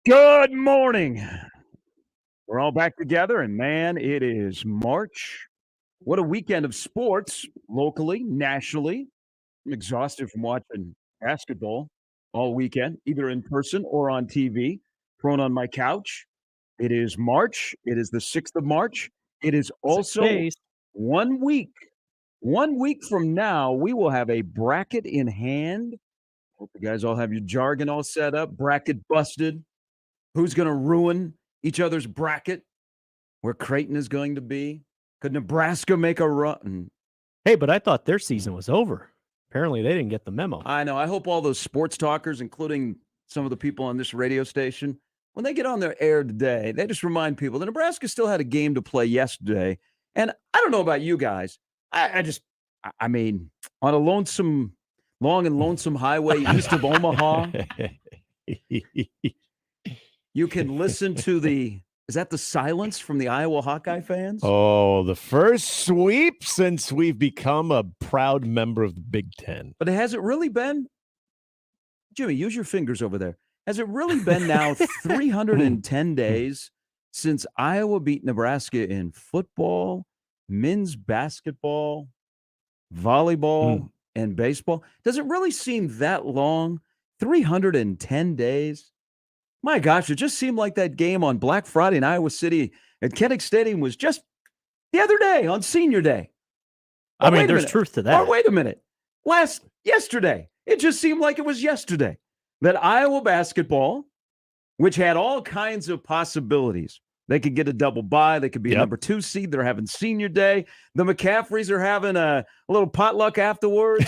Good morning. We're all back together, and man, it is March. What a weekend of sports, locally, nationally. I'm exhausted from watching basketball all weekend, either in person or on TV, prone on my couch. It is March. It is the 6th of March. It is 6 also days. 1 week. 1 week from now, we will have a bracket in hand. Hope you guys all have your jargon all set up, bracket busted. Who's going to ruin each other's bracket? Where Creighton is going to be? Could Nebraska make a run? Hey, but I thought their season was over. Apparently, they didn't get the memo. I know. I hope all those sports talkers, including some of the people on this radio station, when they get on their air today, they just remind people that Nebraska still had a game to play yesterday. And I don't know about you guys. I mean, on a long and lonesome highway east of Omaha, you can listen to is that the silence from the Iowa Hawkeye fans? Oh, the first sweep since we've become a proud member of the Big Ten. But has it really been, Jimmy, use your fingers over there. Has it really been now 310 days since Iowa beat Nebraska in football, men's basketball, volleyball, and baseball? Does it really seem that long? 310 days? My gosh, it just seemed like that game on Black Friday in Iowa City at Kinnick Stadium was just the other day on Senior Day. I mean, there's truth to that. Or wait a minute. Yesterday, it just seemed like it was yesterday that Iowa basketball, which had all kinds of possibilities. They could get a double bye. They could be a number 2 seed. They're having Senior Day. The McCaffreys are having a little potluck afterwards.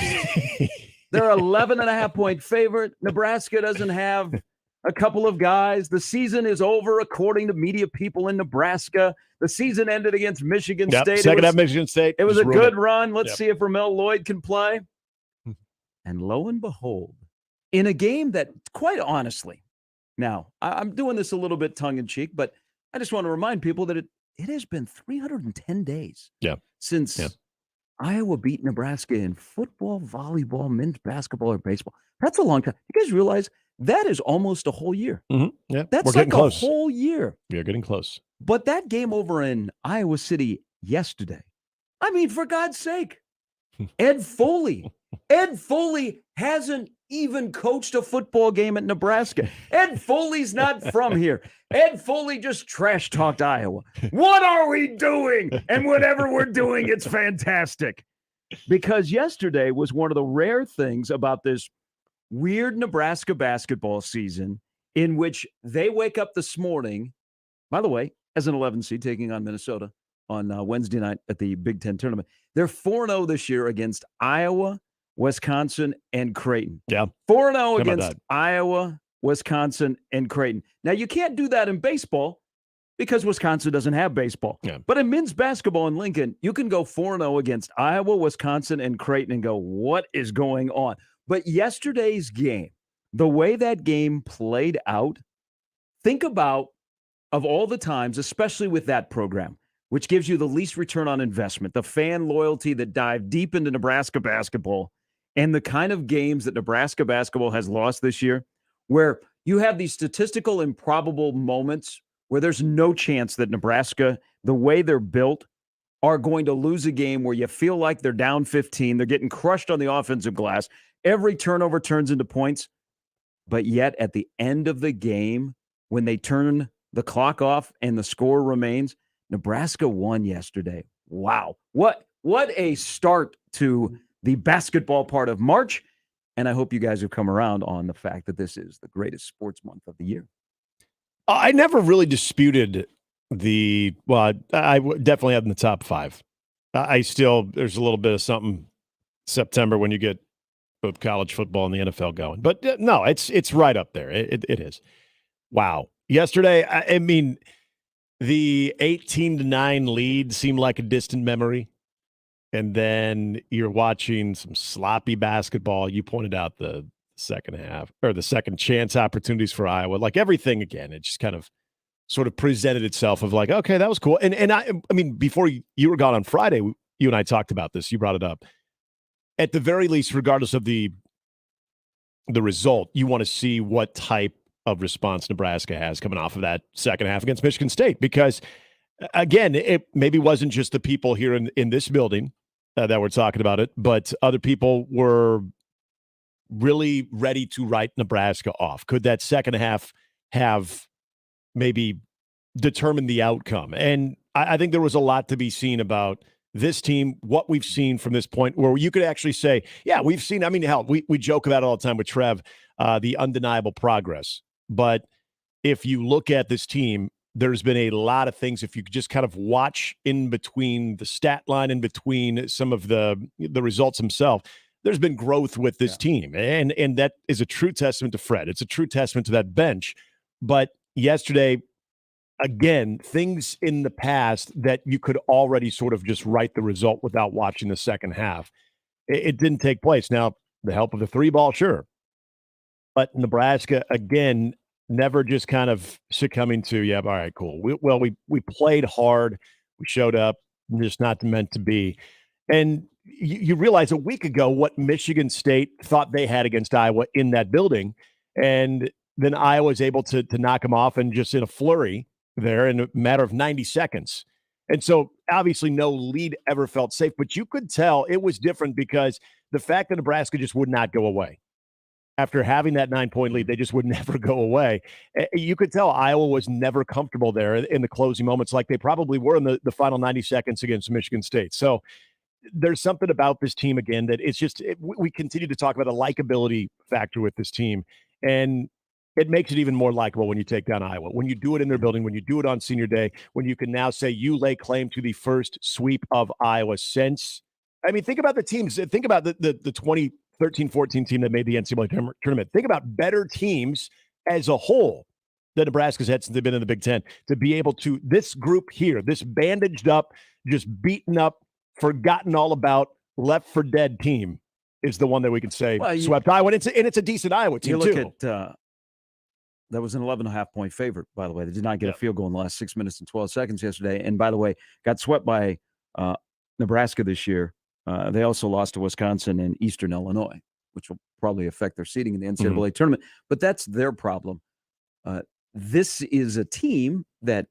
They're 11.5-point favorite. Nebraska doesn't have a couple of guys. The season is over, according to media people in Nebraska. The season ended against Michigan State. Second half Michigan State. It was a good run. Let's see if Ramel Lloyd can play. And lo and behold, in a game that, quite honestly, now, I'm doing this a little bit tongue-in-cheek, but I just want to remind people that it has been 310 days since Iowa beat Nebraska in football, volleyball, men's basketball, or baseball. That's a long time. You guys realize that is almost a whole year. Mm-hmm. Yeah, that's like a whole year. We are getting close. But that game over in Iowa City yesterday, I mean, for God's sake, Ed Foley hasn't even coached a football game at Nebraska. Ed Foley's not from here. Ed Foley just trash-talked Iowa. What are we doing? And whatever we're doing, it's fantastic. Because yesterday was one of the rare things about this weird Nebraska basketball season in which they wake up this morning, by the way, as an 11 seed taking on Minnesota on Wednesday night at the Big Ten tournament. They're 4-0 this year against Iowa, Wisconsin, and Creighton. Yeah. 4-0 against Iowa, Wisconsin, and Creighton. Now, you can't do that in baseball because Wisconsin doesn't have baseball. Yeah. But in men's basketball in Lincoln, you can go 4-0 against Iowa, Wisconsin, and Creighton and go, what is going on? But yesterday's game, the way that game played out, think about, of all the times, especially with that program, which gives you the least return on investment, the fan loyalty that dive deep into Nebraska basketball, and the kind of games that Nebraska basketball has lost this year, where you have these statistical improbable moments where there's no chance that Nebraska, the way they're built, are going to lose a game where you feel like they're down 15, they're getting crushed on the offensive glass, every turnover turns into points, but yet at the end of the game, when they turn the clock off and the score remains, Nebraska won yesterday. Wow. What a start to the basketball part of March. And I hope you guys have come around on the fact that this is the greatest sports month of the year. I never really disputed I definitely had in the top 5. There's a little bit of something September when you get both college football and the NFL going. But no, it's right up there. It is. Wow. Yesterday, I mean, the 18-9 lead seemed like a distant memory. And then you're watching some sloppy basketball. You pointed out the second half or the second chance opportunities for Iowa, like everything again. It just kind of sort of presented itself of like, okay, that was cool. And I mean, before you were gone on Friday, you and I talked about this. You brought it up. At the very least, regardless of the result, you want to see what type of response Nebraska has coming off of that second half against Michigan State. Because, again, it maybe wasn't just the people here in this building that were talking about it, but other people were really ready to write Nebraska off. Could that second half have maybe determined the outcome? And I think there was a lot to be seen about this team, what we've seen from this point, where you could actually say, yeah, we've seen, I mean, hell, we joke about it all the time with Trev, the undeniable progress. But if you look at this team, there's been a lot of things. If you could just kind of watch in between the stat line, in between some of the results themselves, there's been growth with this team. And that is a true testament to Fred. It's a true testament to that bench. But yesterday, again, things in the past that you could already sort of just write the result without watching the second half. It didn't take place. Now, the help of the three ball, sure. But Nebraska, again, never just kind of succumbing to, yeah, all right, cool. We played hard. We showed up, just not meant to be. And you realize a week ago what Michigan State thought they had against Iowa in that building. And then Iowa was able to knock them off and just in a flurry there in a matter of 90 seconds. And so obviously no lead ever felt safe, but you could tell it was different because the fact that Nebraska just would not go away. After having that 9-point lead, they just would never go away. You could tell Iowa was never comfortable there in the closing moments like they probably were in the final 90 seconds against Michigan State. So there's something about this team, again, that it's just we continue to talk about a likability factor with this team. And it makes it even more likable when you take down Iowa, when you do it in their building, when you do it on senior day, when you can now say you lay claim to the first sweep of Iowa since. I mean, think about the teams. Think about the 2013-14 team that made the NCAA tournament. Think about better teams as a whole that Nebraska's had since they've been in the Big Ten. To be able to, this group here, this bandaged up, just beaten up, forgotten all about, left for dead team is the one that we can say swept Iowa. And it's a decent Iowa team, you look at that was an 11.5-point favorite, by the way. They did not get a field goal in the last 6 minutes and 12 seconds yesterday. And by the way, got swept by Nebraska this year. They also lost to Wisconsin and Eastern Illinois, which will probably affect their seeding in the NCAA tournament. But that's their problem. This is a team that,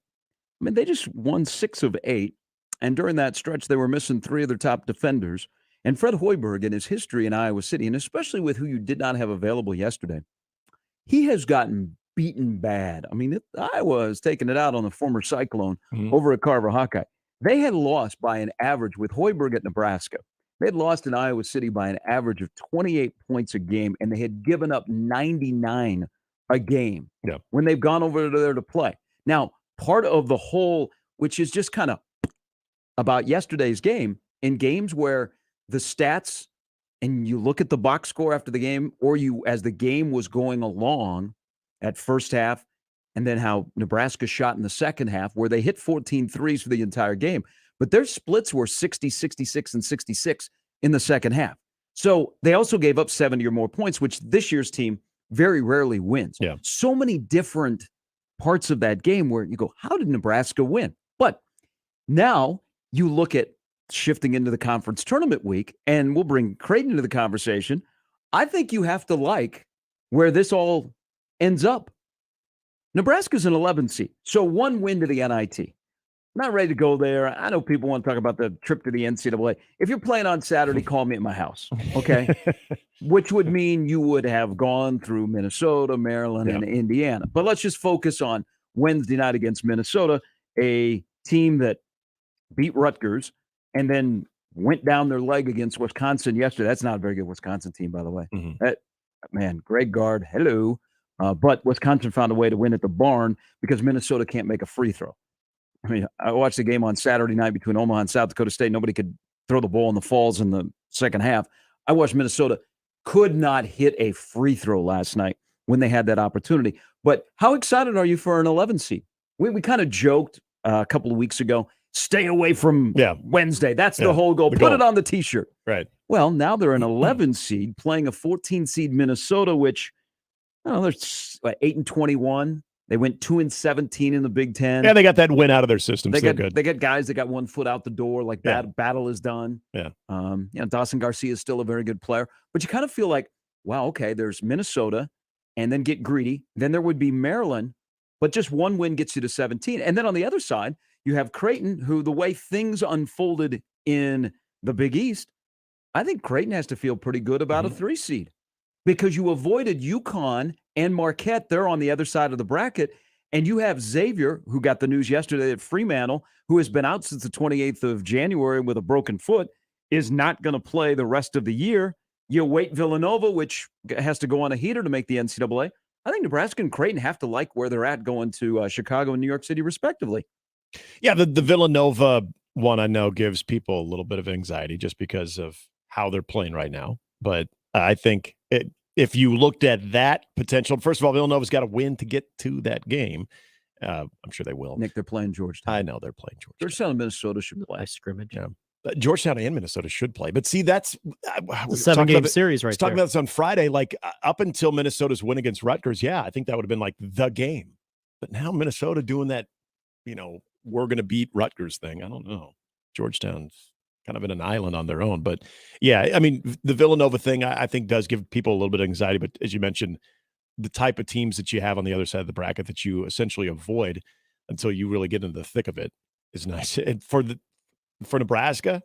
I mean, they just won 6 of 8. And during that stretch, they were missing 3 of their top defenders. And Fred Hoiberg, in his history in Iowa City, and especially with who you did not have available yesterday, he has gotten beaten bad. I mean, Iowa has taken it out on the former Cyclone over at Carver Hawkeye. They had lost by an average with Hoiberg at Nebraska. They had lost in Iowa City by an average of 28 points a game, and they had given up 99 a game when they've gone over there to play. Now, part of the whole, which is just kind of about yesterday's game, in games where the stats and you look at the box score after the game, or you as the game was going along at first half, and then how Nebraska shot in the second half, where they hit 14 threes for the entire game. But their splits were 60, 66, and 66 in the second half. So they also gave up 70 or more points, which this year's team very rarely wins. Yeah. So many different parts of that game where you go, how did Nebraska win? But now you look at shifting into the conference tournament week, and we'll bring Creighton into the conversation. I think you have to like where this all ends up. Nebraska's an 11 seed, so 1 win to the NIT. Not ready to go there. I know people want to talk about the trip to the NCAA. If you're playing on Saturday, call me at my house, okay? Which would mean you would have gone through Minnesota, Maryland, and Indiana. But let's just focus on Wednesday night against Minnesota, a team that beat Rutgers and then went down their leg against Wisconsin yesterday. That's not a very good Wisconsin team, by the way. Greg Gard, hello. But Wisconsin found a way to win at the barn because Minnesota can't make a free throw. I mean, I watched the game on Saturday night between Omaha and South Dakota State. Nobody could throw the ball in the falls in the second half. I watched Minnesota could not hit a free throw last night when they had that opportunity. But how excited are you for an 11 seed? We kind of joked a couple of weeks ago, stay away from Wednesday. That's the whole goal. Put it on the T-shirt. Right. Well, now they're an 11 seed playing a 14 seed Minnesota, which, I don't know, they're 8-21. They went 2-17 in the Big Ten. Yeah, they got that win out of their system. They good. They got guys that got 1 foot out the door, like Battle is done. Yeah. Dawson Garcia is still a very good player. But you kind of feel like, wow, okay, there's Minnesota, and then get greedy. Then there would be Maryland, but just one win gets you to 17. And then on the other side, you have Creighton, who the way things unfolded in the Big East, I think Creighton has to feel pretty good about a 3 seed because you avoided UConn and Marquette. They're on the other side of the bracket. And you have Xavier, who got the news yesterday at Fremantle, who has been out since the 28th of January with a broken foot, is not going to play the rest of the year. You wait Villanova, which has to go on a heater to make the NCAA. I think Nebraska and Creighton have to like where they're at going to Chicago and New York City, respectively. Yeah, the Villanova one I know gives people a little bit of anxiety just because of how they're playing right now. But I think if you looked at that potential, first of all, Villanova's got to win to get to that game. I'm sure they will. Nick, they're playing Georgetown. I know they're playing Georgetown. Georgetown and Minnesota should play. Nice scrimmage. Yeah. Georgetown and Minnesota should play. But see, that's a 7-game series right there. Talking about this on Friday, like up until Minnesota's win against Rutgers, yeah, I think that would have been like the game. But now Minnesota doing that, we're going to beat Rutgers thing. I don't know. Georgetown's kind of in an island on their own. But yeah, I mean, the Villanova thing, I think does give people a little bit of anxiety. But as you mentioned, the type of teams that you have on the other side of the bracket that you essentially avoid until you really get into the thick of it is nice. And for Nebraska,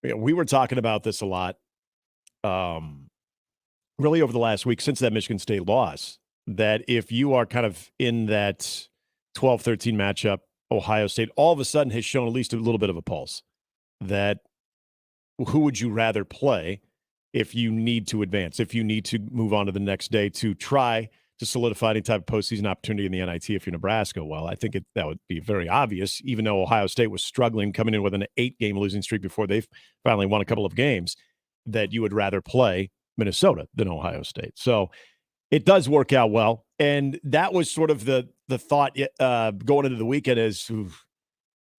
we were talking about this a lot really over the last week since that Michigan State loss, that if you are kind of in that 12-13 matchup, Ohio State all of a sudden has shown at least a little bit of a pulse that who would you rather play if you need to advance, if you need to move on to the next day to try to solidify any type of postseason opportunity in the NIT if you're Nebraska? Well, I think that would be very obvious, even though Ohio State was struggling coming in with an 8-game losing streak before they finally won a couple of games, that you would rather play Minnesota than Ohio State. So it does work out well. And that was sort of the thought going into the weekend is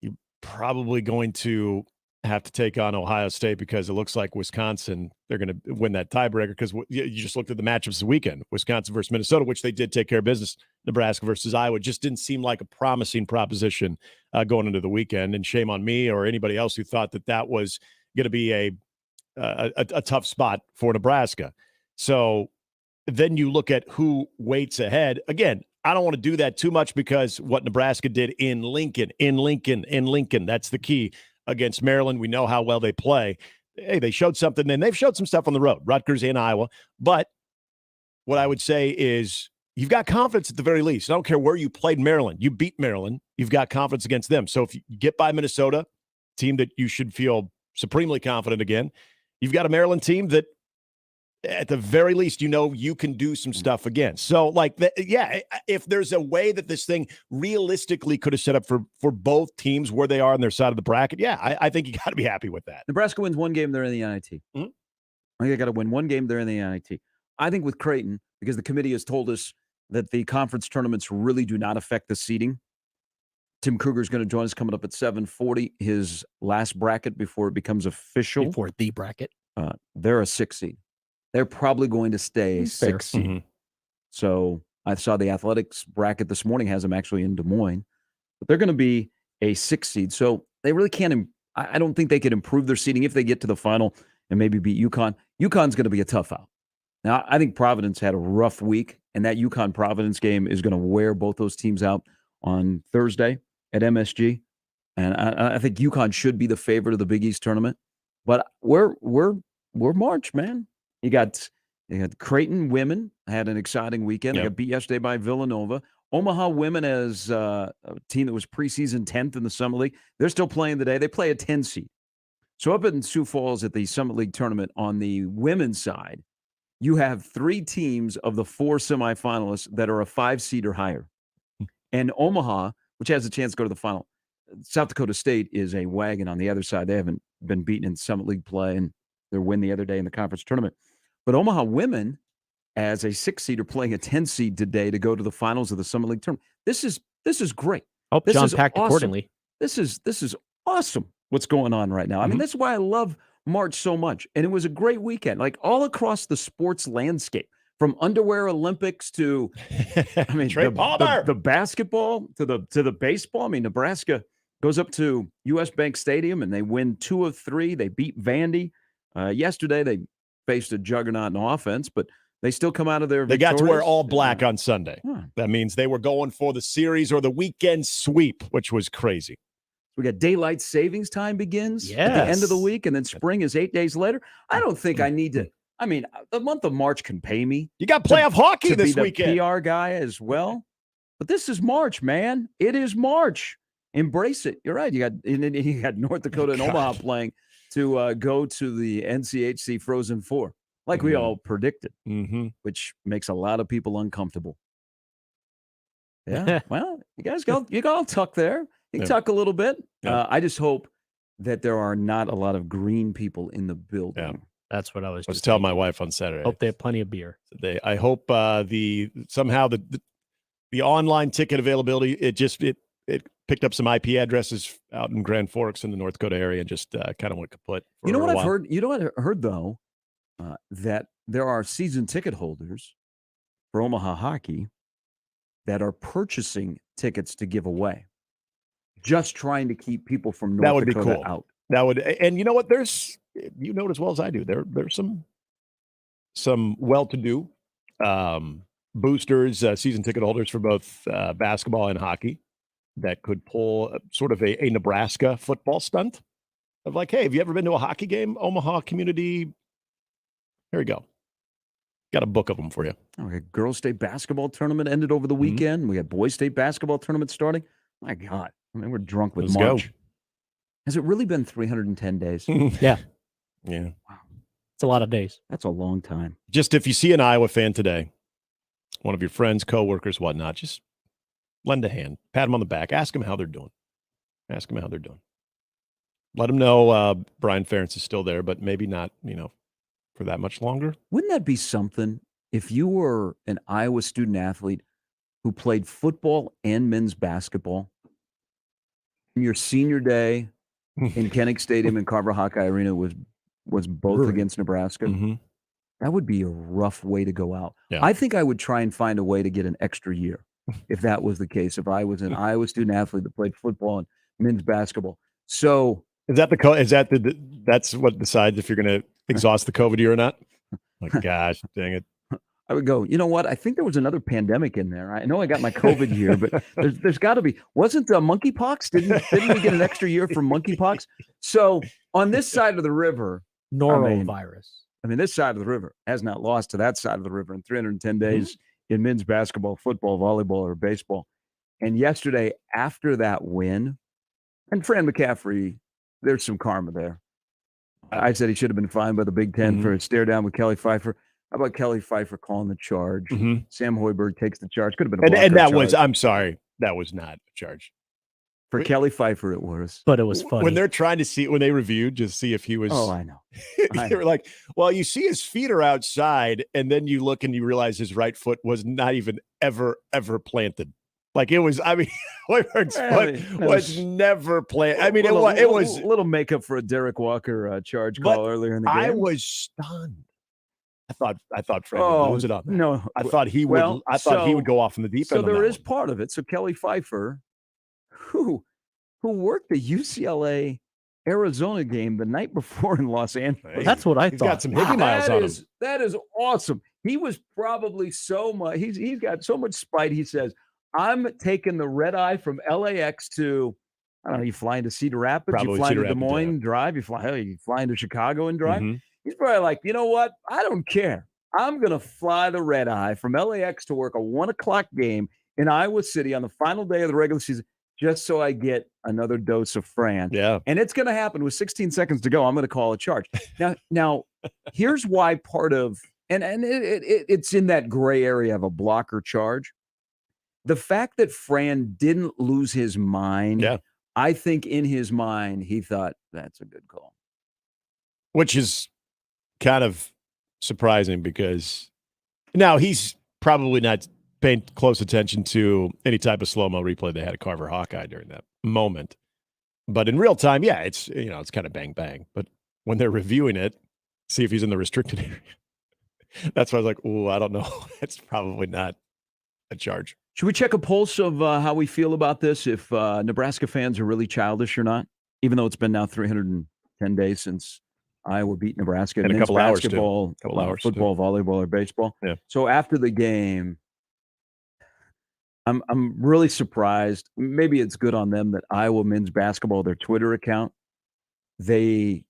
you're probably going to have to take on Ohio State because it looks like Wisconsin, they're going to win that tiebreaker because you just looked at the matchups this weekend, Wisconsin versus Minnesota, which they did take care of business. Nebraska versus Iowa just didn't seem like a promising proposition going into the weekend. And shame on me or anybody else who thought that was going to be a tough spot for Nebraska. So then you look at who waits ahead. Again, I don't want to do that too much because what Nebraska did in Lincoln, that's the key. Against Maryland, we know how well they play. Hey, they showed something, and they've showed some stuff on the road, Rutgers and Iowa. But what I would say is you've got confidence at the very least. I don't care where you played Maryland. You beat Maryland. You've got confidence against them. So if you get by Minnesota, team that you should feel supremely confident again, you've got a Maryland team that at the very least, you can do some stuff again. So, if there's a way that this thing realistically could have set up for both teams where they are on their side of the bracket, I think you got to be happy with that. Nebraska wins one game, they're in the NIT. I think they got to win one game, they're in the NIT. I think with Creighton, because the committee has told us that the conference tournaments really do not affect the seeding. Tim Kruger is going to join us coming up at 7:40, his last bracket before it becomes official. Before the bracket. They're a 6 seed. They're probably going to stay a 6 seed. Mm-hmm. So I saw the athletics bracket this morning has them actually in Des Moines, but they're going to be a 6 seed. So they really can't. I don't think they could improve their seeding if they get to the final and maybe beat UConn. UConn's going to be a tough out. Now, I think Providence had a rough week, and that UConn-Providence game is going to wear both those teams out on Thursday at MSG. And I think UConn should be the favorite of the Big East tournament. But we're March, man. You got Creighton women had an exciting weekend. Yep. They got beat yesterday by Villanova. Omaha women as a team that was preseason 10th in the Summit League. They're still playing today. They play a 10 seed. So up in Sioux Falls at the Summit League tournament on the women's side, you have 3 teams of the 4 semifinalists that are a 5 seed or higher. And Omaha, which has a chance to go to the final, South Dakota State is a wagon on the other side. They haven't been beaten in Summit League play, and their win the other day in the conference tournament. But Omaha women, as a 6 seed, are playing a 10 seed today to go to the finals of the Summit League tournament. This is great. Hope this John is packed awesome. Accordingly. This is awesome what's going on right now. I mean, that's why I love March so much. And it was a great weekend, like all across the sports landscape, from underwear Olympics to, I mean, the basketball to the baseball. I mean, Nebraska goes up to U.S. Bank Stadium and they win 2 of 3. They beat Vandy. Yesterday, they faced a juggernaut in offense, but They still come out of there They got to wear victorious? all black on Sunday. Huh. That means they were going for the series or the weekend sweep, which was crazy. We got daylight savings time begins at the end of the Yes. week, and then spring is 8 days later. I don't think I need to. I mean, the month of March can pay me You got playoff hockey to this be the weekend. PR guy as well. But this is March, man. It is March. Embrace it. You're right. You got North Dakota and Omaha playing to go to the NCHC Frozen Four, like we all predicted, which makes a lot of people uncomfortable. Yeah. Well, you guys go. You all tuck there. You can tuck a little bit. Yeah. I just hope that there are not a lot of green people in the building. Yeah. That's what I was. Let's tell my wife on Saturday. Hope they have plenty of beer. I hope somehow the online ticket availability it picked up some IP addresses out in Grand Forks in the North Dakota area and just kind of went kaput. You know what I've heard? You know what I heard though, that there are season ticket holders for Omaha hockey that are purchasing tickets to give away, just trying to keep people from North that would Dakota be cool. out. That would, and you know what? There's, you know it as well as I do. There's some well-to-do boosters, season ticket holders for both basketball and hockey that could pull sort of a Nebraska football stunt of like, hey, have you ever been to a hockey game? Omaha community. Here we go. Got a book of them for you. Okay, girls' state basketball tournament ended over the weekend. We had boys' state basketball tournament starting. My God, I mean, we're drunk with Let's March. go. Has it really been 310 days? Yeah. Yeah. Wow. It's a lot of days. That's a long time. Just if you see an Iowa fan today, one of your friends, coworkers, whatnot, just lend a hand, pat them on the back, ask them how they're doing. Let them know Brian Ferentz is still there, but maybe not, for that much longer. Wouldn't that be something if you were an Iowa student athlete who played football and men's basketball? Your senior day in Kennick Stadium and Carver Hawkeye Arena was both against Nebraska. Mm-hmm. That would be a rough way to go out. Yeah. I think I would try and find a way to get an extra year if that was the case. If I was an Iowa student athlete that played football and men's basketball. So that's what decides if you're going to exhaust the COVID year or not? My gosh, dang it. I would go, you know what? I think there was another pandemic in there. I know I got my COVID year, but there's got to be. Wasn't monkeypox? Didn't we get an extra year from monkeypox? So on this side of the river, norovirus. I mean, this side of the river has not lost to that side of the river in 310 days in men's basketball, football, volleyball, or baseball. And yesterday, after that win, and Fran McCaffrey, there's some karma there. I said he should have been fined by the Big Ten for a stare down with Kelly Pfeiffer. How about Kelly Pfeiffer calling the charge? Sam Hoiberg takes the charge. Could have been a blocker and that charge. was, I'm sorry, that was not a charge. For Kelly Pfeiffer, it was. But it was funny. When they're trying to see, when they reviewed, just see if he was. Oh, I know. They were like, well, you see his feet are outside, and then you look and you realize his right foot was not even ever planted. Like it was, I mean, Hoiberg's foot was never planted. I mean, it was a little makeup for a Derek Walker charge call earlier in the game. I was stunned. I thought Fred would lose it on that. No, I thought he would. I thought he would go off in the deep end. So there is part of it. So Kelly Pfeiffer, who worked the UCLA Arizona game the night before in Los Angeles. Well, that's what I thought. He's got some hickey miles on him. That is awesome. He was probably so much. He's got so much spite. He says, "I'm taking the red eye from LAX to, I don't know. You fly into Cedar Rapids, Probably you fly Cedar into Des Rapids, Moines, yeah. drive. You fly into Chicago and drive." He's probably like, you know what? I don't care. I'm going to fly the red eye from LAX to work a 1:00 game in Iowa City on the final day of the regular season just so I get another dose of Fran. Yeah. And it's going to happen with 16 seconds to go. I'm going to call a charge. Now, here's why part of, and it's in that gray area of a blocker charge. The fact that Fran didn't lose his mind, I think in his mind, he thought, that's a good call. Which is kind of surprising because now he's probably not paying close attention to any type of slow-mo replay they had at Carver Hawkeye during that moment. But in real time, yeah, it's kind of bang, bang. But when they're reviewing it, see if he's in the restricted area. That's why I was like, oh, I don't know. It's probably not a charge. Should we check a pulse of how we feel about this, if Nebraska fans are really childish or not, even though it's been now 310 days since Iowa beat Nebraska In a men's couple hours, too. basketball, Couple hours, too. football, volleyball, or baseball. Yeah. So after the game, I'm really surprised. Maybe it's good on them that Iowa men's basketball, their Twitter account, they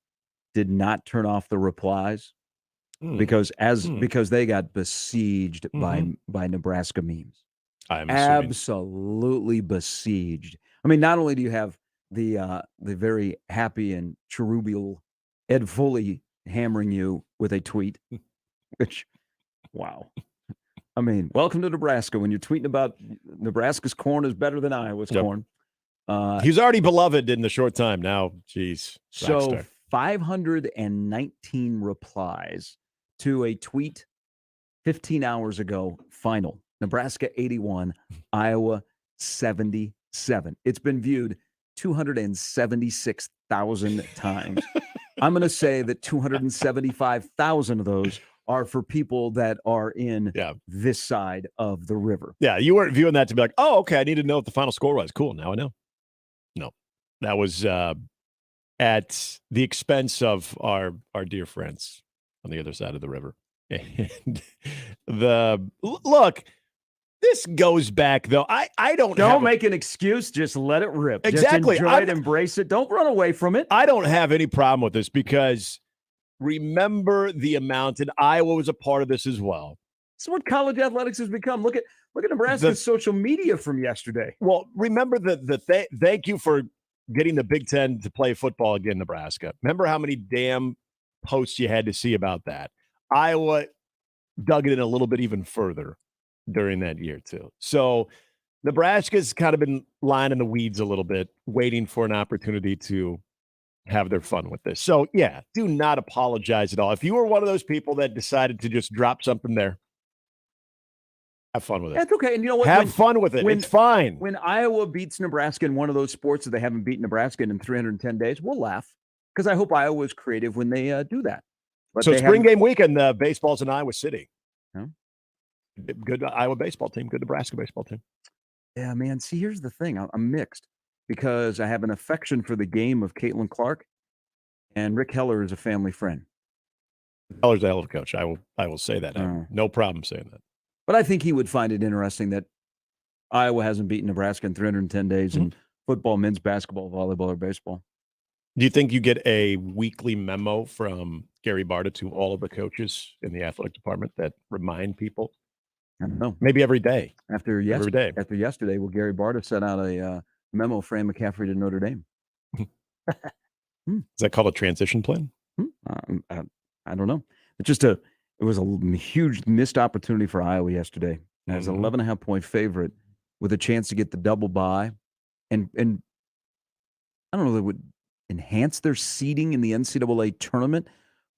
did not turn off the replies because they got besieged by Nebraska memes. I'm assuming. Absolutely besieged. I mean, not only do you have the very happy and cherubial Ed Foley hammering you with a tweet, which, wow. I mean, welcome to Nebraska. When you're tweeting about Nebraska's corn is better than Iowa's corn. He's already beloved in the short time now. Jeez. So 519 replies to a tweet 15 hours ago. Final. Nebraska 81, Iowa 77. It's been viewed 276,000 times. I'm going to say that 275,000 of those are for people that are in this side of the river. Yeah, you weren't viewing that to be like, oh, okay, I need to know what the final score was. Cool, now I know. No, that was at the expense of our dear friends on the other side of the river. And look, this goes back, though. I don't make an excuse. Just let it rip. Exactly. Just enjoy it, embrace it. Don't run away from it. I don't have any problem with this because remember the amount, and Iowa was a part of this as well. This is what college athletics has become. Look at Nebraska's social media from yesterday. Well, remember thank you for getting the Big Ten to play football again, Nebraska. Remember how many damn posts you had to see about that. Iowa dug it in a little bit even further during that year too. So Nebraska's kind of been lying in the weeds a little bit, waiting for an opportunity to have their fun with this. So yeah, do not apologize at all. If you were one of those people that decided to just drop something there, have fun with it. That's okay. And you know what? Have fun with it. It's fine. When Iowa beats Nebraska in one of those sports that they haven't beaten Nebraska in 310 days, we'll laugh because I hope Iowa is creative when they do that. But so spring game weekend, baseball's in Iowa City. Huh? Good Iowa baseball team, good Nebraska baseball team. Yeah, man. See, here's the thing. I'm mixed because I have an affection for the game of Caitlin Clark, and Rick Heller is a family friend. Heller's a hell of a coach. I will say that. No problem saying that. But I think he would find it interesting that Iowa hasn't beaten Nebraska in 310 days in football, men's basketball, volleyball, or baseball. Do you think you get a weekly memo from Gary Barta to all of the coaches in the athletic department that remind people? I don't know. Maybe every day. After yesterday, Gary Barta sent out a memo for Ann McCaffrey to Notre Dame. Is that called a transition plan? I don't know. It was a huge missed opportunity for Iowa yesterday. As an 11.5 point favorite with a chance to get the double bye. And I don't know if it would enhance their seeding in the NCAA tournament,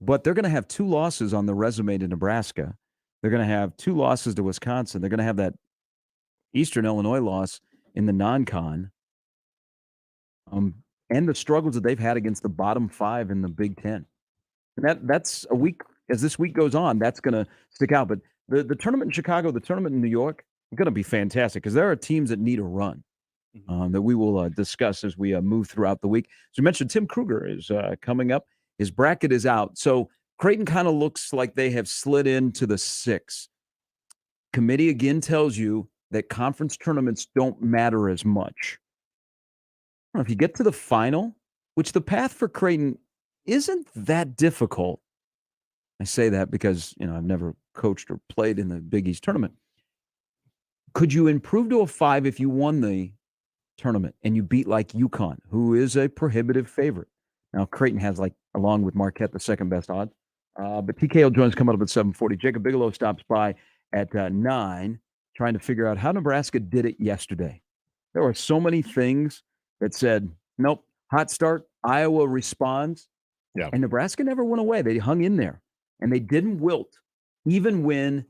but they're going to have 2 losses on the resume to Nebraska. They're going to have 2 losses to Wisconsin. They're going to have that Eastern Illinois loss in the non-con. And the struggles that they've had against the bottom 5 in the Big Ten. And that's a week, as this week goes on, that's going to stick out. But the tournament in Chicago, the tournament in New York, are going to be fantastic because there are teams that need a run that we will discuss as we move throughout the week. So you mentioned Tim Kruger is coming up. His bracket is out. So Creighton kind of looks like they have slid into the 6. Committee again tells you that conference tournaments don't matter as much. I don't know, if you get to the final, which the path for Creighton isn't that difficult. I say that because, I've never coached or played in the Big East tournament. Could you improve to a 5 if you won the tournament and you beat like UConn, who is a prohibitive favorite? Now, Creighton has, along with Marquette, the second best odds. But TKO joins coming up at 7:40. Jacob Bigelow stops by at 9, trying to figure out how Nebraska did it yesterday. There were so many things that said, nope, hot start. Iowa responds. Yeah. And Nebraska never went away. They hung in there. And they didn't wilt, even when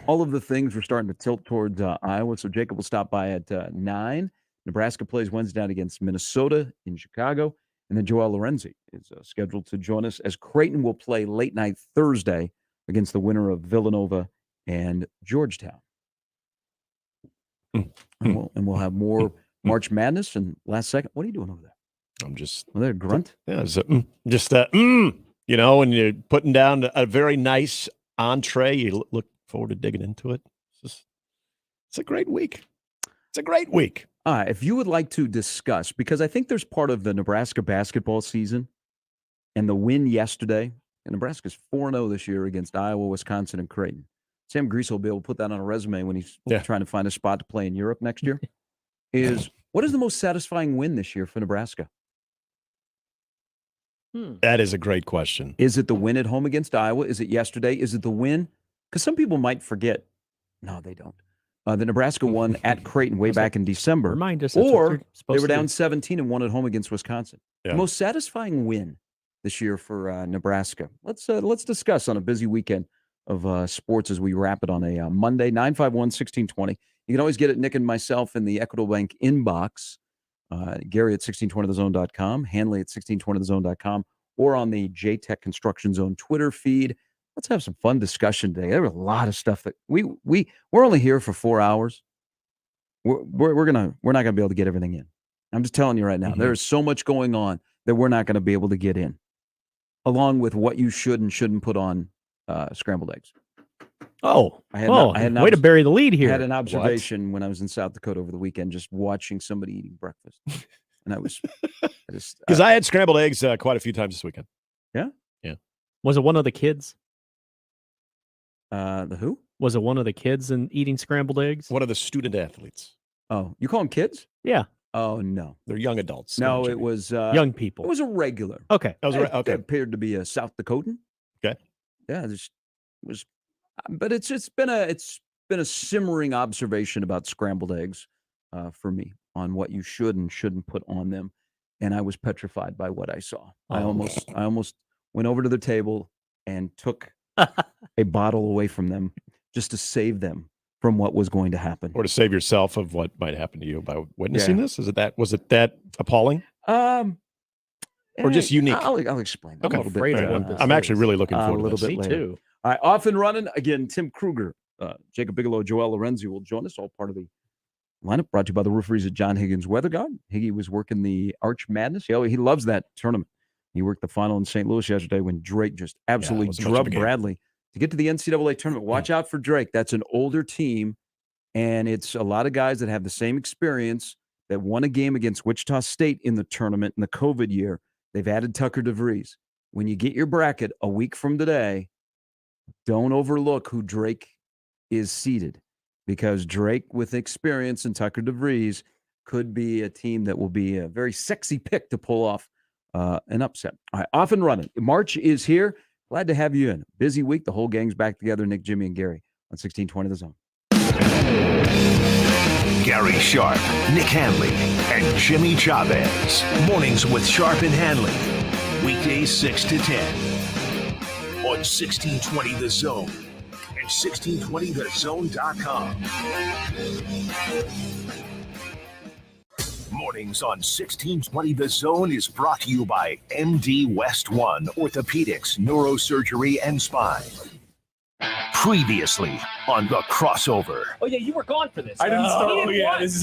all of the things were starting to tilt towards Iowa. So Jacob will stop by at 9. Nebraska plays Wednesday night against Minnesota in Chicago. And then Joel Lorenzi is scheduled to join us as Creighton will play late night Thursday against the winner of Villanova and Georgetown. And we'll have more March Madness. And last second, what are you doing over there? I'm just Well, they're grunt. yeah, so, you know, when you're putting down a very nice entree, you look forward to digging into it. It's a great week. It's a great week. If you would like to discuss, because I think there's part of the Nebraska basketball season and the win yesterday, and Nebraska's 4-0 this year against Iowa, Wisconsin, and Creighton. Sam Grease will be able to put that on a resume when he's trying to find a spot to play in Europe next year. What is the most satisfying win this year for Nebraska? That is a great question. Is it the win at home against Iowa? Is it yesterday? Is it the win? Because some people might forget. No, they don't. The Nebraska won at Creighton way back in December. Remind us. Or they were down 17 and won at home against Wisconsin. Yeah. The most satisfying win this year for Nebraska. Let's discuss on a busy weekend of sports as we wrap it on a Monday, 951-1620. You can always get it, Nick and myself, in the Equitable Bank inbox. Gary at 1620thezone.com, Handley at 1620thezone.com, or on the JTech Construction Zone Twitter feed. Let's have some fun discussion today. There was a lot of stuff that we're only here for 4 hours. We're not gonna be able to get everything in. I'm just telling you right now. There is so much going on that we're not going to be able to get in, along with what you should and shouldn't put on scrambled eggs. I had way to bury the lead here. I had an observation when I was in South Dakota over the weekend, just watching somebody eating breakfast, and I because I had scrambled eggs quite a few times this weekend. Yeah. Was it one of the kids? The who? Was it one of the kids and eating scrambled eggs? One of the student athletes. Oh, you call them kids? Yeah. Oh no, they're young adults. No, it was young people. It was a regular. Okay, okay. It appeared to be a South Dakotan. Okay. Yeah, it was, but it's been a simmering observation about scrambled eggs for me on what you should and shouldn't put on them, and I was petrified by what I saw. I almost went over to the table and took a bottle away from them just to save them from what was going to happen, or to save yourself of what might happen to you by witnessing this. Was it that appalling? Or just unique? I'll explain. Okay. A little bit. I'm actually really looking forward a little to this. bit Me later. too. All right, off and running again. Tim Kruger, Jacob Bigelow, Joel Lorenzi will join us. All part of the lineup brought to you by the roofers at John Higgins Weather Guard. Higgy was working the Arch Madness. He loves that tournament. He worked the final in St. Louis yesterday when Drake just absolutely drubbed Bradley to get to the NCAA tournament. Watch out for Drake. That's an older team, and it's a lot of guys that have the same experience that won a game against Wichita State in the tournament in the COVID year. They've added Tucker DeVries. When you get your bracket a week from today, don't overlook who Drake is seeded, because Drake with experience and Tucker DeVries could be a team that will be a very sexy pick to pull off an upset. All right, off and running. March is here. Glad to have you in. Busy week. The whole gang's back together. Nick, Jimmy, and Gary on 1620 The Zone. Gary Sharp, Nick Handley, and Jimmy Chavez. Mornings with Sharp and Handley. Weekdays 6 to 10. On 1620 The Zone and 1620thezone.com. Mornings on 1620 The Zone is brought to you by MD West One Orthopedics, Neurosurgery, and Spine. Previously on The Crossover. Oh, yeah, you were gone for this. I didn't start. He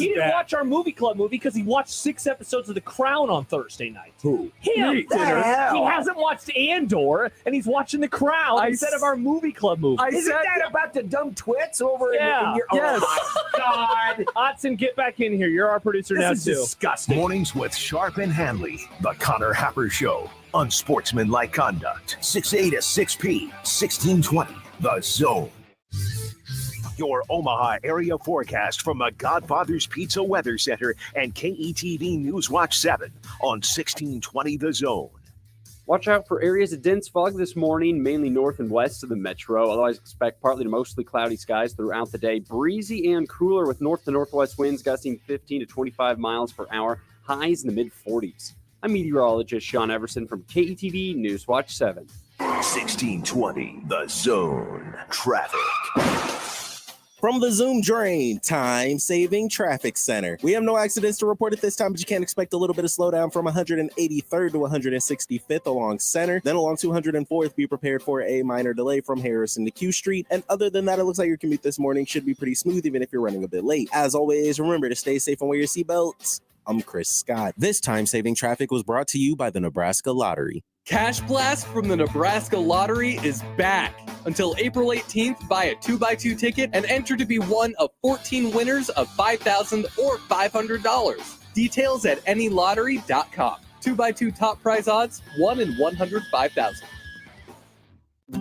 didn't watch our movie club movie because he watched 6 episodes of The Crown on Thursday night. Who? Him. Me. The hell? He hasn't watched Andor, and he's watching The Crown instead of our movie club movie. Isn't that about the dumb twits over in your... Yes. Oh, my God. Hudson, get back in here. You're our producer now, This too. is disgusting. Mornings with Sharp and Handley. The Connor Happer Show. Unsportsmanlike conduct. 6A to 6P. 1620. The Zone. Your Omaha area forecast from the Godfather's Pizza Weather Center and KETV News Watch 7 on 1620 The Zone. Watch out for areas of dense fog this morning, mainly north and west of the metro. Otherwise, expect partly to mostly cloudy skies throughout the day. Breezy and cooler with north to northwest winds gusting 15 to 25 miles per hour. Highs in the mid-40s. I'm meteorologist Sean Everson from KETV News Watch 7. 1620 The Zone. Traffic. From the Zoom Drain Time-Saving Traffic Center. We have no accidents to report at this time, but you can expect a little bit of slowdown from 183rd to 165th along Center. Then along 204th, be prepared for a minor delay from Harrison to Q Street. And other than that, it looks like your commute this morning should be pretty smooth, even if you're running a bit late. As always, remember to stay safe and wear your seatbelts. I'm Chris Scott. This time-saving traffic was brought to you by the Nebraska Lottery. Cash Blast from the Nebraska Lottery is back. Until April 18th, buy a 2x2 ticket and enter to be one of 14 winners of $5,000 or $500. Details at anylottery.com. 2x2 top prize odds, 1 in 105,000.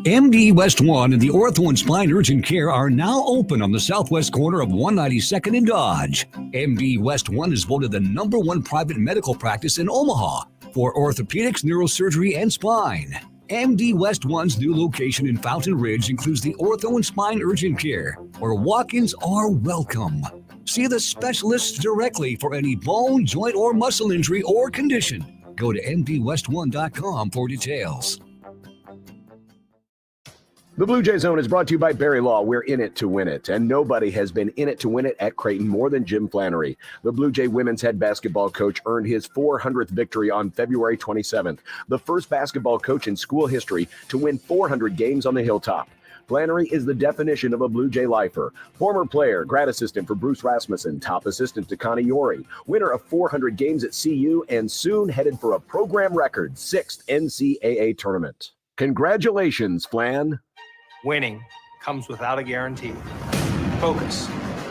MD West 1 and the Ortho and Spine Urgent Care are now open on the southwest corner of 192nd and Dodge. MD West 1 is voted the #1 private medical practice in Omaha for orthopedics, neurosurgery, and spine. MD West 1's new location in Fountain Ridge includes the Ortho and Spine Urgent Care, where walk-ins are welcome. See the specialists directly for any bone, joint, or muscle injury or condition. Go to mdwest1.com for details. The Blue Jay Zone is brought to you by Barry Law. We're in it to win it, and nobody has been in it to win it at Creighton more than Jim Flannery. The Blue Jay women's head basketball coach earned his 400th victory on February 27th, the first basketball coach in school history to win 400 games on the Hilltop. Flannery is the definition of a Blue Jay lifer. Former player, grad assistant for Bruce Rasmussen, top assistant to Connie Yori, winner of 400 games at CU, and soon headed for a program record 6th NCAA tournament. Congratulations, Flan. Winning comes without a guarantee. Focus,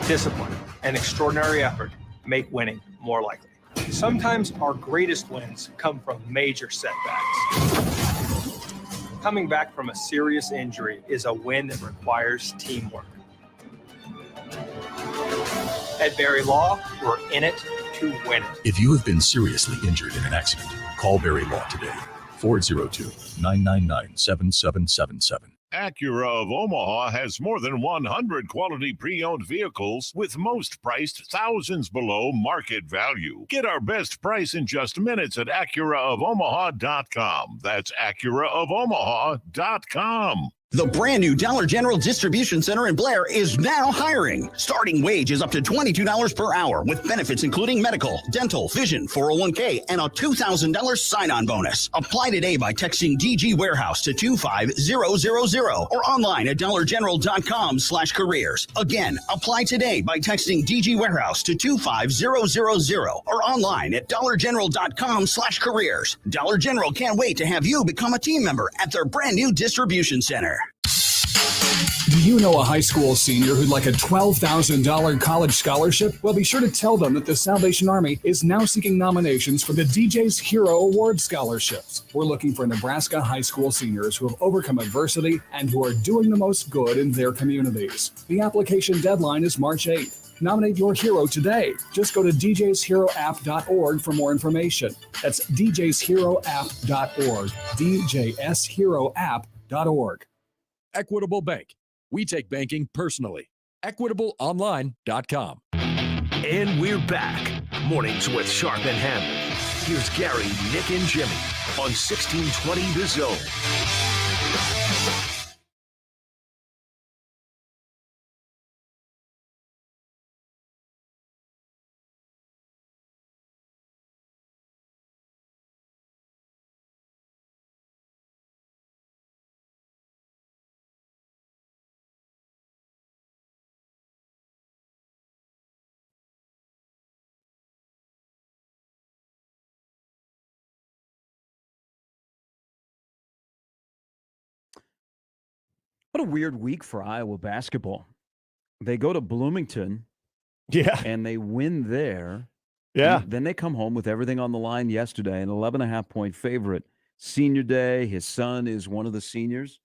discipline, and extraordinary effort make winning more likely. Sometimes our greatest wins come from major setbacks. Coming back from a serious injury is a win that requires teamwork. At Barry Law, we're in it to win it. If you have been seriously injured in an accident, call Barry Law today. 402-999-7777. Acura of Omaha has more than 100 quality pre-owned vehicles, with most priced thousands below market value. Get our best price in just minutes at AcuraofOmaha.com. That's AcuraofOmaha.com. The brand new Dollar General Distribution Center in Blair is now hiring. Starting wage is up to $22 per hour with benefits including medical, dental, vision, 401k, and a $2,000 sign-on bonus. Apply today by texting DG Warehouse to 25000 or online at dollargeneral.com/careers. Again, apply today by texting DG Warehouse to 25000 or online at dollargeneral.com/careers. Dollar General can't wait to have you become a team member at their brand new distribution center. Do you know a high school senior who'd like a $12,000 college scholarship? Well, be sure to tell them that the Salvation Army is now seeking nominations for the DJ's Hero Award scholarships. We're looking for Nebraska high school seniors who have overcome adversity and who are doing the most good in their communities. The application deadline is March 8th. Nominate your hero today. Just go to djsheroapp.org for more information. That's djsheroapp.org, djsheroapp.org. Equitable Bank. We take banking personally. EquitableOnline.com. And we're back. Mornings with Sharp and Handley. Here's Gary, Nick, and Jimmy on 1620 The Zone. What a weird week for Iowa basketball. They go to Bloomington. Yeah. And they win there. Yeah. Then they come home with everything on the line yesterday, an 11.5-point favorite. Senior day. His son is one of the seniors.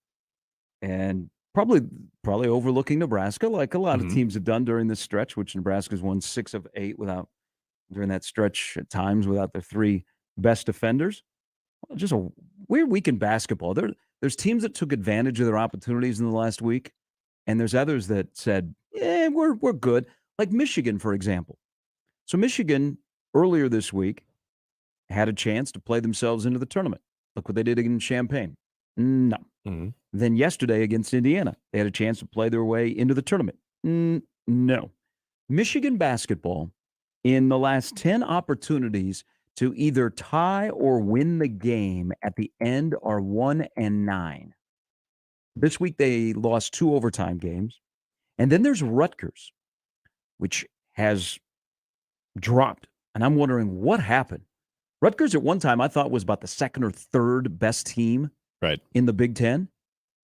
And probably overlooking Nebraska, like a lot of teams have done during this stretch, which Nebraska's won 6 of 8 during that stretch at times without their 3 best defenders. Well, just a weird week in basketball. There's teams that took advantage of their opportunities in the last week, and there's others that said, "Yeah, we're good." Like Michigan, for example. So Michigan earlier this week had a chance to play themselves into the tournament. Look what they did against Champaign. No. Then yesterday against Indiana, they had a chance to play their way into the tournament. No. Michigan basketball, in the last 10 opportunities to either tie or win the game at the end, are 1-9. This week they lost 2 overtime games. And then there's Rutgers, which has dropped And I'm wondering what happened. Rutgers at one time I thought was about the second or third best team in the Big Ten.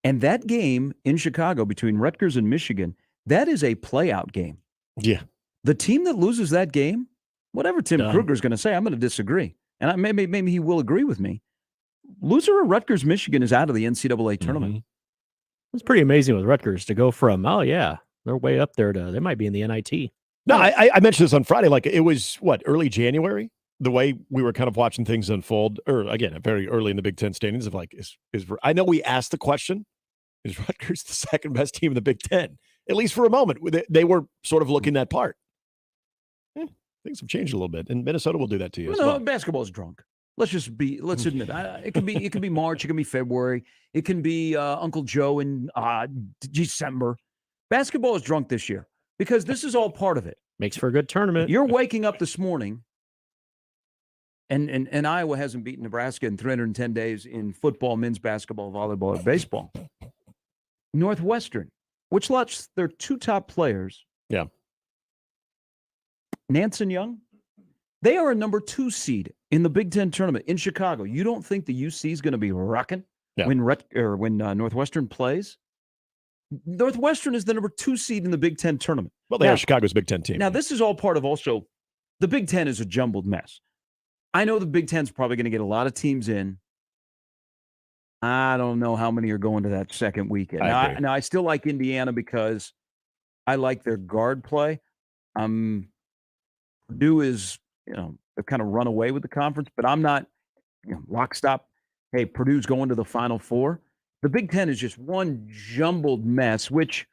And that game in Chicago between Rutgers and Michigan, that is a playout game. Yeah. The team that loses that game, whatever Tim Kruger's going to say, I'm going to disagree. And maybe he will agree with me. Loser of Rutgers, Michigan is out of the NCAA tournament. It's pretty amazing with Rutgers to go from, they're way up there to they might be in the NIT. No, I mentioned this on Friday. Like it was early January. The way we were kind of watching things unfold, or again, very early in the Big Ten standings of like, is I know we asked the question, is Rutgers the second best team in the Big Ten? At least for a moment, they were sort of looking that part. Things have changed a little bit, and Minnesota will do that to you as well. Basketball's drunk. Let's admit it. It can be March, it can be February, it can be Uncle Joe in December. Basketball is drunk this year because this is all part of it. Makes for a good tournament. You're waking up this morning. And Iowa hasn't beaten Nebraska in 310 days in football, men's basketball, volleyball, or baseball. Northwestern, which lost their two top players. Yeah. Nance and Young, they are a number 2 seed in the Big Ten tournament in Chicago. You don't think the UC is going to be rocking when Northwestern plays? Northwestern is the number 2 seed in the Big Ten tournament. Well, they are Chicago's Big Ten team. Now, this is all part of also the Big Ten is a jumbled mess. I know the Big Ten's probably going to get a lot of teams in. I don't know how many are going to that second weekend. Now, I still like Indiana because I like their guard play. Purdue is, they've kind of run away with the conference, but I'm not lock, stop. Hey, Purdue's going to the Final Four. The Big Ten is just one jumbled mess, which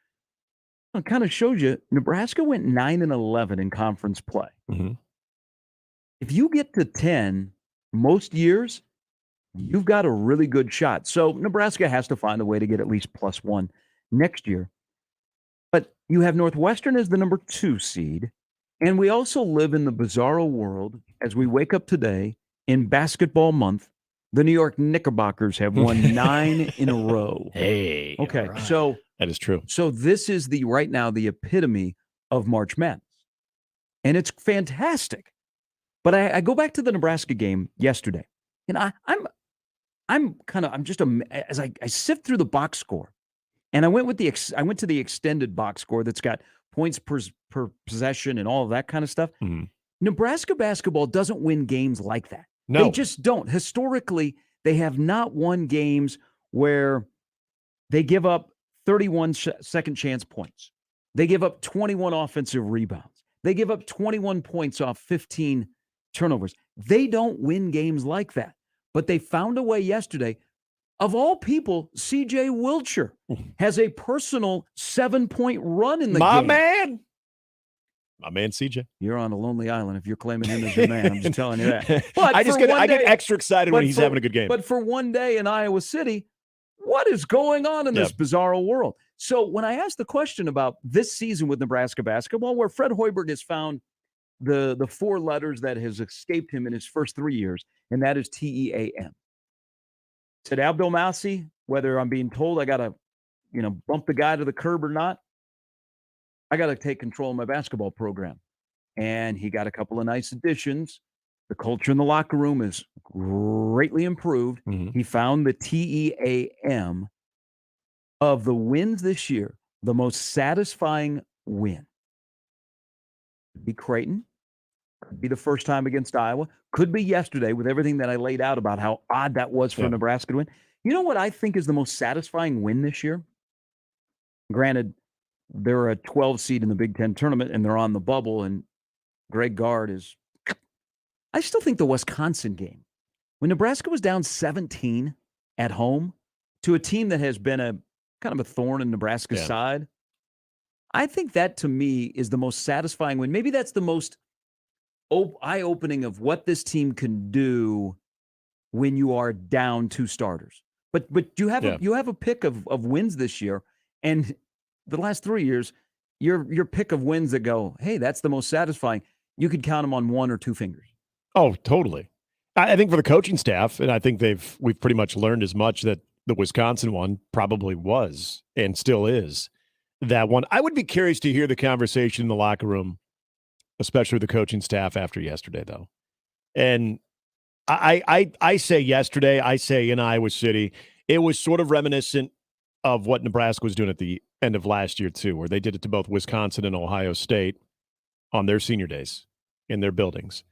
kind of shows you Nebraska went 9-11 in conference play. Mm-hmm. If you get to 10 most years, you've got a really good shot. So Nebraska has to find a way to get at least +1 next year. But you have Northwestern as the number 2 seed. And we also live in the bizarro world as we wake up today in basketball month. The New York Knickerbockers have won 9 in a row. Hey. Okay. Right. So that is true. So this is right now the epitome of March Madness. And it's fantastic. But I go back to the Nebraska game yesterday, and as I sift through the box score, and I went to the extended box score that's got points per possession and all of that kind of stuff. Mm-hmm. Nebraska basketball doesn't win games like that. No. They just don't. Historically, they have not won games where they give up 31 second chance points. They give up 21 offensive rebounds. They give up 21 points off 15 turnovers. They don't win games like that. But they found a way yesterday. Of all people, C.J. Wilcher has a personal 7-point run in the game. My man, CJ. You're on a lonely island if you're claiming him as your man. I'm just telling you that. But I get extra excited when he's having a good game. But for one day in Iowa City, what is going on in this bizarro world? So when I asked the question about this season with Nebraska basketball, where Fred Hoiberg has found the 4 letters that has escaped him in his first 3 years, and that is TEAM. Said Abdul Masi, whether I'm being told I got to, bump the guy to the curb or not, I got to take control of my basketball program. And he got a couple of nice additions. The culture in the locker room is greatly improved. Mm-hmm. He found the TEAM of the wins this year, the most satisfying win. Could be Creighton. Could be the first time against Iowa. Could be yesterday with everything that I laid out about how odd that was for Nebraska to win. You know what I think is the most satisfying win this year? Granted, they're a 12 seed in the Big Ten tournament and they're on the bubble, and Greg Gard is. I still think the Wisconsin game, when Nebraska was down 17 at home to a team that has been a kind of a thorn in Nebraska's side, I think that to me is the most satisfying win. Maybe that's the most eye-opening of what this team can do when you are down 2 starters. But you have a pick of wins this year, and the last 3 years, your pick of wins that go, hey, that's the most satisfying. You could count them on 1 or 2 fingers. Oh, totally. I think for the coaching staff, and I think we've pretty much learned as much that the Wisconsin one probably was and still is that one. I would be curious to hear the conversation in the locker room especially with the coaching staff after yesterday, though. And I say yesterday, I say in Iowa City, it was sort of reminiscent of what Nebraska was doing at the end of last year, too, where they did it to both Wisconsin and Ohio State on their senior days in their buildings.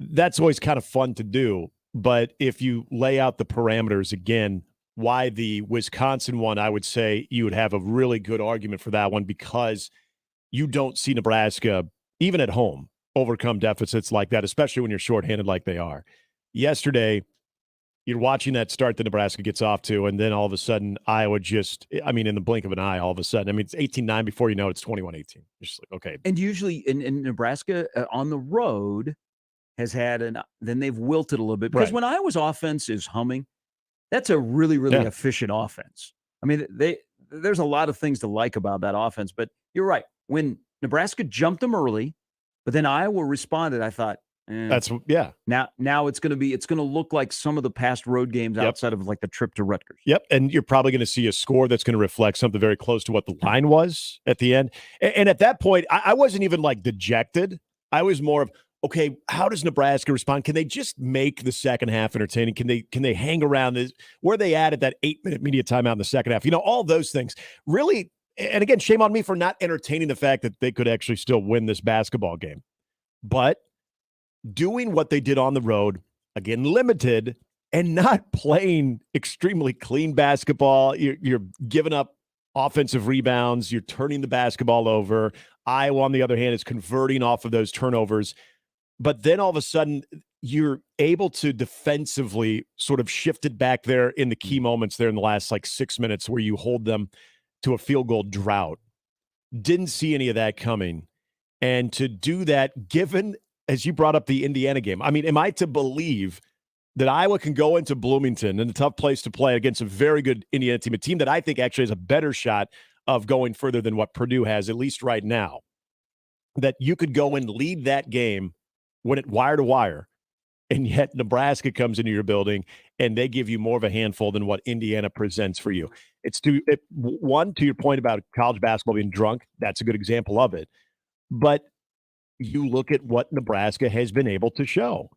That's always kind of fun to do. But if you lay out the parameters again, why the Wisconsin one, I would say you would have a really good argument for that one because you don't see Nebraska, even at home, overcome deficits like that, especially when you're shorthanded like they are. Yesterday, you're watching that start that Nebraska gets off to, and then all of a sudden, Iowa just, in the blink of an eye, all of a sudden, it's 18-9 before you know it's 21-18. You're just like, okay. And usually in Nebraska, on the road, has had then they've wilted a little bit. Because when Iowa's offense is humming, that's a really, really efficient offense. There's a lot of things to like about that offense, but you're right. When Nebraska jumped them early, but then Iowa responded, I thought, Now it's going to look like some of the past road games outside of like the trip to Rutgers. Yep, and you're probably going to see a score that's going to reflect something very close to what the line was at the end. And at that point, I wasn't even like dejected. I was more of, okay, how does Nebraska respond? Can they just make the second half entertaining? Can they hang around this? Where they at that 8-minute media timeout in the second half? All those things really. And again, shame on me for not entertaining the fact that they could actually still win this basketball game, but doing what they did on the road, again, limited, and not playing extremely clean basketball. You're giving up offensive rebounds. You're turning the basketball over. Iowa, on the other hand, is converting off of those turnovers. But then all of a sudden, you're able to defensively sort of shift it back there in the key moments there in the last 6 minutes where you hold them to a field goal drought. Didn't see any of that coming. And to do that, given, as you brought up the Indiana game, am I to believe that Iowa can go into Bloomington, and a tough place to play against a very good Indiana team, a team that I think actually has a better shot of going further than what Purdue has, at least right now, that you could go and lead that game when it wire to wire, and yet Nebraska comes into your building and they give you more of a handful than what Indiana presents for you. To your point about college basketball being drunk, that's a good example of it. But you look at what Nebraska has been able to show.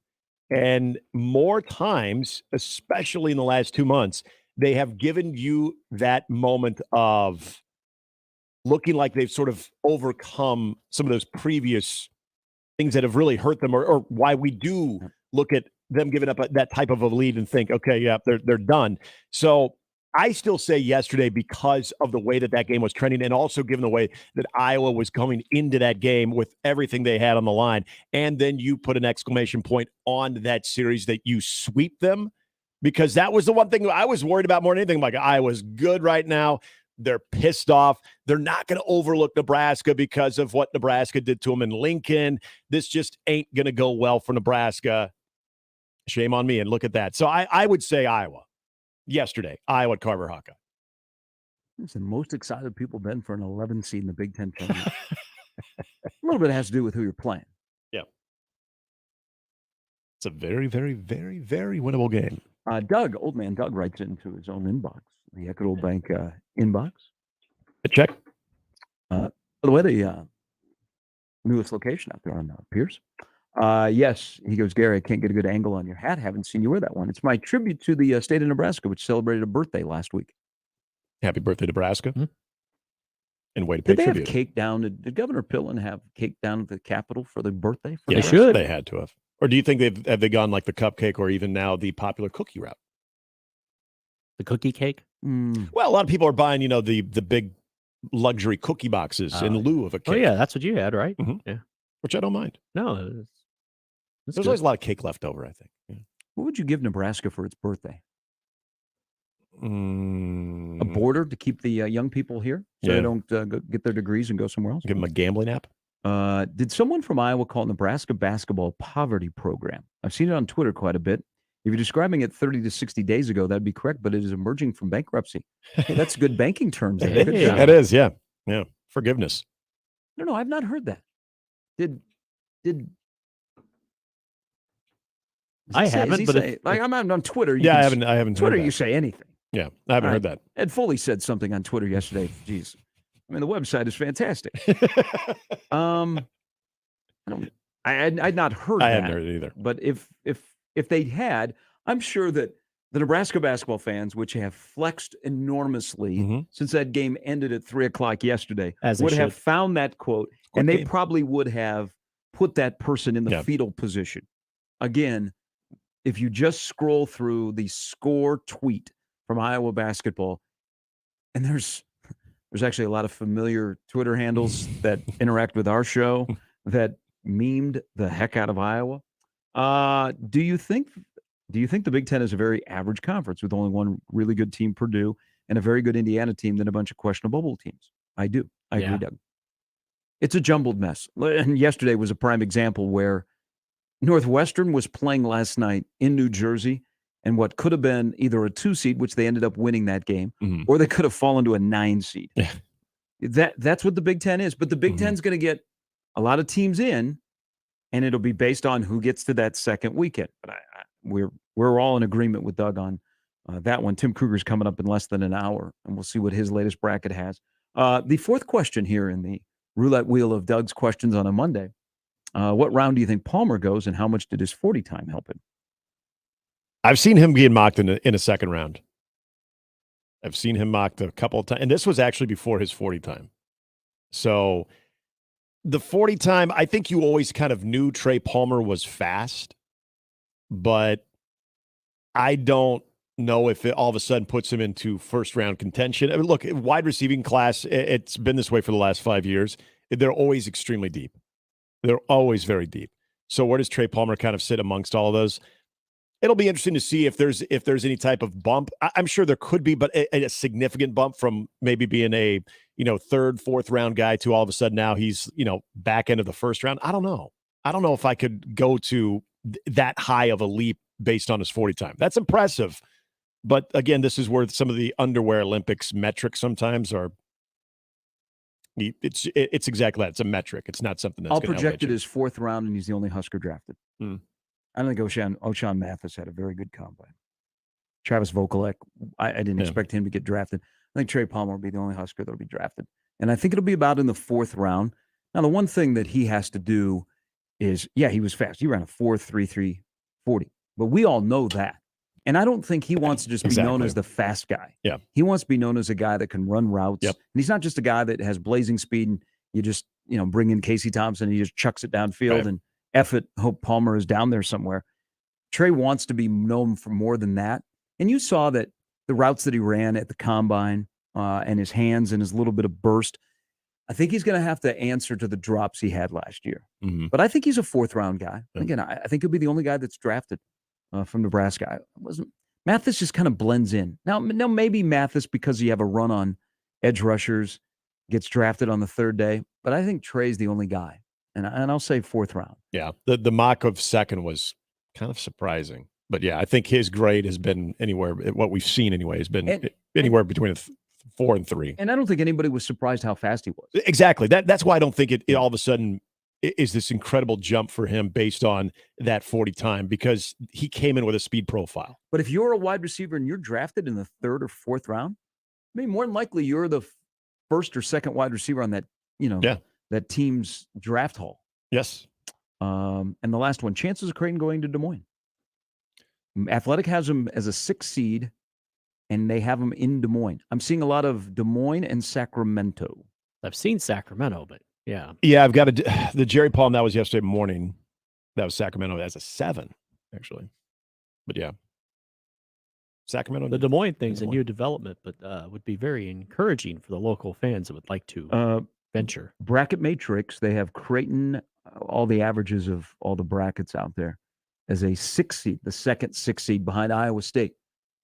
And more times, especially in the last 2 months, they have given you that moment of looking like they've sort of overcome some of those previous things that have really hurt them, or why we do look at them giving up that type of a lead and think, okay, yeah, they're done. So I still say yesterday, because of the way that game was trending, and also given the way that Iowa was coming into that game with everything they had on the line, and then you put an exclamation point on that series that you sweep them, because that was the one thing I was worried about more than anything. Like, Iowa's good right now. They're pissed off. They're not going to overlook Nebraska because of what Nebraska did to them in Lincoln. This just ain't going to go well for Nebraska. Shame on me. And look at that. So I would say Iowa. Yesterday, Iowa at Carver Hawkeye. It's the most excited people been for an 11 seed in the Big Ten tournament. A little bit has to do with who you're playing. Yeah. It's a very, very, very, very winnable game. Old man Doug writes into his own inbox, the Equitable Bank inbox. A check. By the way, the newest location out there on Pierce. Yes, he goes, Gary, I can't get a good angle on your hat. Haven't seen you wear that one. It's my tribute to the state of Nebraska, which celebrated a birthday last week. Happy birthday, Nebraska. Mm-hmm. And way to pay tribute. Did they have cake down? Did Governor Pillen have cake down at the Capitol for the birthday? Yeah, they should. They had to have. Or do you think have they gone like the cupcake, or even now the popular cookie route? The cookie cake? Well, a lot of people are buying, the big luxury cookie boxes in lieu of a cake. Oh, yeah, that's what you had, right? Mm-hmm. Yeah. Which I don't mind. No, there's always a lot of cake left over, I think. Yeah. What would you give Nebraska for its birthday? A border to keep the young people here so they don't go get their degrees and go somewhere else? Give them a gambling app? Did someone from Iowa call Nebraska basketball poverty program? I've seen it on Twitter quite a bit. If you're describing it 30 to 60 days ago, that'd be correct, but it is emerging from bankruptcy. Hey, that's good banking terms. It is, yeah. Yeah. Forgiveness. No, I've not heard that. Did I haven't, but I'm on Twitter. I haven't. Twitter, heard you say anything. Yeah, I haven't heard that. Ed Foley said something on Twitter yesterday. Jeez, the website is fantastic. I'd not heard I that. hadn't heard it either. But if they had, I'm sure that the Nebraska basketball fans, which have flexed enormously since that game ended at 3:00 yesterday, As they would have should. found that quote, Good and they game. probably would have put that person in the Yeah. fetal position. Again, if you just scroll through the score tweet from Iowa basketball, and there's actually a lot of familiar Twitter handles that interact with our show that memed the heck out of Iowa. Do you think the Big Ten is a very average conference with only one really good team, Purdue, and a very good Indiana team, then a bunch of questionable bubble teams? I do. I agree, Doug. It's a jumbled mess. And yesterday was a prime example where Northwestern was playing last night in New Jersey and what could have been either a 2 seed, which they ended up winning that game, or they could have fallen to a 9 seed. That's what the Big Ten is. But the Big Ten's going to get a lot of teams in, and it'll be based on who gets to that second weekend. But we're all in agreement with Doug on that one. Tim Kruger's coming up in less than an hour, and we'll see what his latest bracket has. The fourth question here in the roulette wheel of Doug's questions on a Monday. What round do you think Palmer goes, and how much did his 40 time help him? I've seen him being mocked in a second round. I've seen him mocked a couple of times, and this was actually before his 40 time. So the 40 time, I think you always kind of knew Trey Palmer was fast, but I don't know if it all of a sudden puts him into first round contention. I mean, look, wide receiving class, it's been this way for the last 5 years. They're always extremely deep. They're always very deep. So where does Trey Palmer kind of sit amongst all of those? It'll be interesting to see if there's any type of bump. I'm sure there could be, but a significant bump from maybe being a third, fourth round guy to all of a sudden now he's back end of the first round. I don't know. I don't know if I could go to that high of a leap based on his 40 time. That's impressive, but again, this is where some of the underwear Olympics metrics sometimes are. It's exactly that. It's a metric. It's not something that's. I'll project it as fourth round, and he's the only Husker drafted. I don't think O'Shawn Mathis had a very good combine. Travis Vokalek, I didn't expect him to get drafted. I think Trey Palmer will be the only Husker that will be drafted. And I think it'll be about in the fourth round. Now, the one thing that he has to do is, he was fast. He ran a 4.33 40. But we all know that. And I don't think he wants to just be known as the fast guy. Yeah. He wants to be known as a guy that can run routes. Yep. And he's not just a guy that has blazing speed and you just, bring in Casey Thompson and he just chucks it downfield and hope Palmer is down there somewhere. Trey wants to be known for more than that. And you saw that the routes that he ran at the combine and his hands and his little bit of burst, I think he's going to have to answer to the drops he had last year. But I think he's a fourth round guy. Again, I think he'll be the only guy that's drafted from Nebraska. Mathis just kind of blends in. Now, maybe Mathis, because you have a run on edge rushers, gets drafted on the third day. But I think Trey's the only guy. And I'll say fourth round. Yeah, the mock of second was kind of surprising. But yeah, I think his grade has been anywhere, what we've seen anyway, has been anywhere between 4 and 3. And I don't think anybody was surprised how fast he was. Exactly. That's why I don't think it all of a sudden is this incredible jump for him based on that 40 time, because he came in with a speed profile. But if you're a wide receiver and you're drafted in the third or fourth round, I mean, more than likely you're the first or second wide receiver on that, that team's draft haul. Yes. And the last one, chances of Creighton going to Des Moines. Athletic has them as a 6th seed, and they have them in Des Moines. I'm seeing a lot of Des Moines and Sacramento. I've seen Sacramento, but yeah. Yeah, I've got the Jerry Palm, that was yesterday morning. That was Sacramento as a 7, actually. But yeah. Sacramento. The Des Moines thing's a new development, but would be very encouraging for the local fans that would like to venture. Bracket Matrix, they have Creighton, all the averages of all the brackets out there, as a 6th seed, the second 6th seed behind Iowa State.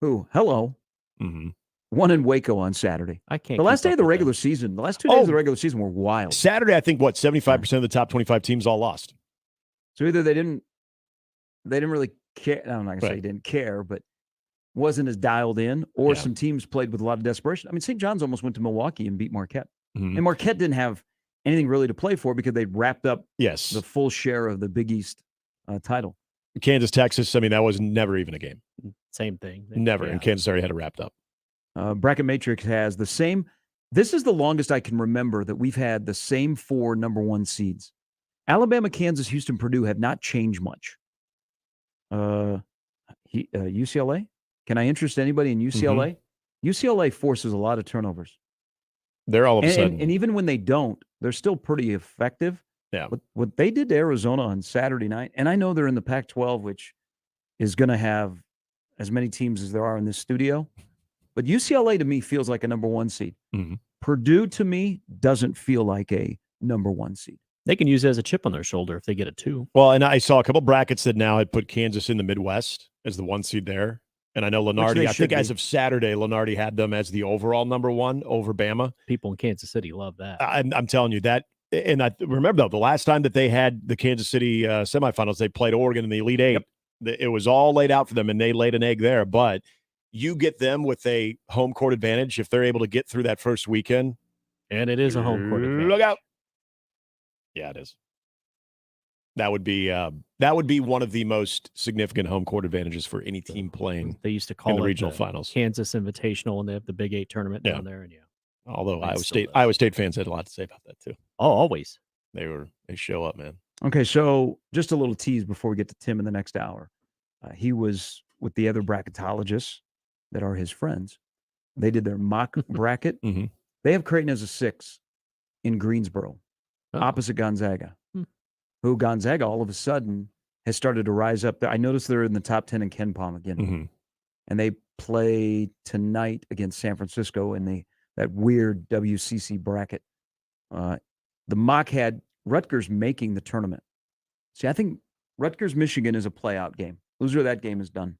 Hello. One in Waco on Saturday. I can't. The last day of the regular season, the last 2 days of the regular season were wild. Saturday, I think 75% of the top 25 teams all lost. So either they didn't really care. I'm not gonna say didn't care, but wasn't as dialed in, or some teams played with a lot of desperation. I mean, St. John's almost went to Milwaukee and beat Marquette, and Marquette didn't have anything really to play for because they wrapped up the full share of the Big East title. Kansas, Texas, I mean, that was never even a game. Same thing. Never. And Kansas already had it wrapped up. Bracket Matrix has the same. This is the longest I can remember that we've had the same 4 number 1 seeds Alabama, Kansas, Houston, Purdue have not changed much. UCLA? Can I interest anybody in UCLA? UCLA forces a lot of turnovers. They're all of a sudden. And even when they don't, they're still pretty effective. Yeah. What they did to Arizona on Saturday night, and I know they're in the Pac-12, which is going to have as many teams as there are in this studio, but UCLA to me feels like a number 1 seed. Purdue to me doesn't feel like a number 1 seed. They can use it as a chip on their shoulder if they get a 2. Well, and I saw a couple brackets that now had put Kansas in the Midwest as the 1 seed there. And I know Lenardi, I think as of Saturday, Lenardi had them as the overall number 1 over Bama. People in Kansas City love that. I'm telling you that. And I remember, though, the last time that they had the Kansas City semifinals, they played Oregon in the Elite Eight. It was all laid out for them, and they laid an egg there. But you get them with a home court advantage if they're able to get through that first weekend. And it is a home court advantage. Look out. Yeah, it is. That would be one of the most significant home court advantages for any team playing. They used to call in the it regional finals, Kansas Invitational, when they have the Big 8 tournament down there. And although Iowa State fans had a lot to say about that too. Oh, always. They show up, man. Okay, so just a little tease before we get to Tim in the next hour. He was with the other bracketologists that are his friends. They did their mock bracket. They have Creighton as a 6 in Greensboro, opposite Gonzaga. Who Gonzaga all of a sudden has started to rise up. I noticed they're in the top 10 in Ken Palm again. And they play tonight against San Francisco in that weird WCC bracket. The mock had Rutgers making the tournament. See, I think Rutgers-Michigan is a play-out game. Loser of that game is done.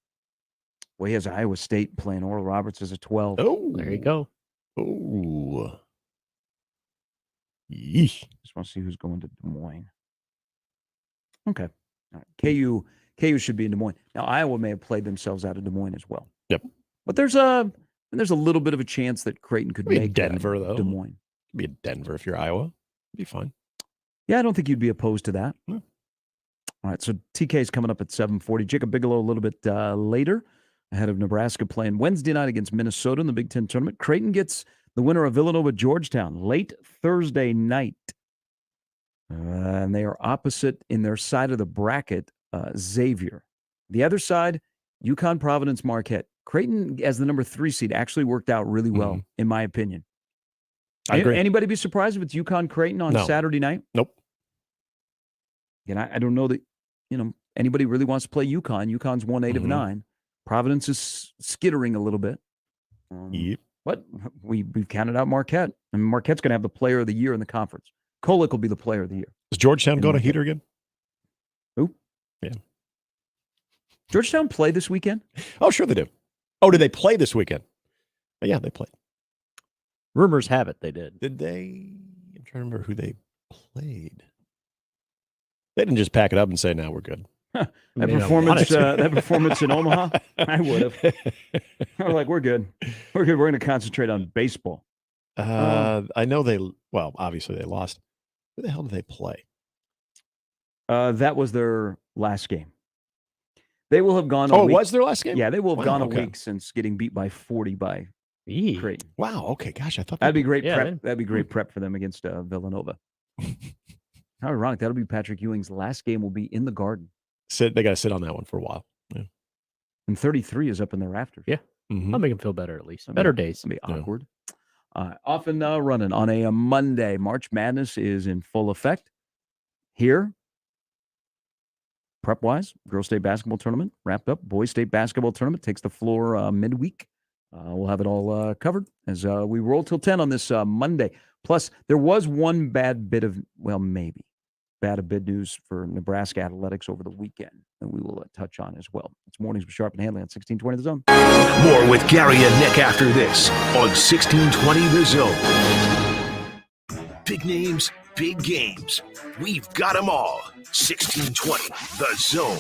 Well, he has Iowa State playing Oral Roberts as a 12. Oh, there you go. Oh. Yeesh. Just want to see who's going to Des Moines. Okay. All right. KU should be in Des Moines. Now, Iowa may have played themselves out of Des Moines as well. Yep. But there's a little bit of a chance that Creighton could make Denver, though. Des Moines. It'd be a Denver if you're Iowa. It'd be fine. Yeah, I don't think you'd be opposed to that. No. All right, so TK is coming up at 7:40. Jacob Bigelow a little bit later, ahead of Nebraska playing Wednesday night against Minnesota in the Big Ten tournament. Creighton gets the winner of Villanova-Georgetown late Thursday night. And they are opposite in their side of the bracket, Xavier. The other side, UConn, Providence, Marquette. Creighton, as the number 3 seed, actually worked out really well, in my opinion. I agree. Anybody be surprised if it's UConn Creighton on Saturday night? Nope. And I don't know that anybody really wants to play UConn. UConn's won 8 of 9. Providence is skittering a little bit. Yep. But we've counted out Marquette. And Marquette's going to have the player of the year in the conference. Kolick will be the player of the year. Does Georgetown go to Heater again? Who? Yeah. Georgetown play this weekend? Oh, sure they do. Oh, did they play this weekend? Yeah, they played. Rumors have it they did. Did they? I'm trying to remember who they played. They didn't just pack it up and say, "Now we're good." That performance in Omaha, I would have. I was like, "We're good. We're good. We're going to concentrate on baseball." I know they. Well, obviously they lost. Who the hell did they play? That was their last game. They will have gone. Oh, it was their last game. Yeah, they will have gone a week since getting beat by 40 by Creighton. Wow. Okay. Gosh, I thought that'd be great prep. That'd be great prep for them against Villanova. How ironic! That'll be Patrick Ewing's last game. Will be in the Garden. They got to sit on that one for a while. Yeah. And 33 is up in the rafters. Yeah. I'll make him feel better at least. Better days. It'll be awkward. Off and running on a Monday. March Madness is in full effect. Here, prep-wise, girls' state basketball tournament wrapped up. Boys' state basketball tournament takes the floor midweek. We'll have it all covered as we roll till 10 on this Monday. Plus, there was one bad bit of, maybe bad news for Nebraska athletics over the weekend that we will touch on as well. It's Mornings with Sharp and Handley on 1620 The Zone. More with Gary and Nick after this on 1620 The Zone. Big names, big games. We've got them all. 1620 The Zone.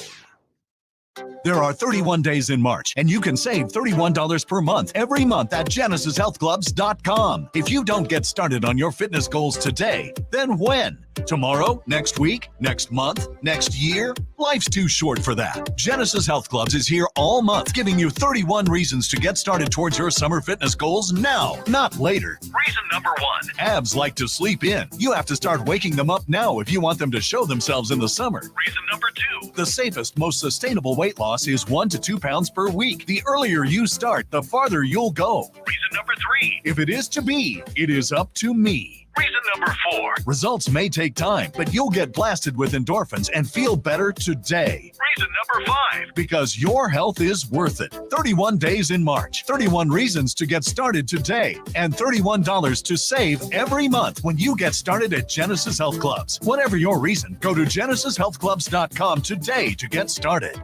There are 31 days in March, and you can save $31 per month every month at GenesisHealthClubs.com. If you don't get started on your fitness goals today, then when? Tomorrow, next week, next month, next year? Life's too short for that. Genesis Health Clubs is here all month, giving you 31 reasons to get started towards your summer fitness goals now, not later. Reason number 1. Abs like to sleep in. You have to start waking them up now if you want them to show themselves in the summer. Reason number 2. The safest, most sustainable weight loss is 1 to 2 pounds per week. The earlier you start, the farther you'll go. Reason number 3. If it is to be, it is up to me. Reason number 4. Results may take time, but you'll get blasted with endorphins and feel better today. Reason number 5. Because your health is worth it. 31 days in March, 31 reasons to get started today, and $31 to save every month when you get started at Genesis Health Clubs. Whatever your reason, go to genesishealthclubs.com today to get started.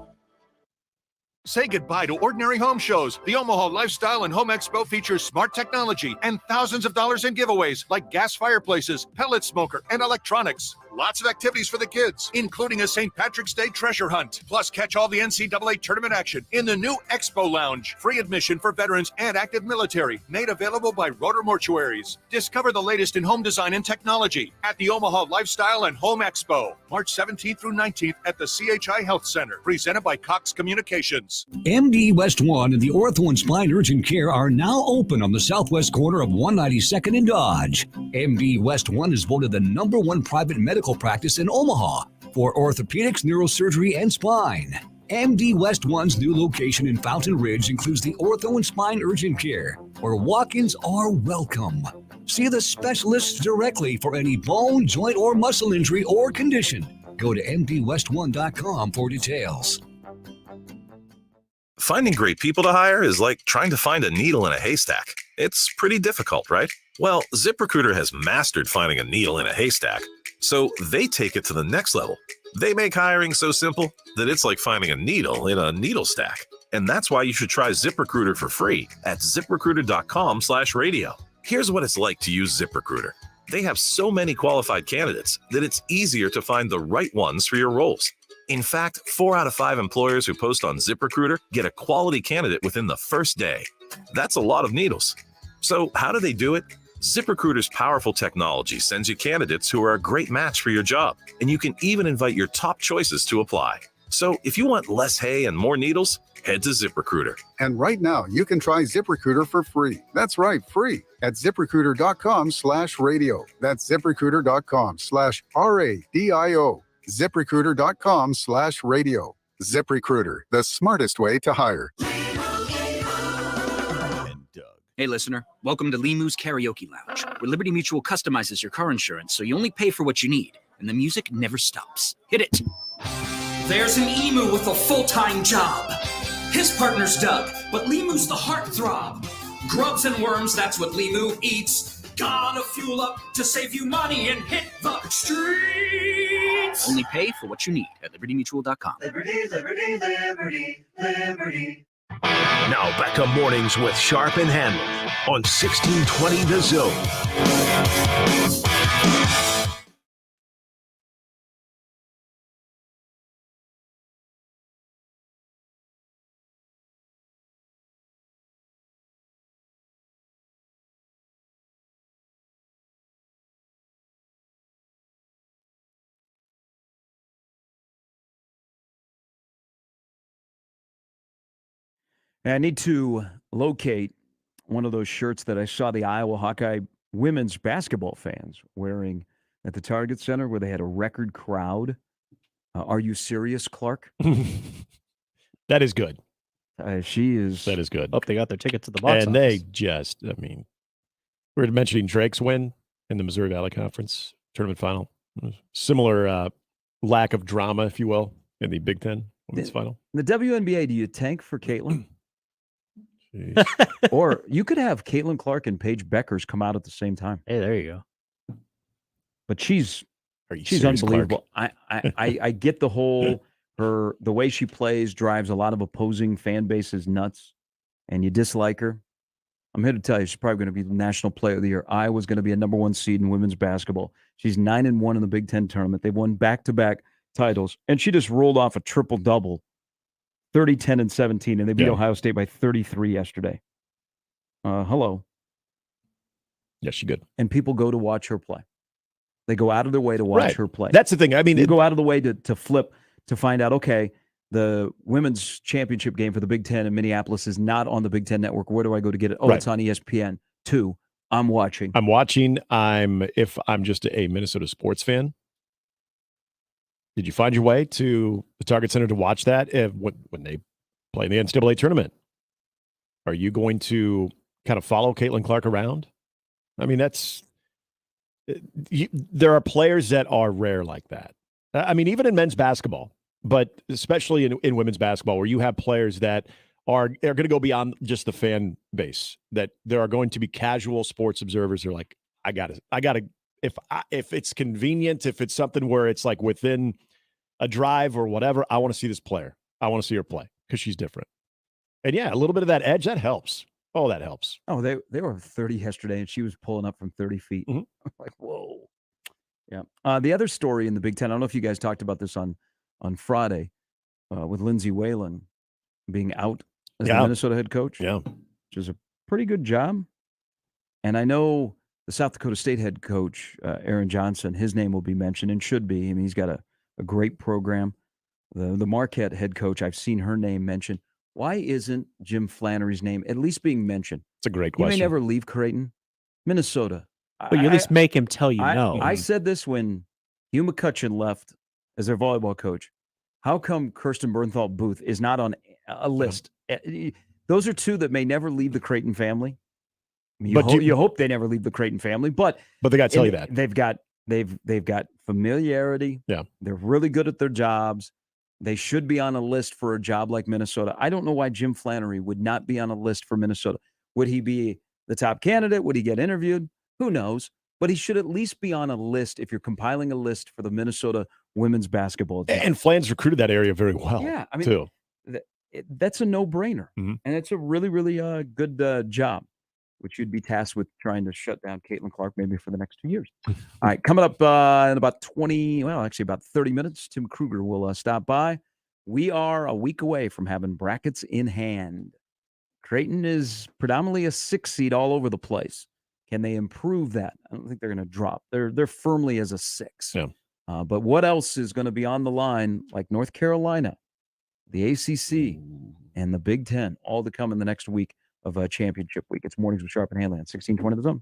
Say goodbye to ordinary home shows. The Omaha Lifestyle and Home Expo features smart technology and thousands of dollars in giveaways like gas fireplaces, pellet smoker, and electronics. Lots of activities for the kids, including a St. Patrick's Day treasure hunt. Plus, catch all the NCAA tournament action in the new Expo Lounge. Free admission for veterans and active military. Made available by Rotor Mortuaries. Discover the latest in home design and technology at the Omaha Lifestyle and Home Expo. March 17th through 19th at the CHI Health Center. Presented by Cox Communications. MD West 1 and the Ortho and Spine Urgent Care are now open on the southwest corner of 192nd and Dodge. MD West 1 is voted the #1 private medical practice in Omaha for orthopedics, neurosurgery, and spine. MD West 1's new location in Fountain Ridge includes the Ortho and Spine Urgent Care, where walk-ins are welcome. See the specialists directly for any bone, joint, or muscle injury or condition. Go to mdwest1.com for details. Finding great people to hire is like trying to find a needle in a haystack. It's pretty difficult, right? Well, ZipRecruiter has mastered finding a needle in a haystack, so they take it to the next level. They make hiring so simple that it's like finding a needle in a needle stack. And that's why you should try ZipRecruiter for free at ziprecruiter.com/radio. Here's what it's like to use ZipRecruiter. They have so many qualified candidates that it's easier to find the right ones for your roles. In fact, 4 out of 5 employers who post on ZipRecruiter get a quality candidate within the first day. That's a lot of needles. So how do they do it? ZipRecruiter's powerful technology sends you candidates who are a great match for your job, and you can even invite your top choices to apply. So if you want less hay and more needles, head to ZipRecruiter. And right now, you can try ZipRecruiter for free. That's right, free at ZipRecruiter.com/radio. That's ZipRecruiter.com/RADIO. ZipRecruiter.com/radio. ZipRecruiter, the smartest way to hire. Hey, listener. Welcome to Limu's Karaoke Lounge, where Liberty Mutual customizes your car insurance so you only pay for what you need, and the music never stops. Hit it. There's an emu with a full-time job. His partner's Doug, but Limu's the heartthrob. Grubs and worms, that's what Limu eats. Gotta fuel up to save you money and hit the streets. Only pay for what you need at libertymutual.com. Liberty, liberty, liberty, liberty. Now back to mornings with Sharp and Handley on 1620 The Zone. I need to locate one of those shirts that I saw the Iowa Hawkeye women's basketball fans wearing at the Target Center, where they had a record crowd. Are you serious, Clark? That is good. She is. That is good. Hope they got their tickets to the box And office. they just, I mean, we were mentioning Drake's win in the Missouri Valley Conference tournament final. Similar lack of drama, if you will, in the Big Ten women's final. The WNBA, do you tank for Caitlin? Or you could have Caitlin Clark and Paige Beckers come out at the same time. Hey, there you go. But she's serious, unbelievable. I get the whole the way she plays drives a lot of opposing fan bases nuts, and you dislike her. I'm here to tell you she's probably going to be the National Player of the Year. Iowa's going to be a #1 seed in women's basketball. She's 9-1 in the Big Ten tournament. They've won back-to-back titles, and she just rolled off a triple-double. 30, 10, and 17, and they beat Ohio State by 33 yesterday. Hello. Yes, she good. And people go to watch her play. They go out of their way to watch Right. her play. That's the thing. I mean, you go out of the way to flip to find out, okay, the women's championship game for the Big Ten in Minneapolis is not on the Big Ten Network. Where do I go to get it? Oh, Right. it's on ESPN 2. I'm watching. If I'm just a Minnesota sports fan, did you find your way to the Target Center to watch that when they play in the NCAA tournament? Are you going to kind of follow Caitlin Clark around? I mean, there are players that are rare like that. I mean, even in men's basketball, but especially in women's basketball, where you have players that are going to go beyond just the fan base, that there are going to be casual sports observers who are like, I gotta, if it's convenient, if it's something where it's like within a drive or whatever, I want to see this player. I want to see her play because she's different. And yeah, a little bit of that edge, that helps. Oh, that helps. Oh, they were 30 yesterday, and she was pulling up from 30 feet. Mm-hmm. Like, whoa. Yeah. The other story in the Big Ten, I don't know if you guys talked about this on Friday with Lindsey Whalen being out as the Minnesota head coach. Yeah. Which is a pretty good job. And I know the South Dakota State head coach, Aaron Johnson, his name will be mentioned and should be. I mean, he's got a great program. The Marquette head coach, I've seen her name mentioned. Why isn't Jim Flannery's name at least being mentioned? It's a great He question. may never leave Creighton, Minnesota. But you at least make him tell you no. I said this when Hugh McCutcheon left as their volleyball coach. How come Kirsten Bernthal Booth is not on a list? Those are two that may never leave the Creighton family. I mean, you hope they never leave the Creighton family, but they got to tell you that they've got familiarity. Yeah, they're really good at their jobs. They should be on a list for a job like Minnesota. I don't know why Jim Flannery would not be on a list for Minnesota. Would he be the top candidate? Would he get interviewed? Who knows? But he should at least be on a list if you're compiling a list for the Minnesota women's basketball team. And Flan's recruited that area very well. Yeah, I mean, too. That's a no-brainer. Mm-hmm. And it's a really, really good job, which you'd be tasked with trying to shut down Caitlin Clark maybe for the next 2 years. All right, coming up in about 30 minutes, Tim Kruger will stop by. We are a week away from having brackets in hand. Creighton is predominantly a 6 seed all over the place. Can they improve that? I don't think they're going to drop. They're firmly as a 6. Yeah. But what else is going to be on the line, like North Carolina, the ACC, and the Big Ten, all to come in the next week of championship week. It's Mornings with Sharp and Handley on 1620 The Zone.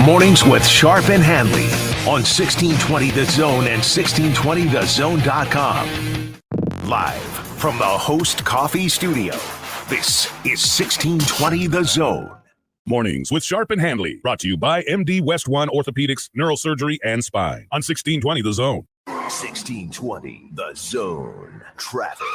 Mornings with Sharp and Handley on 1620 The Zone and 1620thezone.com. Live from the Host Coffee Studio, this is 1620 The Zone. Mornings with Sharp and Handley, brought to you by MD West One Orthopedics, Neurosurgery, and Spine on 1620 The Zone. 1620 The Zone. Traffic.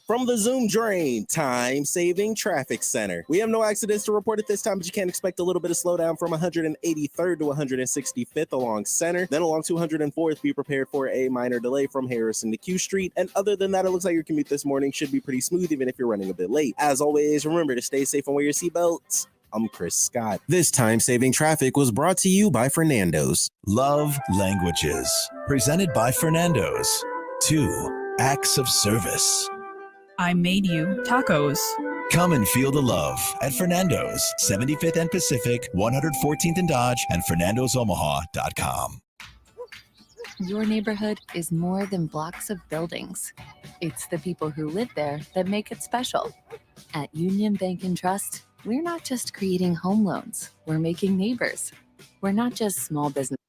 From the Zoom Drain Time-Saving Traffic Center. We have no accidents to report at this time, but you can expect a little bit of slowdown from 183rd to 165th along Center. Then along 204th, be prepared for a minor delay from Harrison to Q Street. And other than that, it looks like your commute this morning should be pretty smooth, even if you're running a bit late. As always, remember to stay safe and wear your seatbelts. I'm Chris Scott. This time-saving traffic was brought to you by Fernando's. Love Languages, presented by Fernando's. 2 acts of service. I made you tacos. Come and feel the love at Fernando's, 75th and Pacific, 114th and Dodge, and FernandosOmaha.com. Your neighborhood is more than blocks of buildings. It's the people who live there that make it special. At Union Bank and Trust, we're not just creating home loans. We're making neighbors. We're not just small business.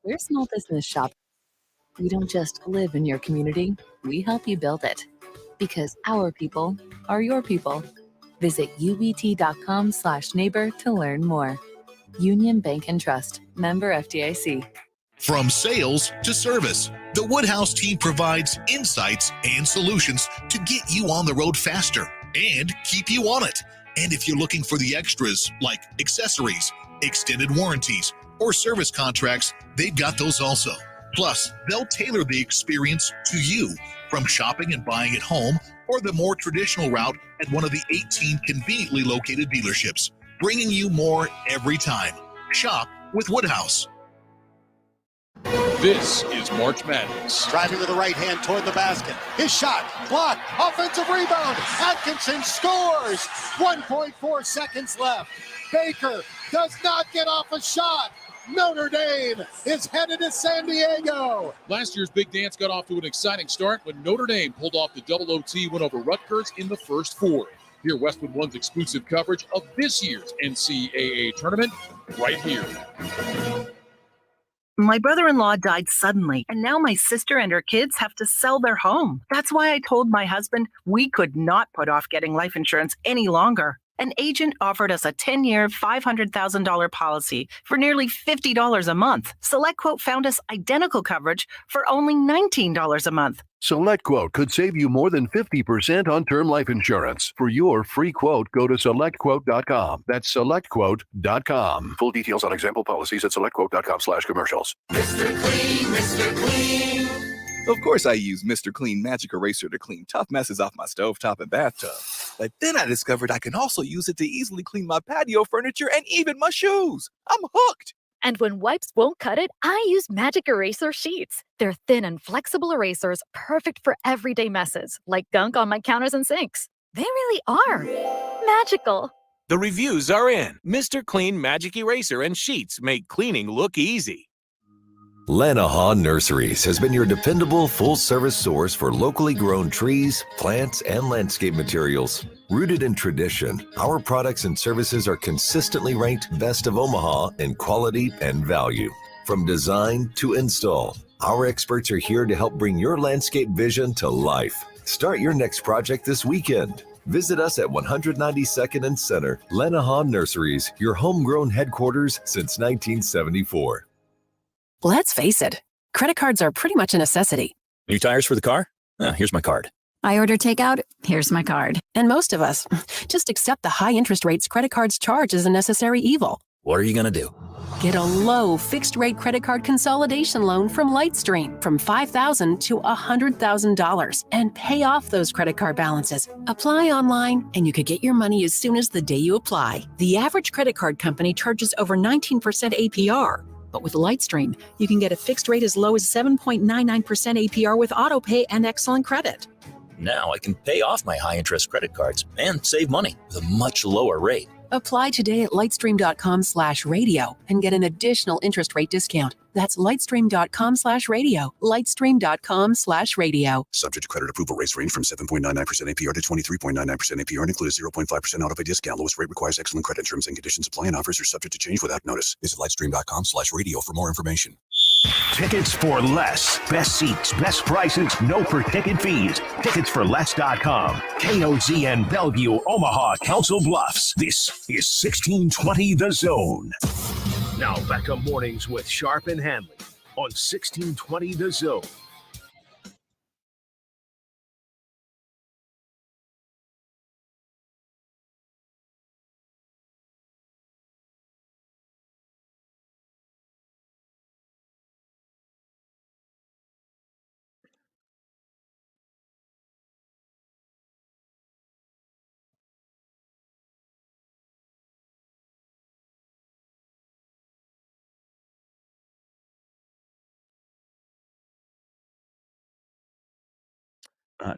We're small business shoppers. We don't just live in your community. We help you build it. Because our people are your people. Visit ubt.com/neighbor to learn more. Union Bank and Trust, member FDIC. From sales to service, the Woodhouse team provides insights and solutions to get you on the road faster and keep you on it. And if you're looking for the extras like accessories, extended warranties, or service contracts, they've got those also. Plus, they'll tailor the experience to you, from shopping and buying at home or the more traditional route at one of the 18 conveniently located dealerships, bringing you more every time. Shop with Woodhouse. This is March Madness. Driving to the right hand toward the basket. His shot, blocked, offensive rebound. Atkinson scores. 1.4 seconds left. Baker does not get off a shot. Notre Dame is headed to San Diego. Last year's big dance got off to an exciting start when Notre Dame pulled off the double OT win over Rutgers in the first four. Hear Westwood One's exclusive coverage of this year's NCAA tournament right here. My brother-in-law died suddenly, and now my sister and her kids have to sell their home. That's why I told my husband we could not put off getting life insurance any longer. An agent offered us a 10-year, $500,000 policy for nearly $50 a month. SelectQuote found us identical coverage for only $19 a month. SelectQuote could save you more than 50% on term life insurance. For your free quote, go to SelectQuote.com. That's SelectQuote.com. Full details on example policies at SelectQuote.com/commercials. Mr. Clean, Mr. Clean. Of course I use Mr. Clean Magic Eraser to clean tough messes off my stovetop and bathtub. But then I discovered I can also use it to easily clean my patio furniture and even my shoes. I'm hooked. And when wipes won't cut it, I use Magic Eraser Sheets. They're thin and flexible erasers, perfect for everyday messes, like gunk on my counters and sinks. They really are magical. The reviews are in. Mr. Clean Magic Eraser and Sheets make cleaning look easy. Lanahaw Nurseries has been your dependable full-service source for locally grown trees, plants, and landscape materials. Rooted in tradition, our products and services are consistently ranked best of Omaha in quality and value. From design to install, our experts are here to help bring your landscape vision to life. Start your next project this weekend. Visit us at 192nd and Center, Lanahaw Nurseries, your homegrown headquarters since 1974. Let's face it, credit cards are pretty much a necessity. New tires for the car? Here's my card. I order takeout, here's my card. And most of us just accept the high interest rates credit cards charge as a necessary evil. What are you going to do? Get a low fixed rate credit card consolidation loan from Lightstream from $5,000 to $100,000 and pay off those credit card balances. Apply online and you could get your money as soon as the day you apply. The average credit card company charges over 19% APR. But with Lightstream, you can get a fixed rate as low as 7.99% APR with autopay and excellent credit. Now I can pay off my high-interest credit cards and save money with a much lower rate. Apply today at lightstream.com/radio and get an additional interest rate discount. That's lightstream.com/radio. Lightstream.com/radio. Subject to credit approval. Rates range from 7.99% APR to 23.99% APR and include a 0.5% autopay discount. Lowest rate requires excellent credit. Terms and conditions apply and offers are subject to change without notice. Visit lightstream.com/radio for more information. Tickets for less. Best seats, best prices, no per ticket fees. Ticketsforless.com. KOZN Bellevue, Omaha, Council Bluffs. This is 1620 The Zone. Now back to mornings with Sharp and Handley on 1620 The Zone.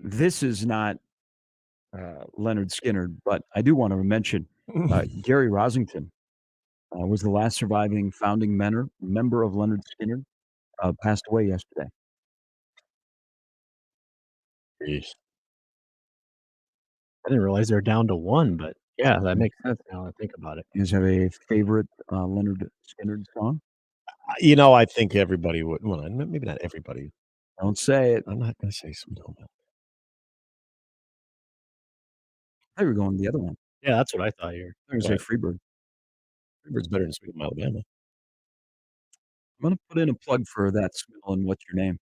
This is not Leonard Skinner, but I do want to mention Gary Rosington was the last surviving founding member of Leonard Skinner, passed away yesterday. Jeez. I didn't realize they're down to one, but yeah, that makes sense now I think about it. You guys have a favorite Leonard Skinner song? I think everybody would. Well, maybe not everybody. Don't say it. I'm not going to say Sweet Home Alabama. I thought you were going the other one. Yeah, that's what I thought here. I was going to say Freebird. Freebird's better than Sweet Home Alabama. I'm going to put in a plug for that smell and What's Your Name.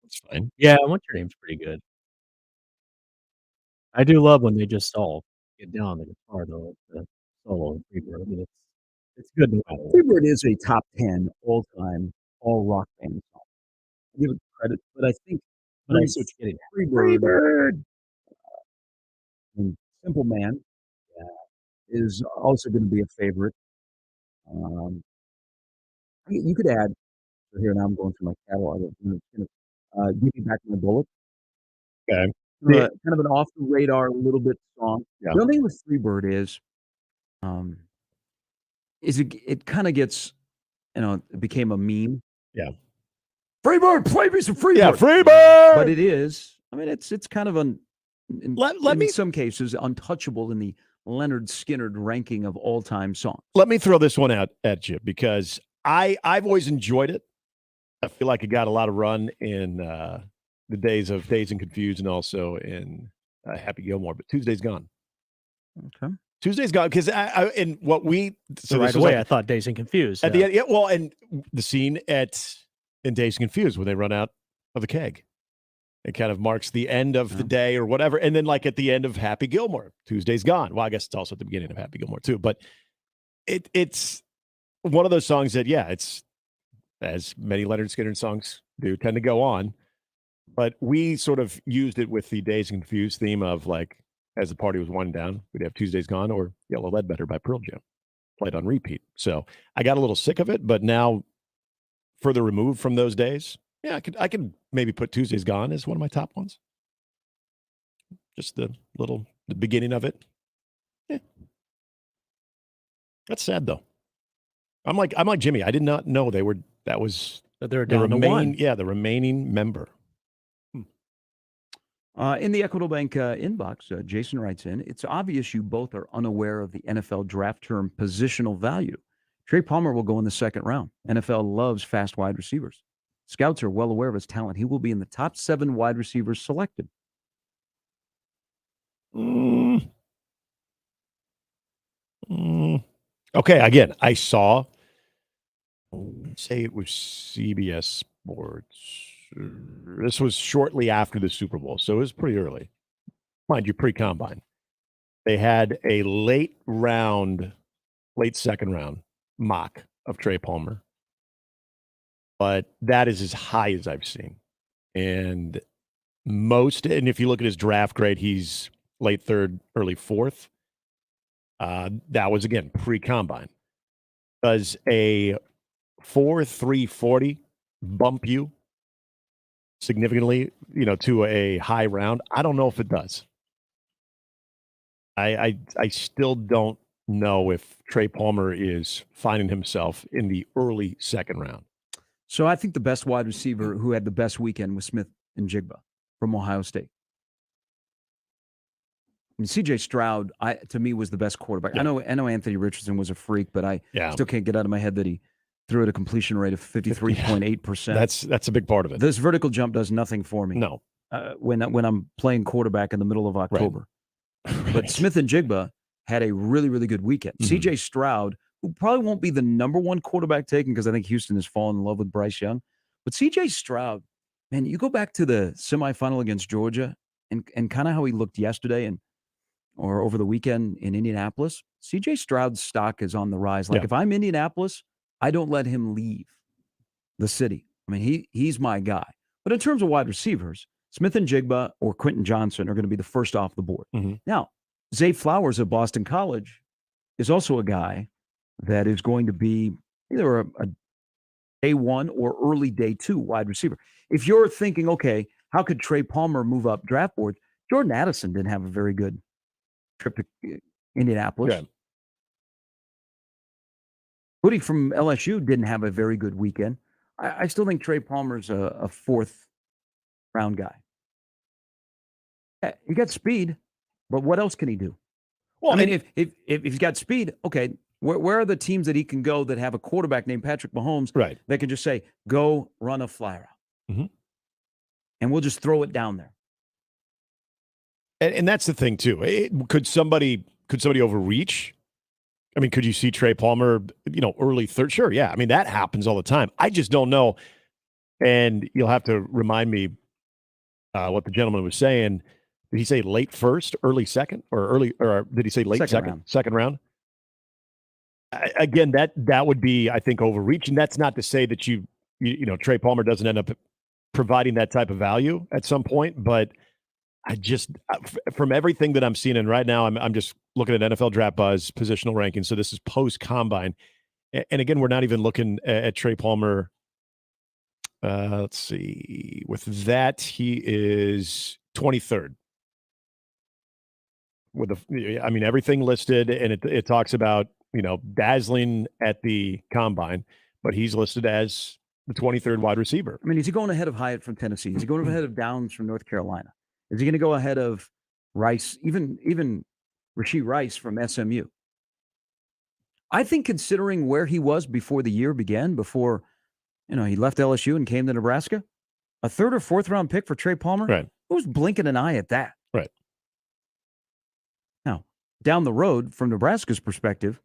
That's fine. Yeah, What's Your Name's pretty good. I do love when they just all get down on the guitar, though, the solo and Freebird. I mean, it's good no matter what. Freebird is a top 10 all-time all-rock band song. I give it credit, but I think But I see what you're getting at. Freebird and Simple Man is also going to be a favorite. You could add, so here now I'm going through my catalog of Give Me Back My Bullet. Okay. kind of an off the radar, a little bit song. Yeah. The only thing with Freebird um, is it kind of gets, it became a meme. Yeah. Freebird, play me some Freebird. Yeah, Freebird. But it is. I mean, it's kind of in me some cases untouchable in the Leonard Skinner ranking of all time songs. Let me throw this one out at you because I've always enjoyed it. I feel like it got a lot of run in the days of Dazed and Confused and also in Happy Gilmore, but Tuesday's gone. Okay. Tuesday's gone because and what we so right away I thought Dazed and Confused at the end. Yeah, well, and the scene in Dazed and Confused when they run out of the keg, it kind of marks the end of the day or whatever. And then like at the end of Happy Gilmore, Tuesday's gone. Well, I guess it's also at the beginning of Happy Gilmore too. But it's one of those songs that it's as many Leonard Skinner songs do tend to go on. But we sort of used it with the Dazed and Confused theme of like, as the party was winding down, we'd have Tuesday's Gone or Yellow Ledbetter by Pearl Jam played on repeat. So I got a little sick of it, but now further removed from those days, I could maybe put Tuesday's Gone as one of my top ones. Just the beginning of it. Yeah. That's sad though. I'm like Jimmy. I did not know they're down to one. Yeah, the remaining member. In the Equitable Bank inbox, Jason writes in, it's obvious you both are unaware of the NFL draft term positional value. Trey Palmer will go in the second round. NFL loves fast wide receivers. Scouts are well aware of his talent. He will be in the top 7 wide receivers selected. Okay, again, I saw, say it was CBS Sports. This was shortly after the Super Bowl, so it was pretty early. Mind you, pre-combine. They had a late second round mock of Trey Palmer. But that is as high as I've seen. And if you look at his draft grade, he's late third, early fourth. That was, again, pre-combine. Does a 4.3 40 bump you significantly, to a high round? I don't know if it does. I still don't know if Trey Palmer is finding himself in the early second round. So I think the best wide receiver who had the best weekend was Smith and Jigba from Ohio State. I mean, C.J. Stroud, to me, was the best quarterback. Yeah. I know Anthony Richardson was a freak, but I still can't get out of my head that he threw at a completion rate of 53.8%. That's a big part of it. This vertical jump does nothing for me. No. When I'm playing quarterback in the middle of October. Right. But Smith and Jigba had a really, really good weekend. Mm-hmm. C.J. Stroud, who probably won't be the number one quarterback taken because I think Houston has fallen in love with Bryce Young. But C.J. Stroud, man, you go back to the semifinal against Georgia and kind of how he looked yesterday or over the weekend in Indianapolis. C.J. Stroud's stock is on the rise. Like if I'm Indianapolis, I don't let him leave the city. I mean, he's my guy. But in terms of wide receivers, Smith and Jigba or Quentin Johnson are going to be the first off the board. Mm-hmm. Now, Zay Flowers of Boston College is also a guy that is going to be either a day 1 or early day 2 wide receiver. If you're thinking, okay, how could Trey Palmer move up draft boards? Jordan Addison didn't have a very good trip to Indianapolis. Yeah. Woody from LSU didn't have a very good weekend. I still think Trey Palmer's a 4th round guy. Yeah, he got speed, but what else can he do? Well, I mean, if he's got speed, okay, where are the teams that he can go that have a quarterback named Patrick Mahomes that can just say, go run a fly route? Mm-hmm. And we'll just throw it down there. And that's the thing, too. Could somebody overreach? I mean, could you see Trey Palmer, early third? Sure, yeah. I mean, that happens all the time. I just don't know. And you'll have to remind me what the gentleman was saying. Did he say late first, early second, or did he say late second round? Again, that would be, I think, overreaching. That's not to say that Trey Palmer doesn't end up providing that type of value at some point, but I just, from everything that I'm seeing, and right now I'm just looking at NFL Draft Buzz positional rankings. So this is post combine, and again, we're not even looking at Trey Palmer. Let's see. With that, he is 23rd I mean, everything listed, and it talks about, dazzling at the combine, but he's listed as the 23rd wide receiver. I mean, is he going ahead of Hyatt from Tennessee? Is he going ahead of Downs from North Carolina? Is he going to go ahead of Rice, even Rashee Rice from SMU? I think considering where he was before the year began, before he left LSU and came to Nebraska, a third or fourth round pick for Trey Palmer, right? Who's blinking an eye at that? Right. Now, down the road, from Nebraska's perspective,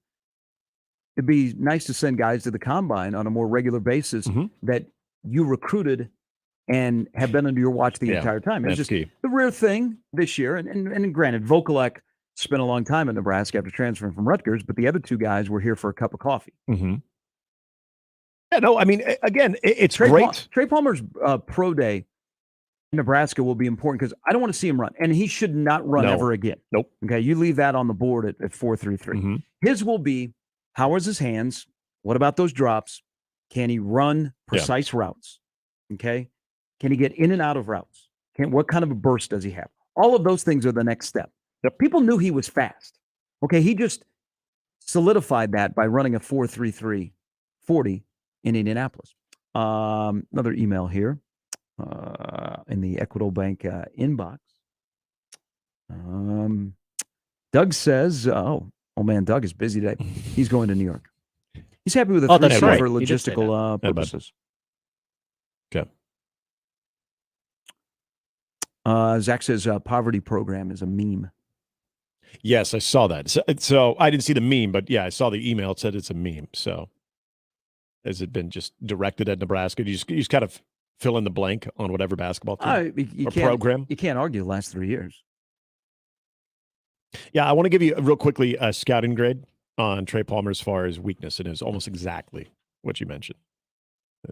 it'd be nice to send guys to the combine on a more regular basis that you recruited and have been under your watch the entire time. It's just key. the rare thing this year. And granted, Vokalek spent a long time in Nebraska after transferring from Rutgers, but the other two guys were here for a cup of coffee. Mm-hmm. Yeah, no, I mean, again, it's great. Trey Palmer's pro day in Nebraska will be important because I don't want to see him run, and he should not run ever again. Nope. Okay, you leave that on the board at 4.33. His will be, how is his hands? What about those drops? Can he run precise routes? Okay, can he get in and out of routes? What kind of a burst does he have? All of those things are the next step. People knew he was fast. Okay, he just solidified that by running a 4.33 40 in Indianapolis. Another email here in the Equitable Bank inbox. Doug says, oh man, Doug is busy today. He's going to New York. He's happy with the three for logistical purposes. Okay. Zach says poverty program is a meme. Yes, I saw that. So I didn't see the meme, but yeah, I saw the email. It said it's a meme. So has it been just directed at Nebraska? You just kind of fill in the blank on whatever basketball team or program? You can't argue the last 3 years. Yeah, I want to give you real quickly a scouting grade on Trey Palmer as far as weakness. It is almost exactly what you mentioned.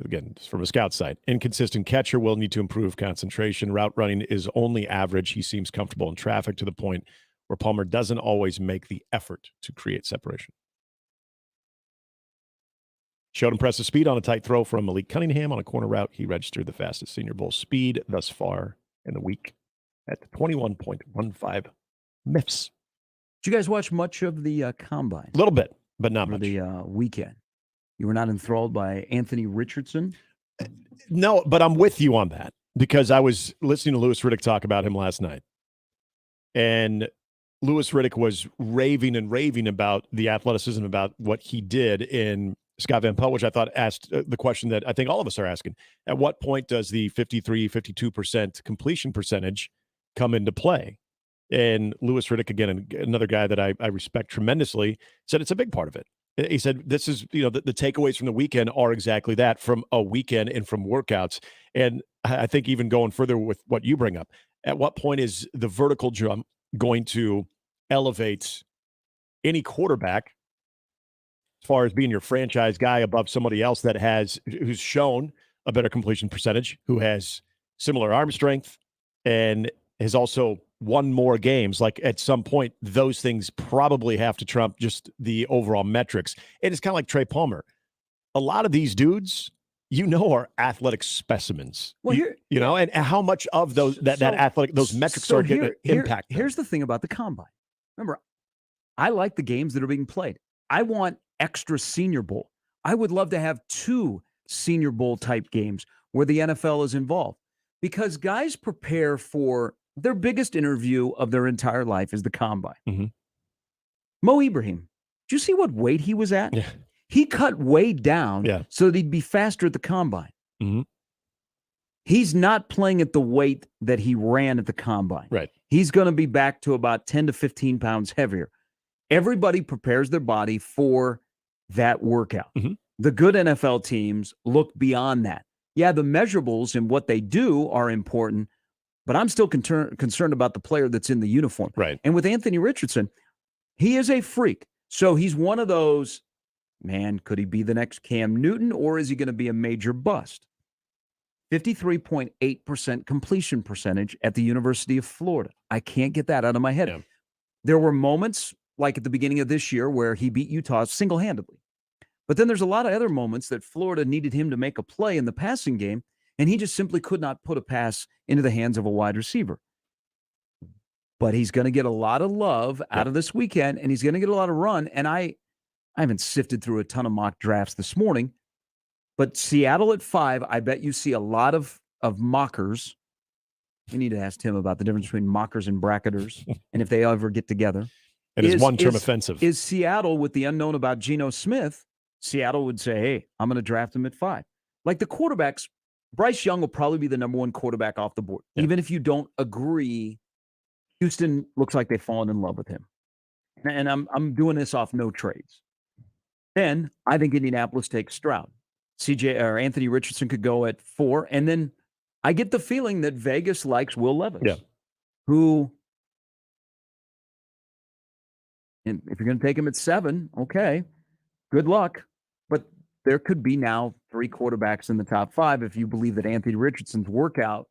Again, from a scout side. Inconsistent catcher, will need to improve concentration. Route running is only average. He seems comfortable in traffic to the point where Palmer doesn't always make the effort to create separation. Showed impressive speed on a tight throw from Malik Cunningham on a corner route. He registered the fastest Senior Bowl speed thus far in the week at 21.15 MIFs. Did you guys watch much of the combine? A little bit, but not much. The weekend. You were not enthralled by Anthony Richardson? No, but I'm with you on that because I was listening to Louis Riddick talk about him last night. And Louis Riddick was raving and raving about the athleticism, about what he did in Scott Van Pelt, which I thought asked the question that I think all of us are asking. At what point does the 53, 52% completion percentage come into play? And Louis Riddick, again, another guy that I respect tremendously, said it's a big part of it. He said, this is, the takeaways from the weekend are exactly that, from a weekend and from workouts. And I think even going further with what you bring up, at what point is the vertical jump going to elevate any quarterback as far as being your franchise guy above somebody else who's shown a better completion percentage, who has similar arm strength and has also won more games? Like, at some point, those things probably have to trump just the overall metrics. And it's kind of like Trey Palmer. A lot of these dudes, are athletic specimens. Well, and how much of those that athletic, those metrics are going to impact them. Here's the thing about the combine. Remember, I like the games that are being played. I want extra Senior Bowl. I would love to have 2 Senior Bowl type games where the NFL is involved, because guys prepare for their biggest interview of their entire life is the combine. Mm-hmm. Mo Ibrahim, did you see what weight he was at? Yeah. He cut way down so that he'd be faster at the combine. Mm-hmm. He's not playing at the weight that he ran at the combine. Right. He's going to be back to about 10 to 15 pounds heavier. Everybody prepares their body for that workout. Mm-hmm. The good NFL teams look beyond that. Yeah, the measurables and what they do are important, but I'm still concerned about the player that's in the uniform. Right. And with Anthony Richardson, he is a freak. So he's one of those, man, could he be the next Cam Newton, or is he going to be a major bust? 53.8% completion percentage at the University of Florida. I can't get that out of my head. Yeah. There were moments like at the beginning of this year where he beat Utah single-handedly. But then there's a lot of other moments that Florida needed him to make a play in the passing game, and he just simply could not put a pass into the hands of a wide receiver. but he's going to get a lot of love out of this weekend, and he's going to get a lot of run. And I haven't sifted through a ton of mock drafts this morning, but Seattle at 5, I bet you see a lot of mockers. We need to ask Tim about the difference between mockers and bracketers, and if they ever get together. It is one term offensive. Is Seattle, with the unknown about Geno Smith, Seattle would say, hey, I'm going to draft him at 5. Like the quarterbacks, Bryce Young will probably be the number 1 quarterback off the board. Yeah. Even if you don't agree, Houston looks like they've fallen in love with him. And I'm doing this off no trades. Then I think Indianapolis takes Stroud. CJ or Anthony Richardson could go at 4. And then I get the feeling that Vegas likes Will Levis, who, and if you're going to take him at 7, okay, good luck. But there could be now 3 quarterbacks in the top 5 if you believe that Anthony Richardson's workout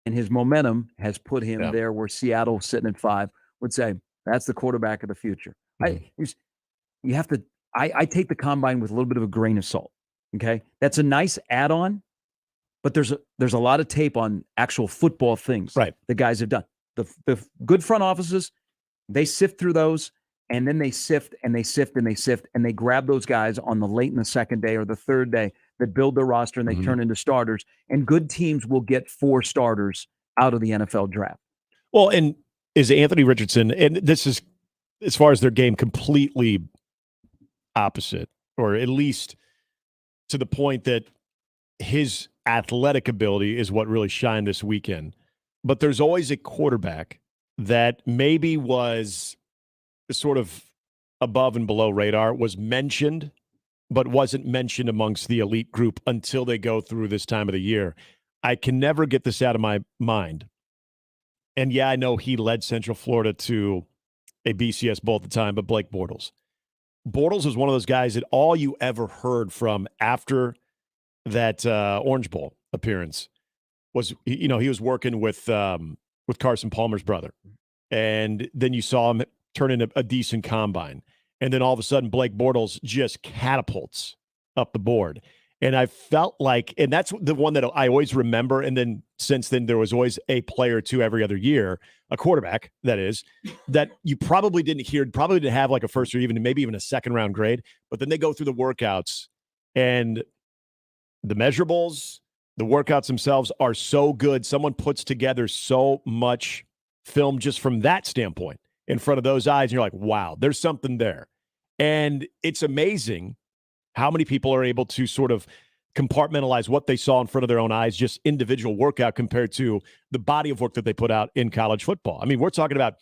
and his momentum has put him there where Seattle, sitting at 5, would say, that's the quarterback of the future. You have to, I take the combine with a little bit of a grain of salt, okay? That's a nice add-on, but there's a lot of tape on actual football things the guys have done. The good front offices, they sift through those, and then they sift and they sift and they sift, and they grab those guys on the late in the second day or the third day that build their roster and they turn into starters. And good teams will get 4 starters out of the NFL draft. Well, and is Anthony Richardson, and this is, as far as their game, completely opposite, or at least to the point that his athletic ability is what really shined this weekend. But there's always a quarterback that maybe was sort of above and below radar, was mentioned, but wasn't mentioned amongst the elite group until they go through this time of the year. I can never get this out of my mind. And yeah, I know he led Central Florida to a BCS Bowl at the time, but Blake Bortles. Bortles was one of those guys that all you ever heard from after that Orange Bowl appearance was, he was working with Carson Palmer's brother. And then you saw him turn into a decent combine. And then all of a sudden, Blake Bortles just catapults up the board. And I felt like, and that's the one that I always remember. And then since then, there was always a player or two every other year, a quarterback, that is, that you probably didn't hear, probably didn't have like a first or maybe even a second round grade. But then they go through the workouts, and the measurables, the workouts themselves are so good. Someone puts together so much film just from that standpoint in front of those eyes. And you're like, wow, there's something there. And it's amazing how many people are able to sort of compartmentalize what they saw in front of their own eyes, just individual workout, compared to the body of work that they put out in college football. I mean, we're talking about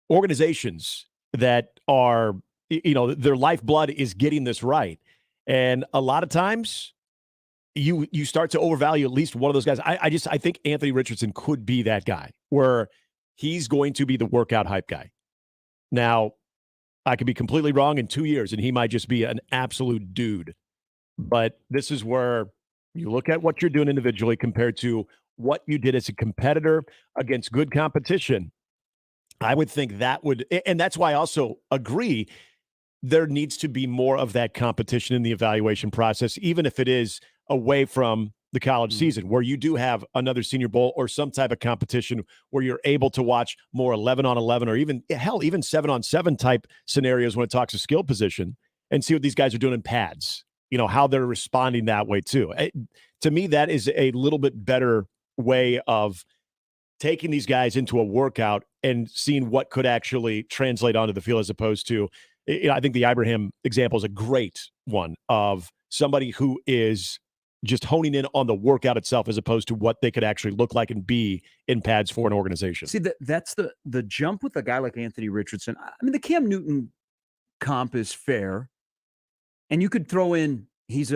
organizations that are, their lifeblood is getting this right. And a lot of times you start to overvalue at least one of those guys. I think Anthony Richardson could be that guy where he's going to be the workout hype guy. Now, I could be completely wrong in 2 years, and he might just be an absolute dude. But this is where you look at what you're doing individually compared to what you did as a competitor against good competition. I would think that would, and that's why I also agree there needs to be more of that competition in the evaluation process, even if it is away from the college season, where you do have another Senior Bowl or some type of competition where you're able to watch more 11-on-11 or even 7-on-7 type scenarios when it talks to skill position, and see what these guys are doing in pads, how they're responding that way too. To me, that is a little bit better way of taking these guys into a workout and seeing what could actually translate onto the field, as opposed to, I think the Ibrahim example is a great one of somebody who is just honing in on the workout itself as opposed to what they could actually look like and be in pads for an organization. See, that's the jump with a guy like Anthony Richardson. I mean, the Cam Newton comp is fair. And you could throw in, he's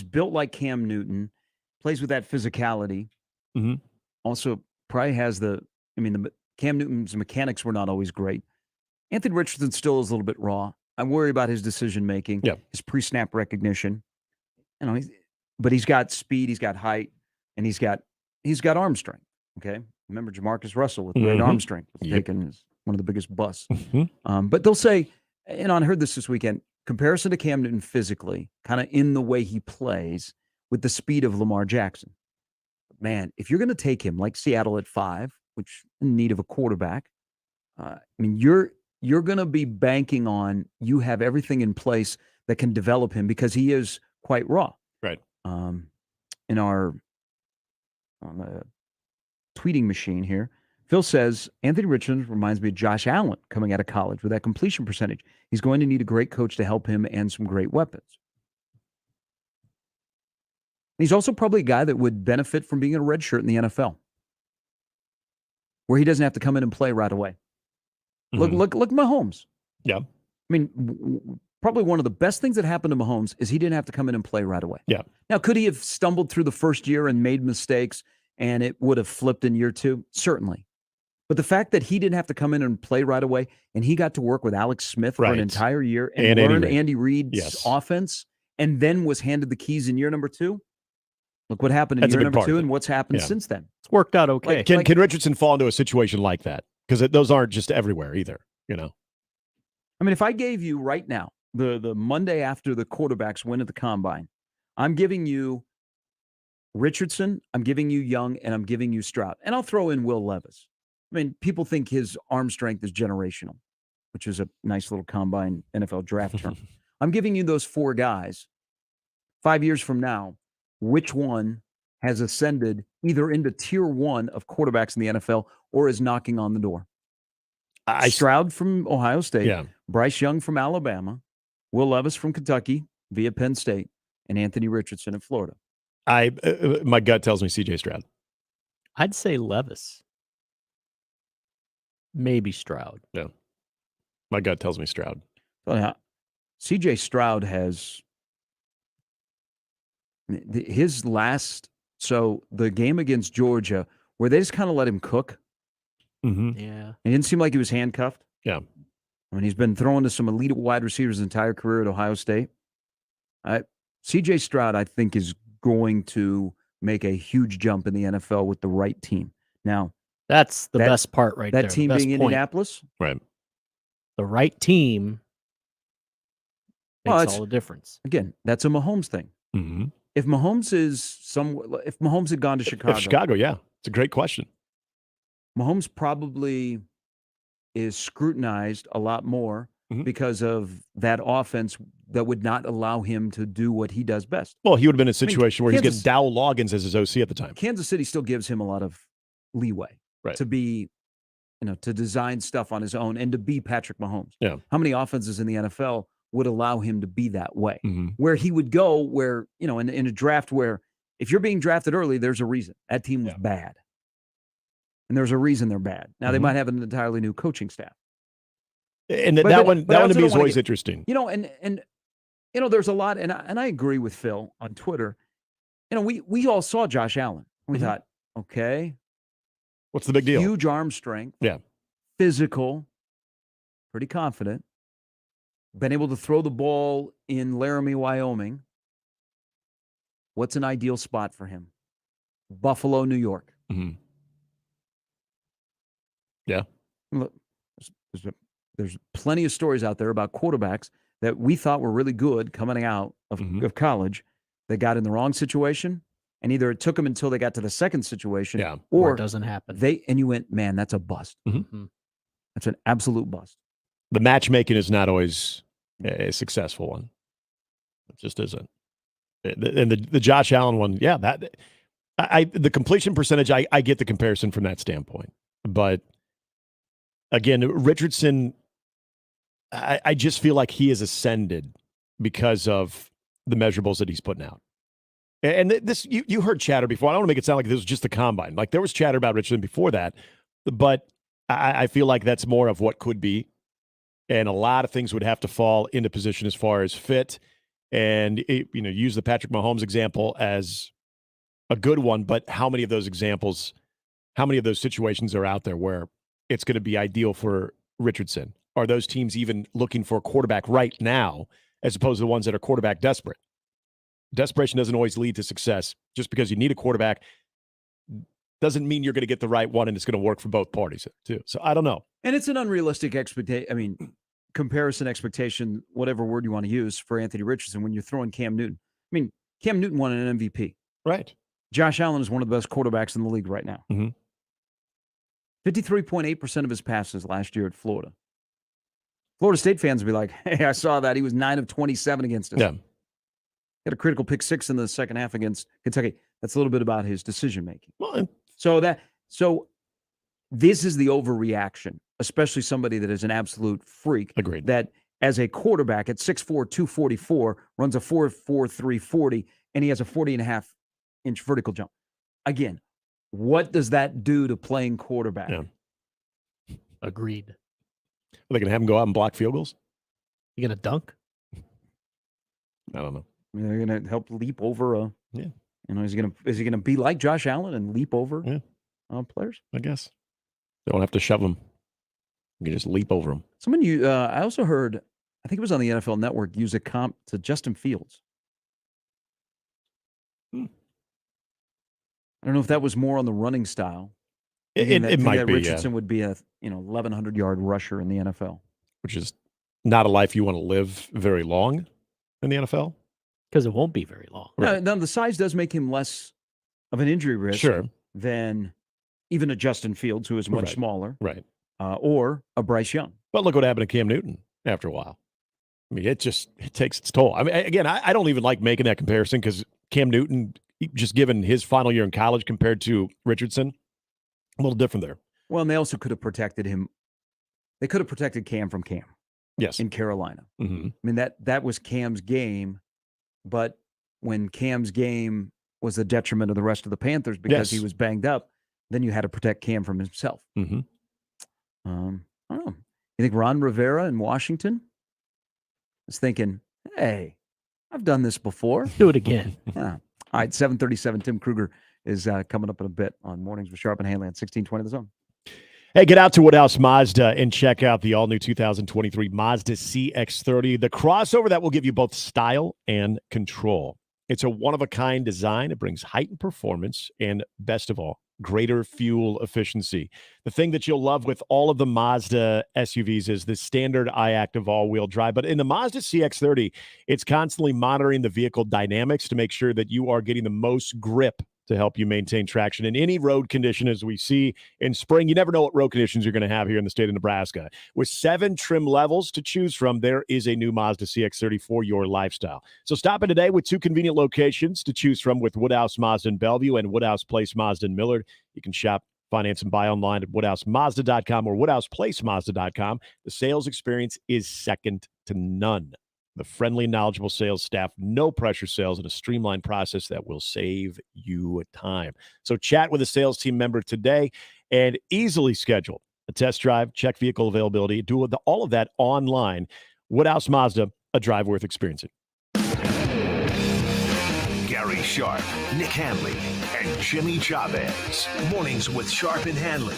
built like Cam Newton, plays with that physicality. Mm-hmm. Also probably has the Cam Newton's mechanics were not always great. Anthony Richardson still is a little bit raw. I worry about his decision-making, his pre-snap recognition. But he's got speed, he's got height, and he's got arm strength. Okay, remember Jamarcus Russell with great arm strength, taken as one of the biggest busts. But they'll say, and I heard this weekend, comparison to Cam Newton physically, kind of in the way he plays with the speed of Lamar Jackson. Man, if you're going to take him like Seattle at 5, which in need of a quarterback. I mean, you're going to be banking on you have everything in place that can develop him because he is quite raw. Right. In our tweeting machine here, Phil says, Anthony Richardson reminds me of Josh Allen coming out of college with that completion percentage. He's going to need a great coach to help him and some great weapons. He's also probably a guy that would benefit from being a redshirt in the NFL, where he doesn't have to come in and play right away. Mm-hmm. Look Mahomes. Yeah. I mean, probably one of the best things that happened to Mahomes is he didn't have to come in and play right away. Yeah. Now, could he have stumbled through the first year and made mistakes and it would have flipped in year two? Certainly. But the fact that he didn't have to come in and play right away and he got to work with Alex Smith for an entire year and learn Andy Reid's offense and then was handed the keys in year number 2. Look what happened in year number 2 and what's happened since then. It's worked out okay. Can Richardson fall into a situation like that? Because those aren't just everywhere either, you know? I mean, if I gave you right now, the Monday after the quarterbacks win at the Combine, I'm giving you Richardson, I'm giving you Young, and I'm giving you Stroud. And I'll throw in Will Levis. I mean, people think his arm strength is generational, which is a nice little Combine NFL draft term. I'm giving you those 4 guys. 5 years from now, which one has ascended either into tier 1 of quarterbacks in the NFL or is knocking on the door? Stroud from Ohio State, Bryce Young from Alabama, Will Levis from Kentucky via Penn State, and Anthony Richardson in Florida. My gut tells me C.J. Stroud. I'd say Levis. Maybe Stroud. Yeah. My gut tells me Stroud. Well, yeah. C.J. Stroud has his last, so the game against Georgia, where they just kind of let him cook. Mm-hmm. Yeah. It didn't seem like he was handcuffed. Yeah. I mean, he's been throwing to some elite wide receivers his entire career at Ohio State. C.J. Stroud, I think, is going to make a huge jump in the NFL with the right team. Now, that's the best part right there. That team being Indianapolis? Right. The right team makes all the difference. Again, that's a Mahomes thing. Mm-hmm. If Mahomes if Mahomes had gone to Chicago. If Chicago, yeah. It's a great question. Mahomes probably is scrutinized a lot more because of that offense that would not allow him to do what he does best. Well, he would have been in a situation where he's getting Dow Loggins as his OC at the time. Kansas City still gives him a lot of leeway to be, to design stuff on his own and to be Patrick Mahomes. Yeah. How many offenses in the NFL would allow him to be that way? Where he would go where, in a draft where if you're being drafted early, there's a reason. That team was bad. And there's a reason they're bad. Now, they might have an entirely new coaching staff. And that one to me is always interesting. And there's a lot, and I agree with Phil on Twitter. We all saw Josh Allen. We thought, okay. What's the big deal? Huge arm strength. Yeah. Physical. Pretty confident. Been able to throw the ball in Laramie, Wyoming. What's an ideal spot for him? Buffalo, New York. Mm-hmm. Yeah. Look, there's plenty of stories out there about quarterbacks that we thought were really good coming out of college that got in the wrong situation, and either it took them until they got to the second situation, or it doesn't happen. And you went, man, that's a bust. That's an absolute bust. The matchmaking is not always a successful one. It just isn't. And the Josh Allen one, the completion percentage, I get the comparison from that standpoint. But again, Richardson, I just feel like he has ascended because of the measurables that he's putting out. And this, you heard chatter before. I don't want to make it sound like this was just the Combine. Like there was chatter about Richardson before that, but I feel like that's more of what could be. And a lot of things would have to fall into position as far as fit. And use the Patrick Mahomes example as a good one. But how many of those examples, how many of those situations are out there where it's going to be ideal for Richardson? Are those teams even looking for a quarterback right now, as opposed to the ones that are quarterback desperate? Desperation doesn't always lead to success. Just because you need a quarterback doesn't mean you're going to get the right one and it's going to work for both parties too. So I don't know. And it's an unrealistic comparison expectation, whatever word you want to use for Anthony Richardson when you're throwing Cam Newton. I mean, Cam Newton won an MVP. Right. Josh Allen is one of the best quarterbacks in the league right now. 53.8% of his passes last year at Florida. Florida State fans would be like, hey, I saw that. He was 9 of 27 against us. Yeah. Got a critical pick 6 in the second half against Kentucky. That's a little bit about his decision-making. Well, So this is the overreaction, especially somebody that is an absolute freak. Agreed. That as a quarterback at 6'4", 244, runs a 4.4, 340, and he has a 40.5-inch vertical jump. Again, what does that do to playing quarterback? Yeah. Agreed. Are they going to have him go out and block field goals? You going to dunk? I don't know. I mean, they're going to help leap over a. Yeah. You know, is he going to be like Josh Allen and leap over players? I guess. They won't have to shove him. You can just leap over him. I also heard, I think it was on the NFL Network, use a comp to Justin Fields. I don't know if that was more on the running style. It might be. Richardson would be a 1,100-yard rusher in the NFL, which is not a life you want to live very long in the NFL, because it won't be very long. Right. Now the size does make him less of an injury risk than even a Justin Fields, who is much smaller, right? Or a Bryce Young. But look what happened to Cam Newton after a while. I mean, it takes its toll. I mean, again, I don't even like making that comparison because Cam Newton, just given his final year in college compared to Richardson, a little different there. Well, and they also could have protected him. They could have protected Cam from Cam. Yes. In Carolina. Mm-hmm. I mean, that was Cam's game, but when Cam's game was the detriment of the rest of the Panthers because he was banged up, then you had to protect Cam from himself. Mm-hmm. I don't know. You think Ron Rivera in Washington is thinking, hey, I've done this before. Do it again. Yeah. All right, 7:37. Tim Kruger is coming up in a bit on Mornings with Sharp and Handley on 1620 The Zone. Hey, get out to Woodhouse Mazda and check out the all-new 2023 Mazda CX-30, the crossover that will give you both style and control. It's a one-of-a-kind design. It brings heightened performance and, best of all, greater fuel efficiency. The thing that you'll love with all of the Mazda SUVs is the standard iActive all-wheel drive. But in the Mazda CX-30, it's constantly monitoring the vehicle dynamics to make sure that you are getting the most grip to help you maintain traction in any road condition. As we see in spring, you never know what road conditions you're going to have here in the state of Nebraska. With 7 trim levels to choose from, there is a new Mazda CX-30 for your lifestyle. So stop in today with 2 convenient locations to choose from with Woodhouse Mazda in Bellevue and Woodhouse Place Mazda in Millard. You can shop, finance, and buy online at WoodhouseMazda.com or WoodhousePlaceMazda.com. The sales experience is second to none. The friendly, knowledgeable sales staff, no pressure sales, and a streamlined process that will save you time. So chat with a sales team member today and easily schedule a test drive, check vehicle availability, do all of that online. Woodhouse Mazda, a drive worth experiencing. Gary Sharp, Nick Handley, and Jimmy Chavez. Mornings with Sharp and Handley.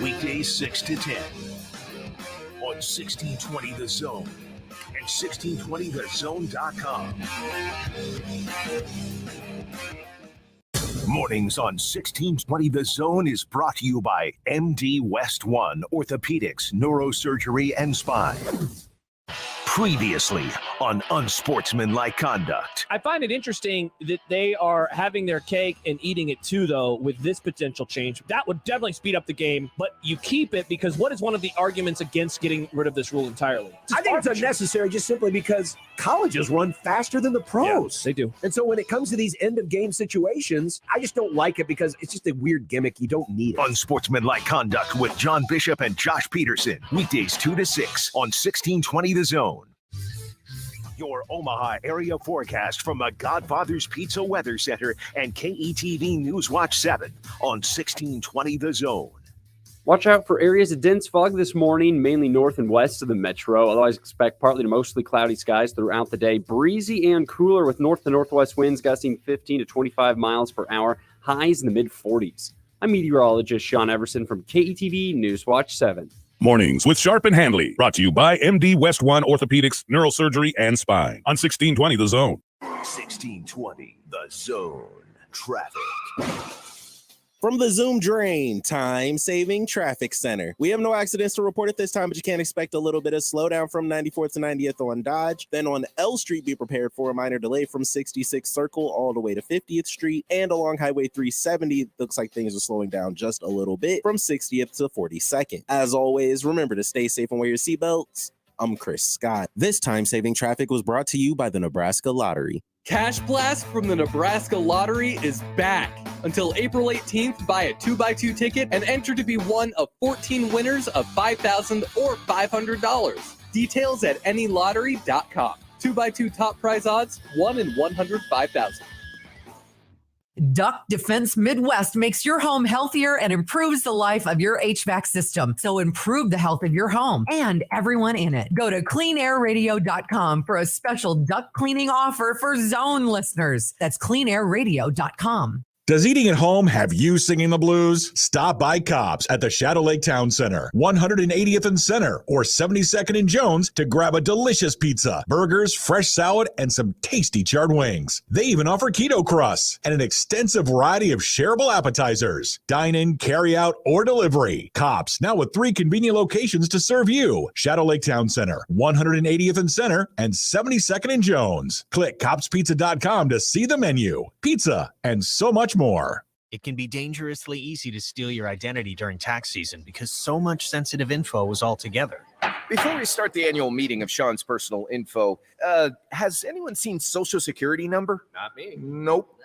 Weekdays 6 to 10 on 1620 The Zone. 1620thezone.com. Mornings on 1620 The Zone is brought to you by MD West One Orthopedics, Neurosurgery, and Spine. Previously on Unsportsmanlike Conduct. I find it interesting that they are having their cake and eating it too, though, with this potential change. That would definitely speed up the game, but you keep it because what is one of the arguments against getting rid of this rule entirely? I think it's unnecessary just simply because colleges run faster than the pros. Yeah, they do. And so when it comes to these end-of-game situations, I just don't like it because it's just a weird gimmick. You don't need it. Unsportsmanlike Conduct with John Bishop and Josh Peterson. Weekdays 2 to 6 on 1620 The Zone. Your Omaha area forecast from the Godfather's Pizza Weather Center and KETV News Watch 7 on 1620 The Zone. Watch out for areas of dense fog this morning, mainly north and west of the metro. Otherwise, expect partly to mostly cloudy skies throughout the day. Breezy and cooler with north to northwest winds gusting 15 to 25 miles per hour. Highs in the mid-40s. I'm meteorologist Sean Everson from KETV News Watch 7. Mornings with Sharp and Handley, brought to you by MD West One Orthopedics, Neurosurgery, and Spine on 1620 The Zone. 1620 The Zone. Traffic. From the Zoom Drain Time-Saving Traffic Center. We have no accidents to report at this time, but you can expect a little bit of slowdown from 94th to 90th on Dodge. Then on L Street, be prepared for a minor delay from 66th Circle all the way to 50th Street. And along Highway 370, looks like things are slowing down just a little bit from 60th to 42nd. As always, remember to stay safe and wear your seatbelts. I'm Chris Scott. This time-saving traffic was brought to you by the Nebraska Lottery. Cash Blast from the Nebraska Lottery is back. Until April 18th, buy a 2x2 ticket and enter to be one of 14 winners of $5,000 or $500. Details at anylottery.com. 2x2 top prize odds, 1 in 105,000. Duck Defense Midwest makes your home healthier and improves the life of your HVAC system. So improve the health of your home and everyone in it. Go to cleanairradio.com for a special duct cleaning offer for Zone listeners. That's cleanairradio.com. Does eating at home have you singing the blues? Stop by Cobb's at the Shadow Lake Town Center, 180th and Center, or 72nd and Jones to grab a delicious pizza, burgers, fresh salad, and some tasty charred wings. They even offer keto crusts and an extensive variety of shareable appetizers. Dine in, carry out, or delivery. Cobb's, now with 3 convenient locations to serve you. Shadow Lake Town Center, 180th and Center, and 72nd and Jones. Click cobbspizza.com to see the menu, pizza, and so much more. It can be dangerously easy to steal your identity during tax season because so much sensitive info is all together. Before we start the annual meeting of Sean's personal info, has anyone seen Social Security number? Not me. Nope.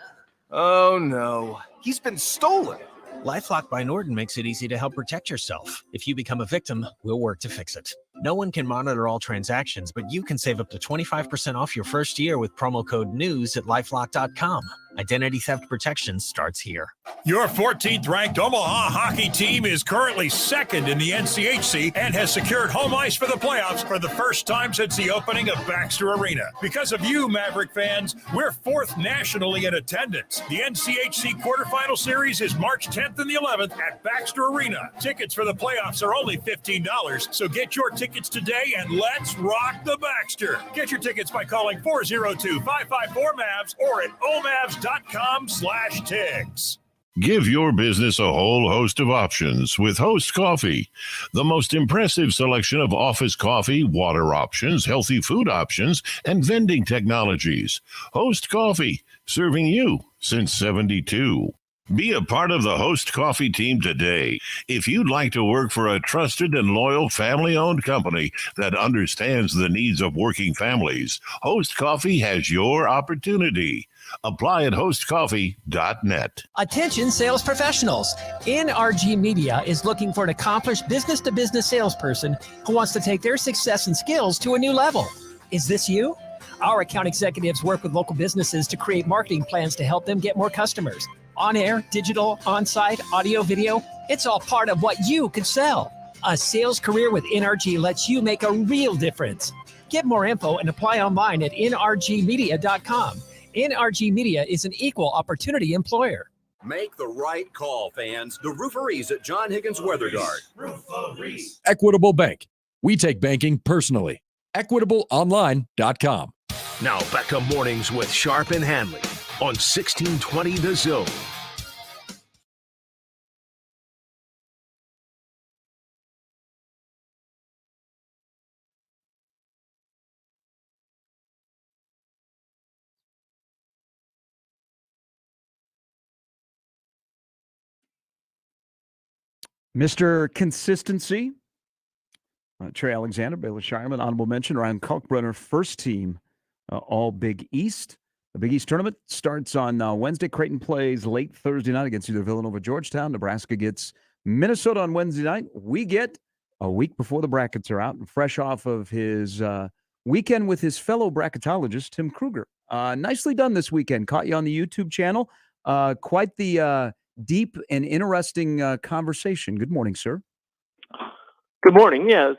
Oh no, he's been stolen. LifeLock by Norton makes it easy to help protect yourself. If you become a victim, we'll work to fix it. No one can monitor all transactions, but you can save up to 25% off your first year with promo code NEWS at LifeLock.com. Identity theft protection starts here. Your 14th ranked Omaha hockey team is currently second in the NCHC and has secured home ice for the playoffs for the first time since the opening of Baxter Arena. Because of you, Maverick fans, we're 4th nationally in attendance. The NCHC quarterfinal series is March 10th and the 11th at Baxter Arena. Tickets for the playoffs are only $15, so get your tickets today and let's rock the Baxter. Get your tickets by calling 402-554-MAVS or at omavs.com/tigs. Give your business a whole host of options with Host Coffee. The most impressive selection of office coffee, water options, healthy food options, and vending technologies. Host Coffee, serving you since 72. Be a part of the Host Coffee team today. If you'd like to work for a trusted and loyal family-owned company that understands the needs of working families, Host Coffee has your opportunity. Apply at hostcoffee.net. Attention sales professionals. NRG Media is looking for an accomplished business-to-business salesperson who wants to take their success and skills to a new level. Is this you? Our account executives work with local businesses to create marketing plans to help them get more customers. On air, digital, on-site, audio, video, it's all part of what you could sell. A sales career with NRG lets you make a real difference. Get more info and apply online at nrgmedia.com. NRG Media is an equal opportunity employer. Make the right call, fans. The Rooferees at John Higgins Weather Guard. Equitable Bank. We take banking personally. EquitableOnline.com. Now back to mornings with Sharp and Handley on 1620 The Zone. Mr. Consistency, Trey Alexander, Baylor Shireman, honorable mention, Ryan Kalkbrenner, first team, all Big East. The Big East tournament starts on Wednesday. Creighton plays late Thursday night against either Villanova or Georgetown. Nebraska gets Minnesota on Wednesday night. We get a week before the brackets are out and fresh off of his weekend with his fellow bracketologist, Tim Kruger. Nicely done this weekend. Caught you on the YouTube channel. Quite the deep and interesting conversation. Good morning, sir. Good morning. Yes,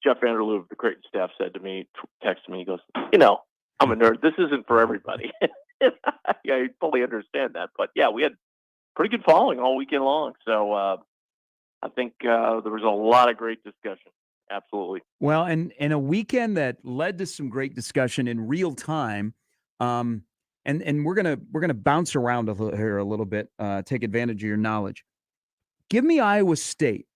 Jeff Vanderloo of the Creighton staff said to me, texted me, he goes, I'm a nerd. This isn't for everybody. I fully understand that. But, yeah, we had pretty good following all weekend long. So I think there was a lot of great discussion. Absolutely. Well, and a weekend that led to some great discussion in real time. and we're gonna bounce around here a little bit, take advantage of your knowledge. Give me Iowa State.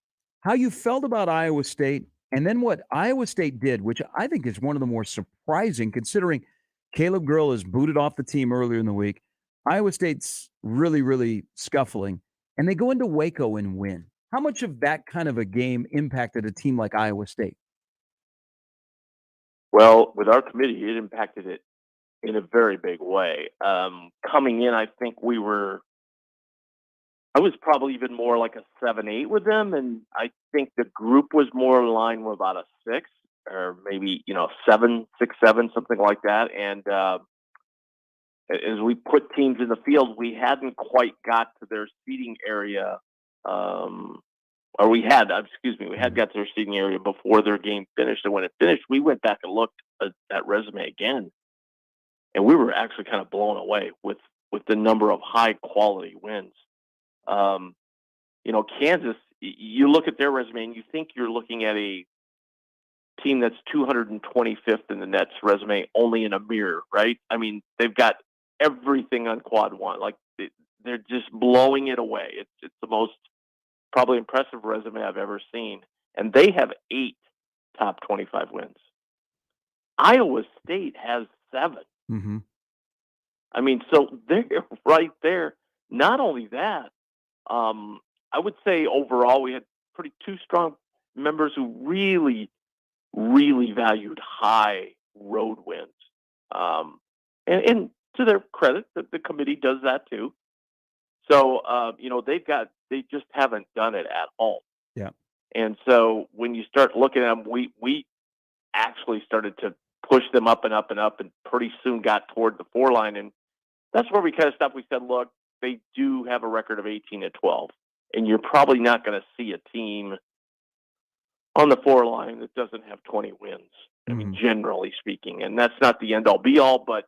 How you felt about Iowa State, and then what Iowa State did, which I think is one of the more surprising, considering Caleb Grill is booted off the team earlier in the week. Iowa State's really, really scuffling, and they go into Waco and win. How much of that kind of a game impacted a team like Iowa State? Well, with our committee, it impacted it in a very big way. Coming in, I think I was probably even more like a 7-8 with them, and I think the group was more in line with about a 6 or maybe 7, 6, 7, something like that. And as we put teams in the field, we hadn't quite got to their seating area, or we had got to their seating area before their game finished. And when it finished, we went back and looked at that resume again, and we were actually kind of blown away with the number of high quality wins. Kansas, you look at their resume and you think you're looking at a team that's 225th in the Nets resume, only in a mirror, right? I mean, they've got everything on quad one. Like they're just blowing it away. It's the most probably impressive resume I've ever seen. And they have 8 top 25 wins. Iowa State has 7. Mm-hmm. I mean, so they're right there. Not only that, I would say overall we had two strong members who really, really valued high road wins. And to their credit, the committee does that too. So, they just haven't done it at all. Yeah. And so when you start looking at them, we actually started to push them up and up and up, and pretty soon got toward the 4 line. And that's where we kind of stopped. We said, look, they do have a record of 18-12, and you're probably not going to see a team on the 4 line that doesn't have 20 wins. I mean, generally speaking, and that's not the end all be all, but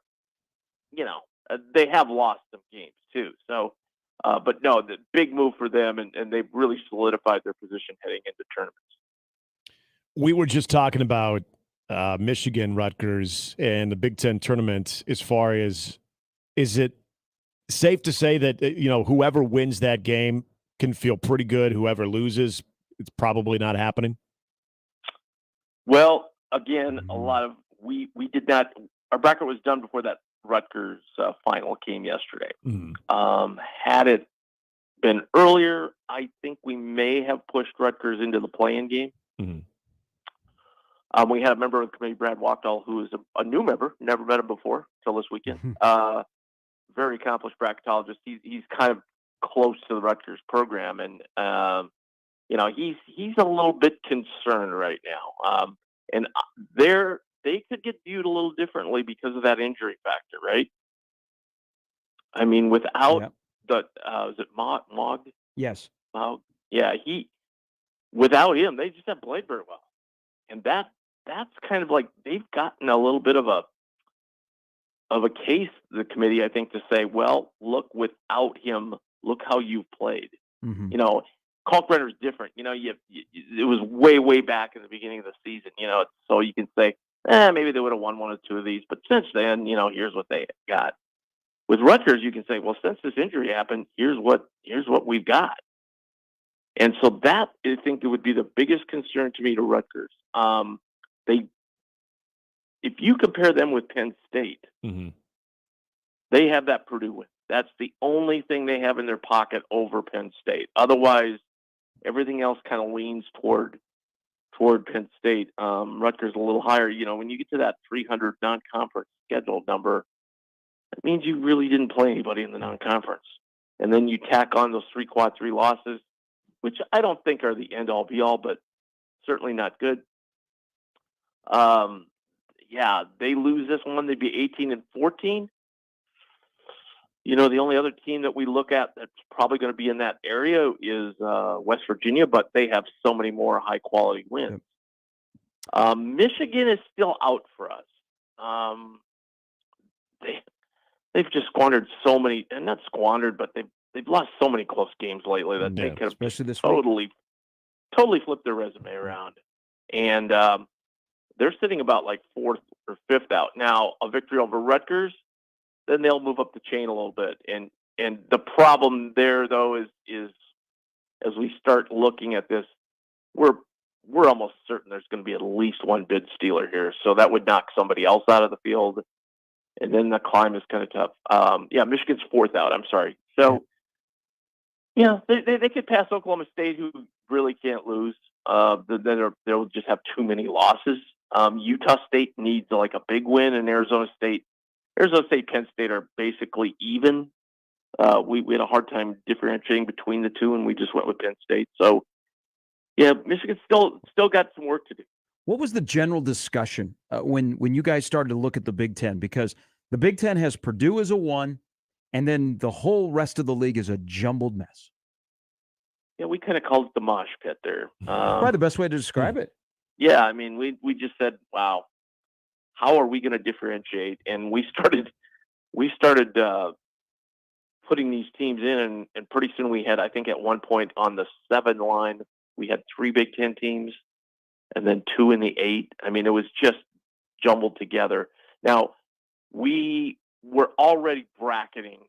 they have lost some games too. So, but no, the big move for them, and they've really solidified their position heading into tournaments. We were just talking about Michigan, Rutgers, and the Big Ten tournament. As far as, is it safe to say that whoever wins that game can feel pretty good? Whoever loses, it's probably not happening. Well, again, a lot of we did not. Our bracket was done before that Rutgers final came yesterday. Had it been earlier, I think we may have pushed Rutgers into the play-in game. We had a member of the committee, Brad Wachdahl, who is a new member, never met him before until this weekend. Very accomplished bracketologist. He's kind of close to the Rutgers program, and he's a little bit concerned right now. And they could get viewed a little differently because of that injury factor, right? I mean, without is it Mogg? Yes. Mogg? Yeah, without him, they just haven't played very well, and that's kind of like they've gotten a little bit of a case, the committee, I think, to say, well, look, without him, look how you've played. Kalkbrenner's different. It was way, way back in the beginning of the season, so you can say, maybe they would have won 1 or 2 of these, but since then, here's what they got. With Rutgers, you can say, well, since this injury happened, here's what we've got. And so that, I think, it would be the biggest concern to me to Rutgers. If you compare them with Penn State, they have that Purdue win. That's the only thing they have in their pocket over Penn State. Otherwise, everything else kind of leans toward Penn State. Rutgers a little higher. When you get to that 300 non-conference scheduled number, that means you really didn't play anybody in the non-conference. And then you tack on those 3 quad 3 losses, which I don't think are the end all be all, but certainly not good. They lose this one, they'd be 18-14. The only other team that we look at that's probably going to be in that area is West Virginia, but they have so many more high quality wins. Michigan is still out for us. They've just squandered so many, and not squandered, but they've lost so many close games lately that they could have totally flipped their resume around. And they're sitting about like 4th or 5th out. Now, a victory over Rutgers then they'll move up the chain a little bit. And the problem there, though, is as we start looking at this, we're almost certain there's going to be at least one bid stealer here. So that would knock somebody else out of the field. And then the climb is kind of tough. Michigan's fourth out. I'm sorry. So, they could pass Oklahoma State, who really can't lose. They'll just have too many losses. Utah State needs like a big win, and Arizona State, Penn State are basically even. We had a hard time differentiating between the two, and we just went with Penn State. So, Michigan still got some work to do. What was the general discussion when you guys started to look at the Big Ten? Because the Big Ten has Purdue as a 1, and then the whole rest of the league is a jumbled mess. Yeah, we kind of called it the mosh pit there. Probably the best way to describe it. Yeah, I mean, we just said, wow, how are we going to differentiate? And we started putting these teams in, and pretty soon we had, I think at one point on the 7 line, we had 3 Big Ten teams and then 2 in the 8. I mean, it was just jumbled together. Now, we were already bracketing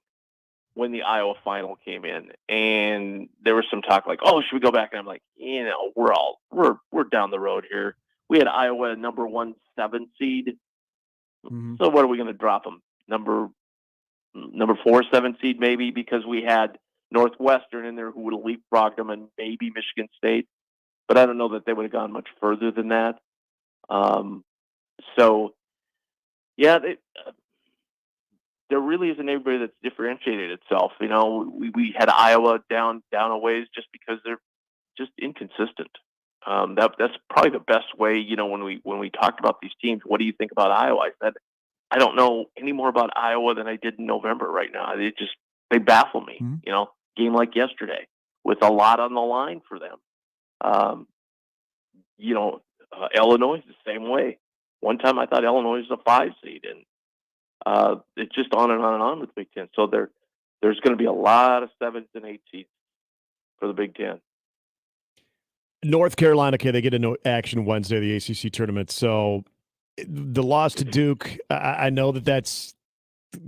when the Iowa final came in, and there was some talk like, "Oh, should we go back?" And I'm like, we're down the road here. We had Iowa number 1 7 seed, so what are we going to drop them? Number 4 7 seed maybe, because we had Northwestern in there who would have leapfrogged them, and maybe Michigan State, but I don't know that they would have gone much further than that. There really isn't anybody that's differentiated itself. You know, we had Iowa down a ways just because they're just inconsistent. That's probably the best way. You know, when we talked about these teams, what do you think about Iowa? I said, I don't know any more about Iowa than I did in November. Right now, they baffle me. You know, game like yesterday with a lot on the line for them. Illinois is the same way. One time I thought Illinois was a 5 seed, and it's just on and on and on with the Big Ten. So there's going to be a lot of 7s and 8 seeds for the Big Ten. North Carolina, okay, they get into action Wednesday, the ACC tournament. So the loss to Duke, I know that's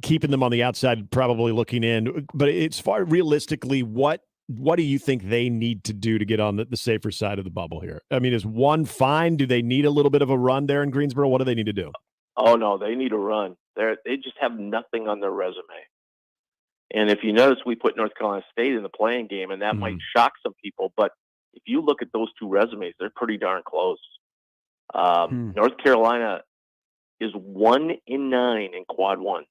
keeping them on the outside, probably looking in. But it's far realistically, what do you think they need to do to get on the safer side of the bubble here? I mean, is 1 fine? Do they need a little bit of a run there in Greensboro? What do they need to do? Oh, no, they need a run. They just have nothing on their resume. And if you notice, we put North Carolina State in the playing game, and that might shock some people. But if you look at those 2 resumes, they're pretty darn close. North Carolina is 1 in 9 in quad 1s.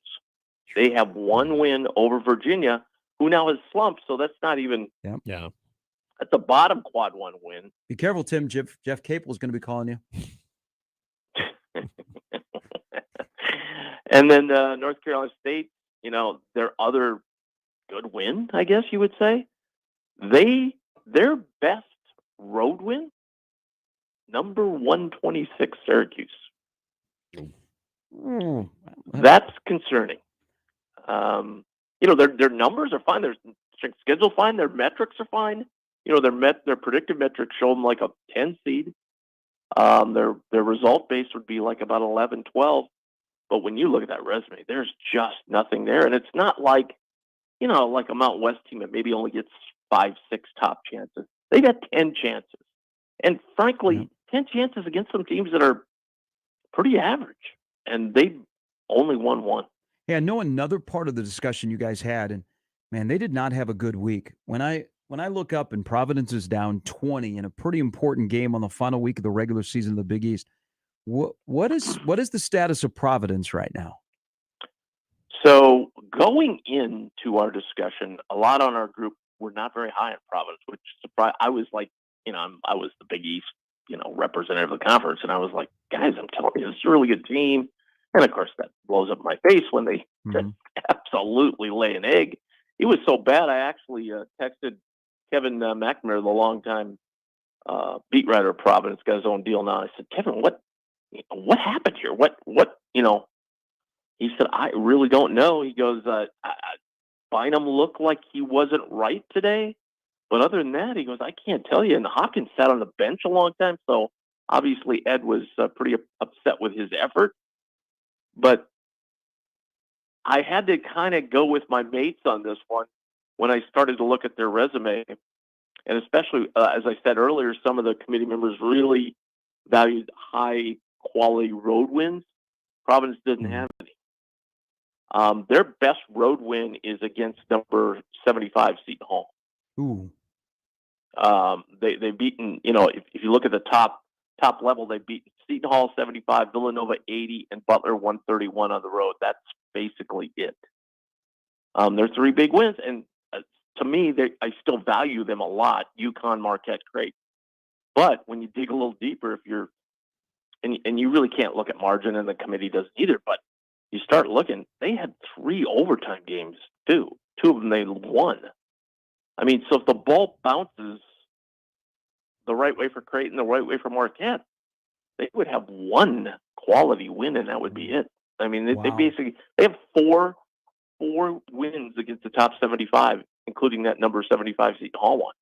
They have 1 win over Virginia, who now has slumped. So that's not even yeah. That's a bottom quad 1 win. Be careful, Tim. Jeff Capel is going to be calling you. And then North Carolina State, you know, their other good win, I guess you would say, their best road win, number 126 Syracuse. That's concerning. Their numbers are fine. Their schedule's fine. Their metrics are fine. You know, their predictive metrics show them like a 10 seed. Their result base would be like about 11, 12. But when you look at that resume, there's just nothing there. And it's not like, you know, like a Mountain West team that maybe only gets 5, 6 top chances. They got 10 chances. And frankly, 10 chances against some teams that are pretty average. And they only won 1. Yeah, I know another part of the discussion you guys had, and man, they did not have a good week. When I look up and Providence is down 20 in a pretty important game on the final week of the regular season of the Big East, what is the status of Providence right now? So going into our discussion, a lot on our group were not very high on Providence, which surprised. I was like, you know, I was the Big East, you know, representative of the conference, and I was like, guys, I'm telling you, this is a really good team. And of course, that blows up my face when they just absolutely lay an egg. It was so bad, I actually texted Kevin McNamara, the longtime beat writer of Providence, got his own deal now. I said, Kevin, what happened here? What, you know, he said, I really don't know. He goes, Bynum looked like he wasn't right today. But other than that, he goes, I can't tell you. And Hopkins sat on the bench a long time. So obviously Ed was pretty upset with his effort. But I had to kind of go with my mates on this one when I started to look at their resume. And especially, as I said earlier, some of the committee members really valued high-quality road wins. Providence didn't have any. Their best road win is against number 75 Seton Hall. Ooh. They've beaten, if you look at the top level, they've beaten Seton Hall 75, Villanova 80, and Butler 131 on the road. That's basically it. They're three big wins, and to me, I still value them a lot. UConn, Marquette, Creighton. But when you dig a little deeper, if you're, and you really can't look at margin, and the committee doesn't either, but you start looking, they had 3 overtime games too. 2 of them they won. I mean, so if the ball bounces the right way for Creighton, the right way for Marquette, they would have one quality win, and that would be it. I mean, they have four wins against the top 75, including that number 75 Seton Hall one.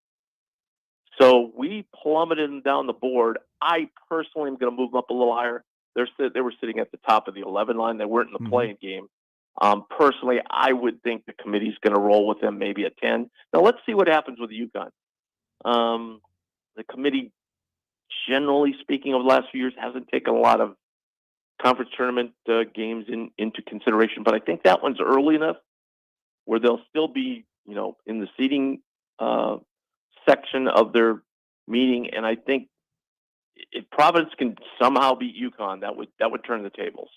So we plummeted them down the board. I personally am going to move them up a little higher. They were sitting at the top of the 11 line. They weren't in the playing game. Personally, I would think the committee's going to roll with them maybe at 10. Now, let's see what happens with UConn. The committee, generally speaking, over the last few years, hasn't taken a lot of conference tournament games into consideration, but I think that one's early enough where they'll still be, in the seating section of their meeting, and I think if Providence can somehow beat UConn, that would turn the tables.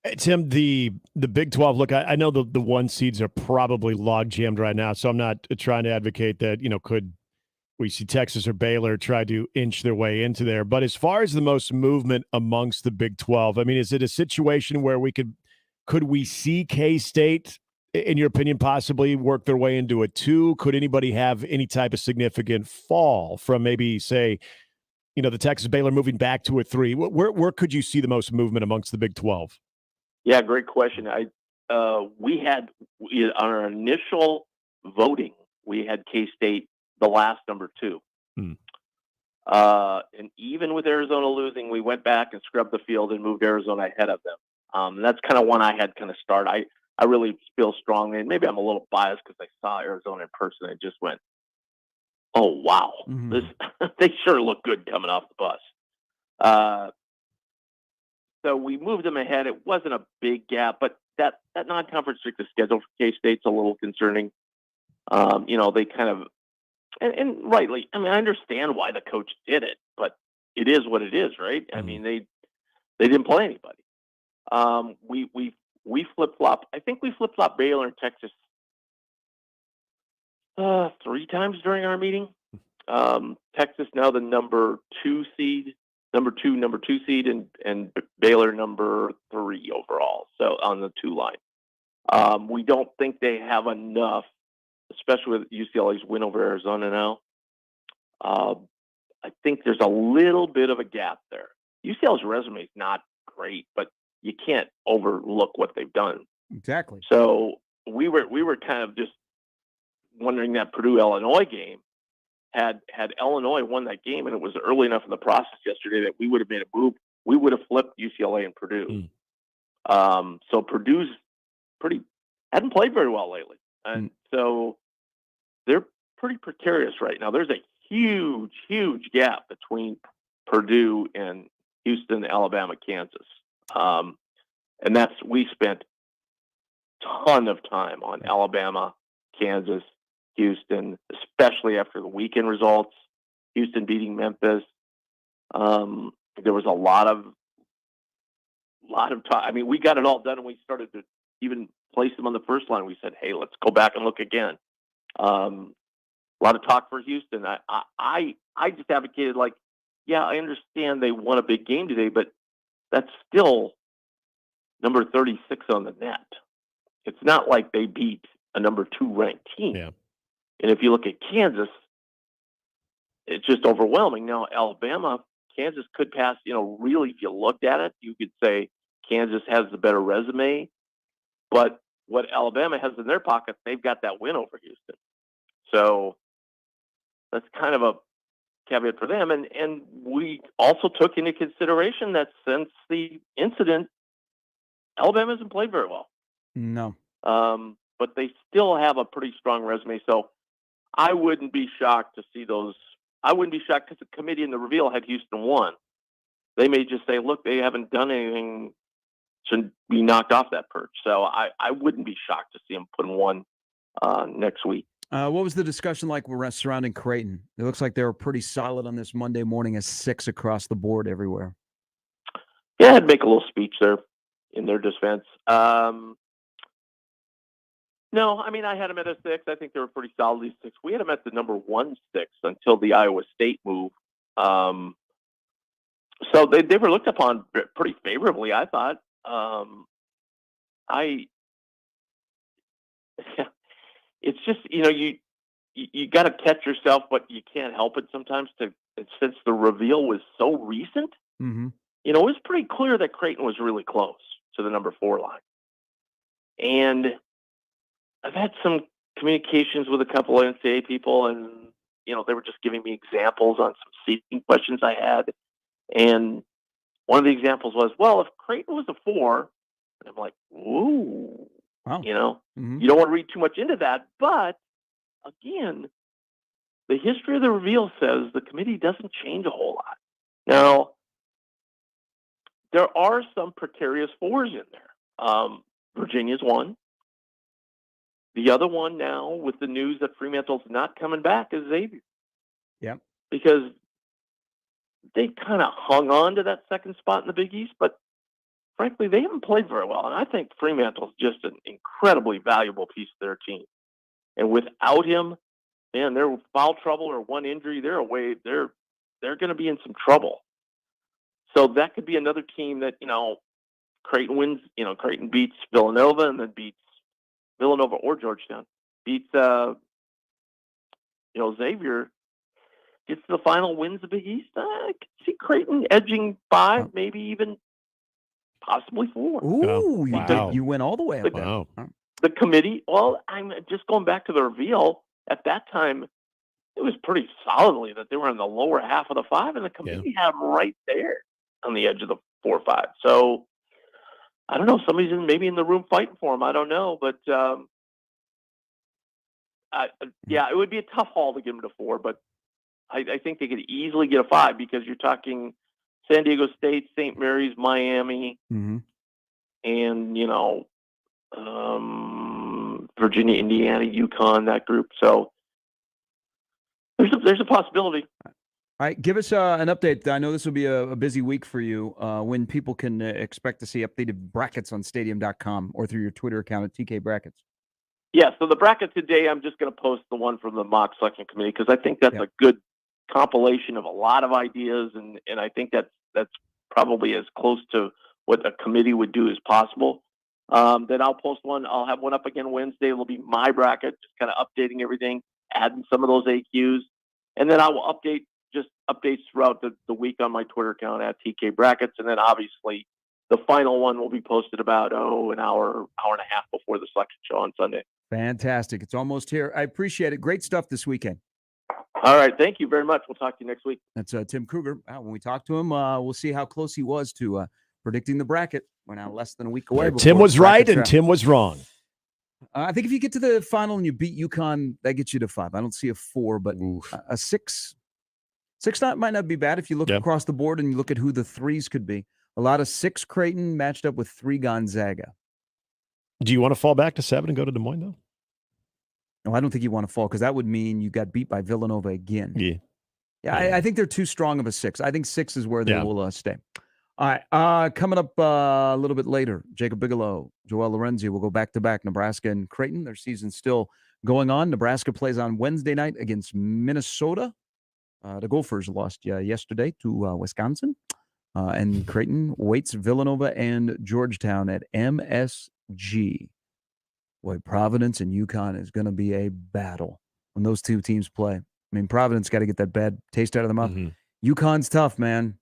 Hey, Tim, the Big 12, look, I know the 1 seeds are probably log jammed right now, so I'm not trying to advocate that, could we see Texas or Baylor try to inch their way into there. But as far as the most movement amongst the Big 12, I mean, is it a situation where could we see K-State, in your opinion, possibly work their way into a 2? Could anybody have any type of significant fall from maybe, say, the Texas Baylor moving back to a 3? Where could you see the most movement amongst the Big 12? Yeah, great question. We had on our initial voting, we had K-State the last number 2. And even with Arizona losing, we went back and scrubbed the field and moved Arizona ahead of them. That's kind of one I had kind of start. I really feel strongly, and maybe I'm a little biased because I saw Arizona in person and just went, oh, wow. They sure look good coming off the bus. So we moved them ahead. It wasn't a big gap, but that non-conference strictest schedule for K-State's a little concerning. They kind of, and rightly, I mean, I understand why the coach did it, but it is what it is, right? I mean, they didn't play anybody. We flip-flop. I think we flip-flop Baylor and Texas 3 times during our meeting. Texas now the number 2 seed, number two seed, and Baylor number 3 overall. So on the 2 line, we don't think they have enough, especially with UCLA's win over Arizona now. I think there's a little bit of a gap there. UCLA's resume is not great, but you can't overlook what they've done. Exactly. So we were kind of just wondering that Purdue-Illinois game, had Illinois won that game, and it was early enough in the process yesterday that we would have made a move, we would have flipped UCLA and Purdue. So Purdue's hadn't played very well lately. And so they're pretty precarious right now. There's a huge, huge gap between Purdue and Houston, Alabama, Kansas. And we spent a ton of time on Alabama, Kansas, Houston, especially after the weekend results, Houston beating Memphis. There was a lot of time. I mean, we got it all done and we started to even place them on the first line. We said, hey, let's go back and look again. A lot of talk for Houston. I just advocated, I understand they won a big game today, but that's still number 36 on the net. It's not like they beat a number 2 ranked team. Yeah. And if you look at Kansas, it's just overwhelming. Now, Alabama, Kansas could pass, really, if you looked at it, you could say Kansas has the better resume. But what Alabama has in their pockets, they've got that win over Houston. So that's kind of a caveat for them. And we also took into consideration that since the incident, Alabama hasn't played very well. No. But they still have a pretty strong resume. So I wouldn't be shocked to see those. I wouldn't be shocked because the committee in the reveal had Houston won. They may just say, look, they haven't done anything to be knocked off that perch. So I wouldn't be shocked to see them put in one next week. What was the discussion like surrounding Creighton? It looks like they were pretty solid on this Monday morning as 6 across the board everywhere. Yeah, I'd make a little speech there in their defense. No, I mean, I had them at a 6. I think they were pretty solidly 6. We had them at the number 1 6 until the Iowa State move. So they were looked upon pretty favorably, I thought. It's just, you got to catch yourself, but you can't help it sometimes. Since the reveal was so recent, Mm-hmm. it was pretty clear that Creighton was really close to the number 4 line. And I've had some communications with a couple of NCAA people, and they were just giving me examples on some seating questions I had. And one of the examples was, well, if Creighton was a 4, and I'm like, ooh, wow. You don't want to read too much into that. But again, the history of the reveal says the committee doesn't change a whole lot. Now, there are some precarious 4s in there. Virginia's one. The other one now, with the news that Fremantle's not coming back, is Xavier. Yep. Because they kind of hung on to that second spot in the Big East, but frankly, they haven't played very well. And I think Fremantle's just an incredibly valuable piece of their team. And without him, man, they're foul trouble or one injury, they're away. They're going to be in some trouble. So that could be another team that, Creighton wins. Creighton beats Villanova and then beats Villanova or Georgetown. Beats, Xavier. Gets to the final, wins the Big East. I could see Creighton edging 5, maybe even possibly 4. Ooh, wow. you went all the way up there. Wow. The committee, well, I'm just going back to the reveal. At that time, it was pretty solidly that they were in the lower half of the 5, and the committee had them right there on the edge of the 4 or 5. So I don't know. Somebody's maybe in the room fighting for them. I don't know, but it would be a tough haul to get them to 4, but I think they could easily get a 5 because you're talking San Diego State, St. Mary's, Miami, Mm-hmm. and Virginia, Indiana, UConn, that group. So there's a possibility. All right, give us an update. I know this will be a busy week for you. When people can expect to see updated brackets on Stadium.com or through your Twitter account at TK Brackets. Yeah, so the bracket today, I'm just going to post the one from the mock selection committee because I think that's a good compilation of a lot of ideas, and I think that's probably as close to what a committee would do as possible. Then I'll post one. I'll have one up again Wednesday. It'll be my bracket, just kind of updating everything, adding some of those AQs, and then I will updates throughout the week on my Twitter account at TK Brackets, and then obviously the final one will be posted about an hour and a half before the selection show on Sunday. Fantastic. It's almost here. I appreciate it. Great stuff this weekend. All right. Thank you very much. We'll talk to you next week. That's Tim Kruger. When we talk to him, we'll see how close he was to predicting the bracket. We're now less than a week away. Tim was right and Tim was wrong. I think if you get to the final and you beat UConn, that gets you to 5. I don't see a 4, but a 6. 6 might not be bad if you look across the board and you look at who the 3s could be. A lot of 6 Creighton matched up with 3 Gonzaga. Do you want to fall back to 7 and go to Des Moines, though? No, I don't think you want to fall because that would mean you got beat by Villanova again. Yeah. I think they're too strong of a 6. I think 6 is where they will stay. All right. Coming up a little bit later, Jacob Bigelow, Joel Lorenzi will go back-to-back Nebraska and Creighton. Their season's still going on. Nebraska plays on Wednesday night against Minnesota. The Gophers lost yesterday to Wisconsin. And Creighton waits Villanova and Georgetown at MSG. Boy, Providence and UConn is going to be a battle when those two teams play. I mean, Providence got to get that bad taste out of their mouth. UConn's tough, man.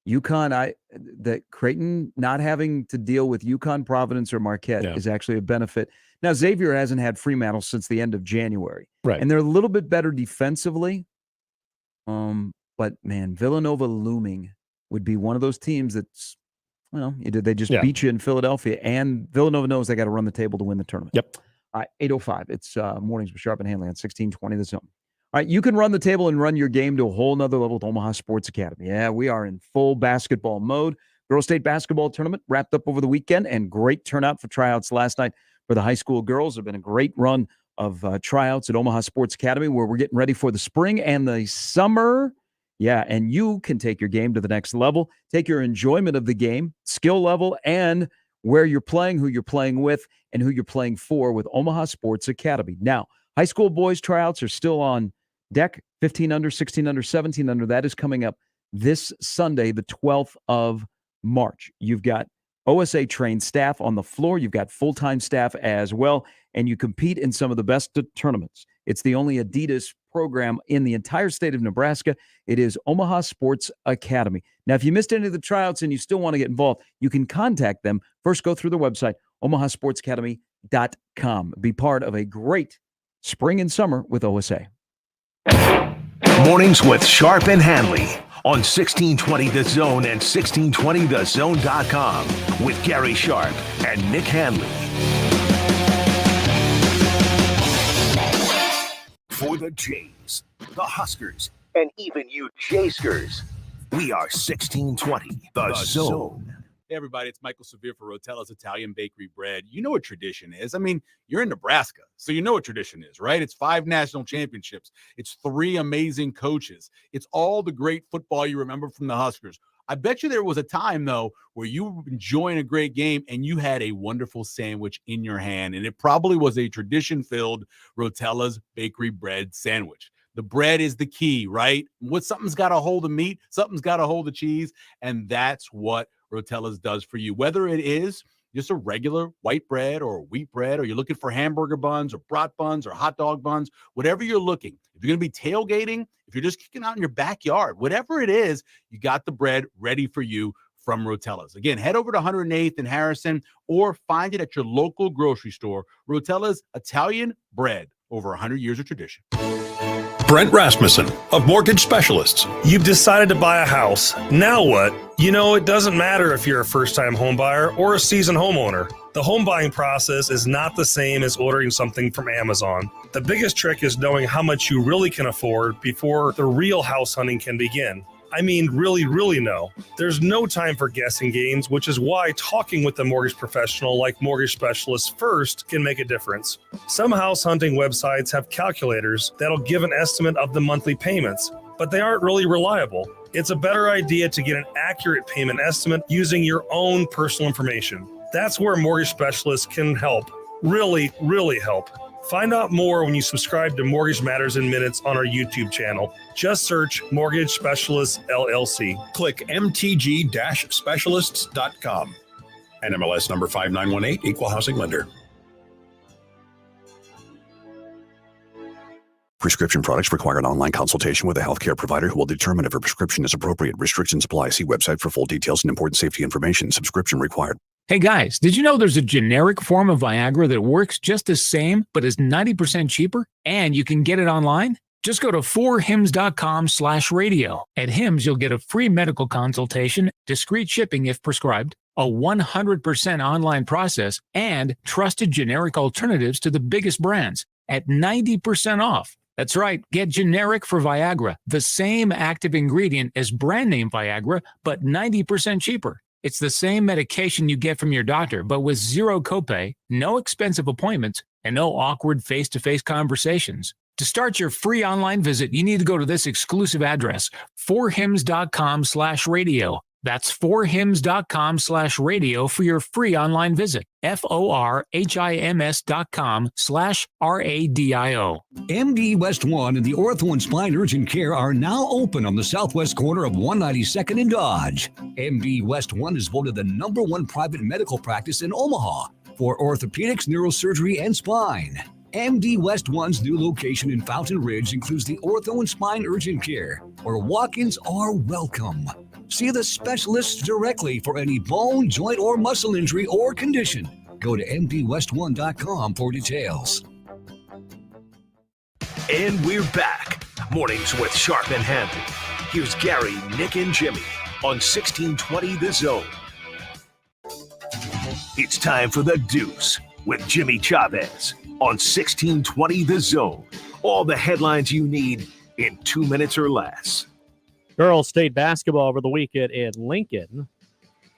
That Creighton not having to deal with UConn, Providence, or Marquette is actually a benefit. Now, Xavier hasn't had Fremantle since the end of January. Right. And they're a little bit better defensively. But, man, Villanova looming would be one of those teams that's Well, they just Yeah. beat you in Philadelphia, and Villanova knows they got to run the table to win the tournament. Yep. All right, 8:05. It's Mornings with Sharp and Handley on 1620 The Zone. All right, you can run the table and run your game to a whole nother level with Omaha Sports Academy. Yeah, we are in full basketball mode. Girls State basketball tournament wrapped up over the weekend, and great turnout for tryouts last night for the high school girls. There's been a great run of tryouts at Omaha Sports Academy, where we're getting ready for the spring and the summer. Yeah, and you can take your game to the next level, take your enjoyment of the game, skill level, and where you're playing, who you're playing with, and who you're playing for with Omaha Sports Academy. Now, high school boys tryouts are still on deck. 15 under, 16 under, 17 under. That is coming up this Sunday, the 12th of March. You've got OSA trained staff on the floor. You've got full-time staff as well, and you compete in some of the best tournaments. It's the only Adidas program in the entire state of Nebraska. It is Omaha Sports Academy. Now, if you missed any of the tryouts and you still want to get involved, you can contact them. First, go through their website, omahasportsacademy.com. Be part of a great spring and summer with OSA. Mornings with Sharp and Handley on 1620 The Zone and 1620thezone.com with Gary Sharp and Nick Handley. For the Jays, the Huskers, and even you Jayskers, we are 1620 The Zone. Hey, everybody, it's Michael Severe for Rotella's Italian Bakery Bread. You know what tradition is. I mean, you're in Nebraska, so you know what tradition is, right? It's 5 national championships. It's 3 amazing coaches. It's all the great football you remember from the Huskers. I bet you there was a time, though, where you were enjoying a great game and you had a wonderful sandwich in your hand, and it probably was a tradition-filled Rotella's Bakery Bread sandwich. The bread is the key, right? Something's got to hold the meat, something's got to hold the cheese, and that's what Rotella's does for you. Whether it is just a regular white bread or wheat bread, or you're looking for hamburger buns or brat buns or hot dog buns, whatever you're looking, if you're going to be tailgating, if you're just kicking out in your backyard, whatever it is, you got the bread ready for you from Rotella's. Again, head over to 108th and Harrison or find it at your local grocery store. Rotella's Italian bread, over 100 years of tradition. Brent Rasmussen of Mortgage Specialists. You've decided to buy a house. Now what? You know, it doesn't matter if you're a first-time home buyer or a seasoned homeowner. The home buying process is not the same as ordering something from Amazon. The biggest trick is knowing how much you really can afford before the real house hunting can begin. I mean, really know. There's no time for guessing games, which is why talking with a mortgage professional like Mortgage Specialists first can make a difference. Some house hunting websites have calculators that'll give an estimate of the monthly payments, but they aren't really reliable. It's a better idea to get an accurate payment estimate using your own personal information. That's where Mortgage Specialists can help. Really help. Find out more when you subscribe to Mortgage Matters in Minutes on our YouTube channel. Just search Mortgage Specialists LLC. Click mtg-specialists.com. NMLS number 5918, Equal Housing Lender. Prescription products require an online consultation with a healthcare provider who will determine if a prescription is appropriate. Restrictions apply. See website for full details and important safety information. Subscription required. Hey guys, did you know there's a generic form of Viagra that works just the same, but is 90% cheaper? And you can get it online? Just go to 4hims.com/radio. At Hims, you'll get a free medical consultation, discreet shipping if prescribed, a 100% online process, and trusted generic alternatives to the biggest brands at 90% off. That's right, get generic for Viagra, the same active ingredient as brand name Viagra, but 90% cheaper. It's the same medication you get from your doctor, but with zero copay, no expensive appointments, and no awkward face-to-face conversations. To start your free online visit, you need to go to this exclusive address, 4hims.com/radio. That's 4hims.com/radio for your free online visit. FORHIMS.com/RADIO. MD West 1 and the Ortho and Spine Urgent Care are now open on the southwest corner of 192nd and Dodge. MD West 1 is voted the #1 private medical practice in Omaha for orthopedics, neurosurgery, and spine. MD West 1's new location in Fountain Ridge includes the Ortho and Spine Urgent Care, where walk-ins are welcome. See the specialists directly for any bone, joint, or muscle injury or condition. Go to mdwest1.com for details. And we're back. Mornings with Sharp and Handley. Here's Gary, Nick, and Jimmy on 1620 The Zone. It's time for The Deuce with Jimmy Chavez on 1620 The Zone. All the headlines you need in 2 minutes or less. Girls state basketball over the weekend in Lincoln.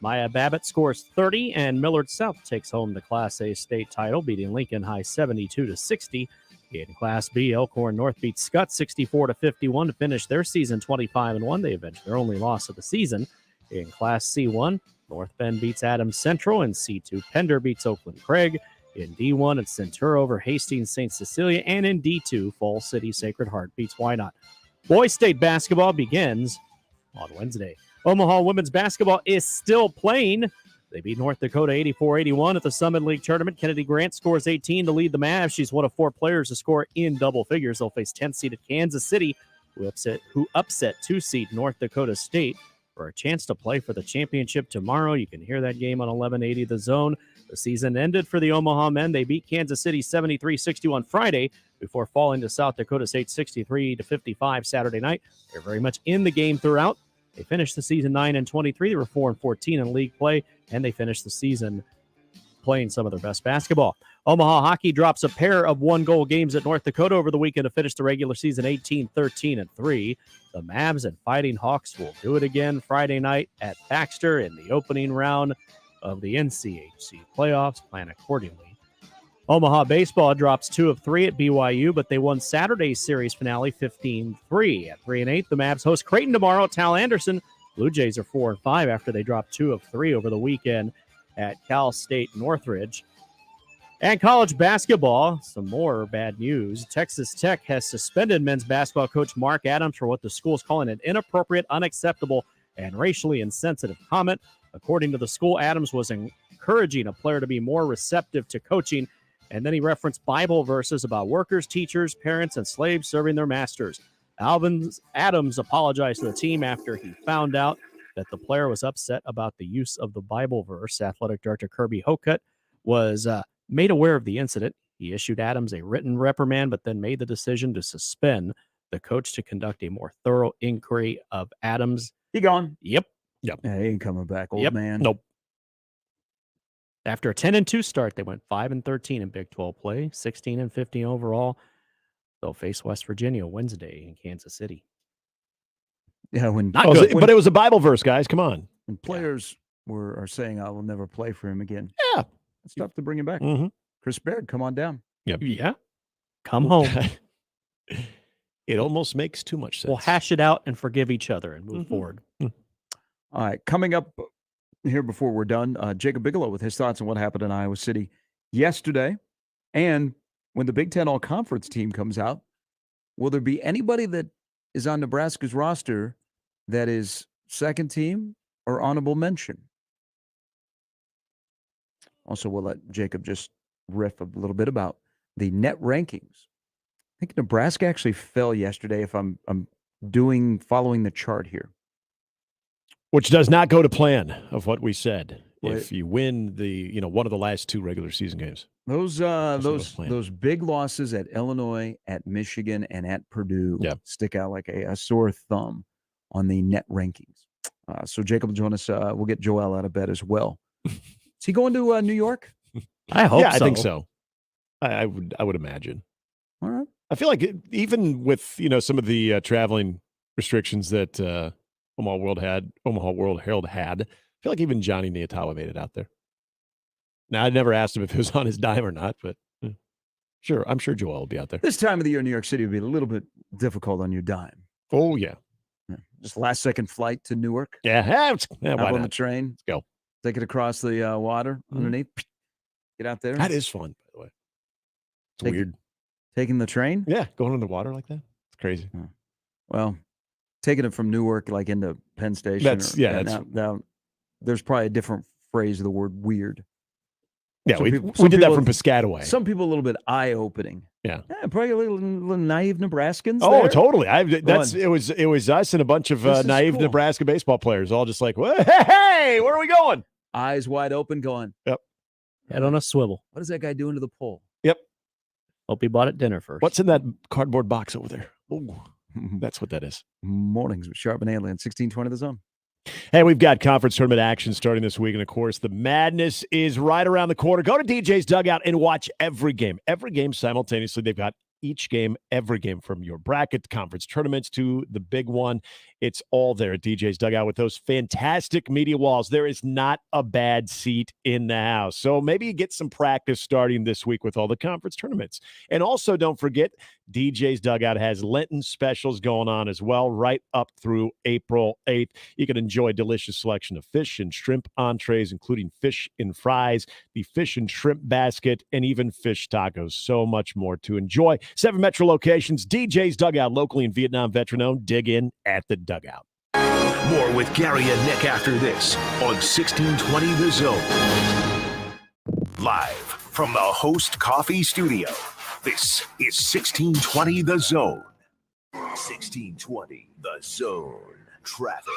Maya Babbitt scores 30, and Millard South takes home the Class A state title, beating Lincoln High 72-60. In Class B, Elkhorn North beat Scott 64-51 to finish their season 25-1. They avenged their only loss of the season. In Class C1, North Bend beats Adams Central. In C2, Pender beats Oakland Craig. In D1, it's Centura over Hastings St. Cecilia. And in D2, Falls City Sacred Heart beats Wynot. Boys state basketball begins on Wednesday. Omaha women's basketball is still playing. They beat North Dakota 84-81 at the Summit League tournament. Kennedy Grant scores 18 to lead the Mavs. She's one of 4 players to score in double figures. They'll face 10th-seeded Kansas City, who upset 2-seed North Dakota State for a chance to play for the championship tomorrow. You can hear that game on 1180 The Zone. The season ended for the Omaha men. They beat Kansas City 73-61 Friday before falling to South Dakota State 63-55 Saturday night. They're very much in the game throughout. They finished the season 9-23. They were 4-14 in league play, and they finished the season playing some of their best basketball. Omaha hockey drops a pair of 1-goal games at North Dakota over the weekend to finish the regular season 18-13-3. The Mavs and Fighting Hawks will do it again Friday night at Baxter in the opening round of the NCHC playoffs. Plan accordingly. Omaha baseball drops 2 of 3 at BYU, but they won Saturday's series finale 15-3. At 3-8, the Mavs host Creighton tomorrow at Tal Anderson. Blue Jays are 4-5 after they dropped 2 of 3 over the weekend at Cal State Northridge. And college basketball, some more bad news. Texas Tech has suspended men's basketball coach Mark Adams for what the school is calling an inappropriate, unacceptable, and racially insensitive comment. According to the school, Adams was encouraging a player to be more receptive to coaching, and then he referenced Bible verses about workers, teachers, parents, and slaves serving their masters. Adams apologized to the team after he found out that the player was upset about the use of the Bible verse. Athletic Director Kirby Hocutt was made aware of the incident. He issued Adams a written reprimand, but then made the decision to suspend the coach to conduct a more thorough inquiry of Adams. He gone. Yep. Yeah, he ain't coming back, old man. Nope. After a 10-2 start, they went 5-13 in Big 12 play, 16-15 overall. They'll face West Virginia Wednesday in Kansas City. Yeah, but it was a Bible verse, guys. Come on. When players are saying, "I will never play for him again," yeah, it's tough to bring him back. Mm-hmm. Chris Baird, come on down. Yep. Yeah, come home. It almost makes too much sense. We'll hash it out and forgive each other and move forward. All right, coming up here before we're done, Jacob Bigelow with his thoughts on what happened in Iowa City yesterday. And when the Big Ten All-Conference team comes out, will there be anybody that is on Nebraska's roster that is second team or honorable mention? Also, we'll let Jacob just riff a little bit about the net rankings. I think Nebraska actually fell yesterday if I'm following the chart here. Which does not go to plan of what we said. If you win the, one of the last 2 regular season games. Those big losses at Illinois, at Michigan, and at Purdue stick out like a sore thumb on the net rankings. So Jacob will join us. We'll get Joel out of bed as well. Is he going to New York? I hope so. I think so. I would imagine. All right. I feel like even with, some of the traveling restrictions that Omaha World Herald had, I feel like even Johnny Niatawa made it out there. Now, I never asked him if it was on his dime or not, but sure, I'm sure Joel will be out there. This time of the year, New York City would be a little bit difficult on your dime. Oh, yeah. Just last-second flight to Newark. Yeah, Hop why on not? the train. Let's go. Take it across the water underneath. Get out there. That is fun, by the way. It's weird. Taking the train? Yeah, going in the water like that. It's crazy. Well, taking it from Newark like into Penn Station. Now, there's probably a different phrase of the word weird. Yeah, we did that from Piscataway. Some people a little bit eye-opening. Yeah, probably a little naive Nebraskans. Oh, there. totally. It was us and a bunch of naive Nebraska baseball players, all just like, hey, where are we going? Eyes wide open, going. Yep. Head on a swivel. What is that guy doing to the pole? Yep. Hope he bought at dinner first. What's in that cardboard box over there? Oh, that's what that is. Mornings with Sharp and Handley on 1620 The Zone. Hey, we've got conference tournament action starting this week, and of course, the madness is right around the corner. Go to DJ's Dugout and watch every game simultaneously. They've got each game, every game from your bracket, conference tournaments to the big one. It's all there at DJ's Dugout with those fantastic media walls. There is not a bad seat in the house. So maybe you get some practice starting this week with all the conference tournaments. And also, don't forget, DJ's Dugout has Lenten specials going on as well, right up through April 8th. You can enjoy a delicious selection of fish and shrimp entrees, including fish and fries, the fish and shrimp basket, and even fish tacos. So much more to enjoy. 7 metro locations, DJ's Dugout, locally in Vietnam, veteran-owned. Dig in at the Dugout. More with Gary and Nick after this on 1620 The Zone. Live from the Host Coffee Studio, this is 1620 The Zone. 1620 The Zone. Traffic.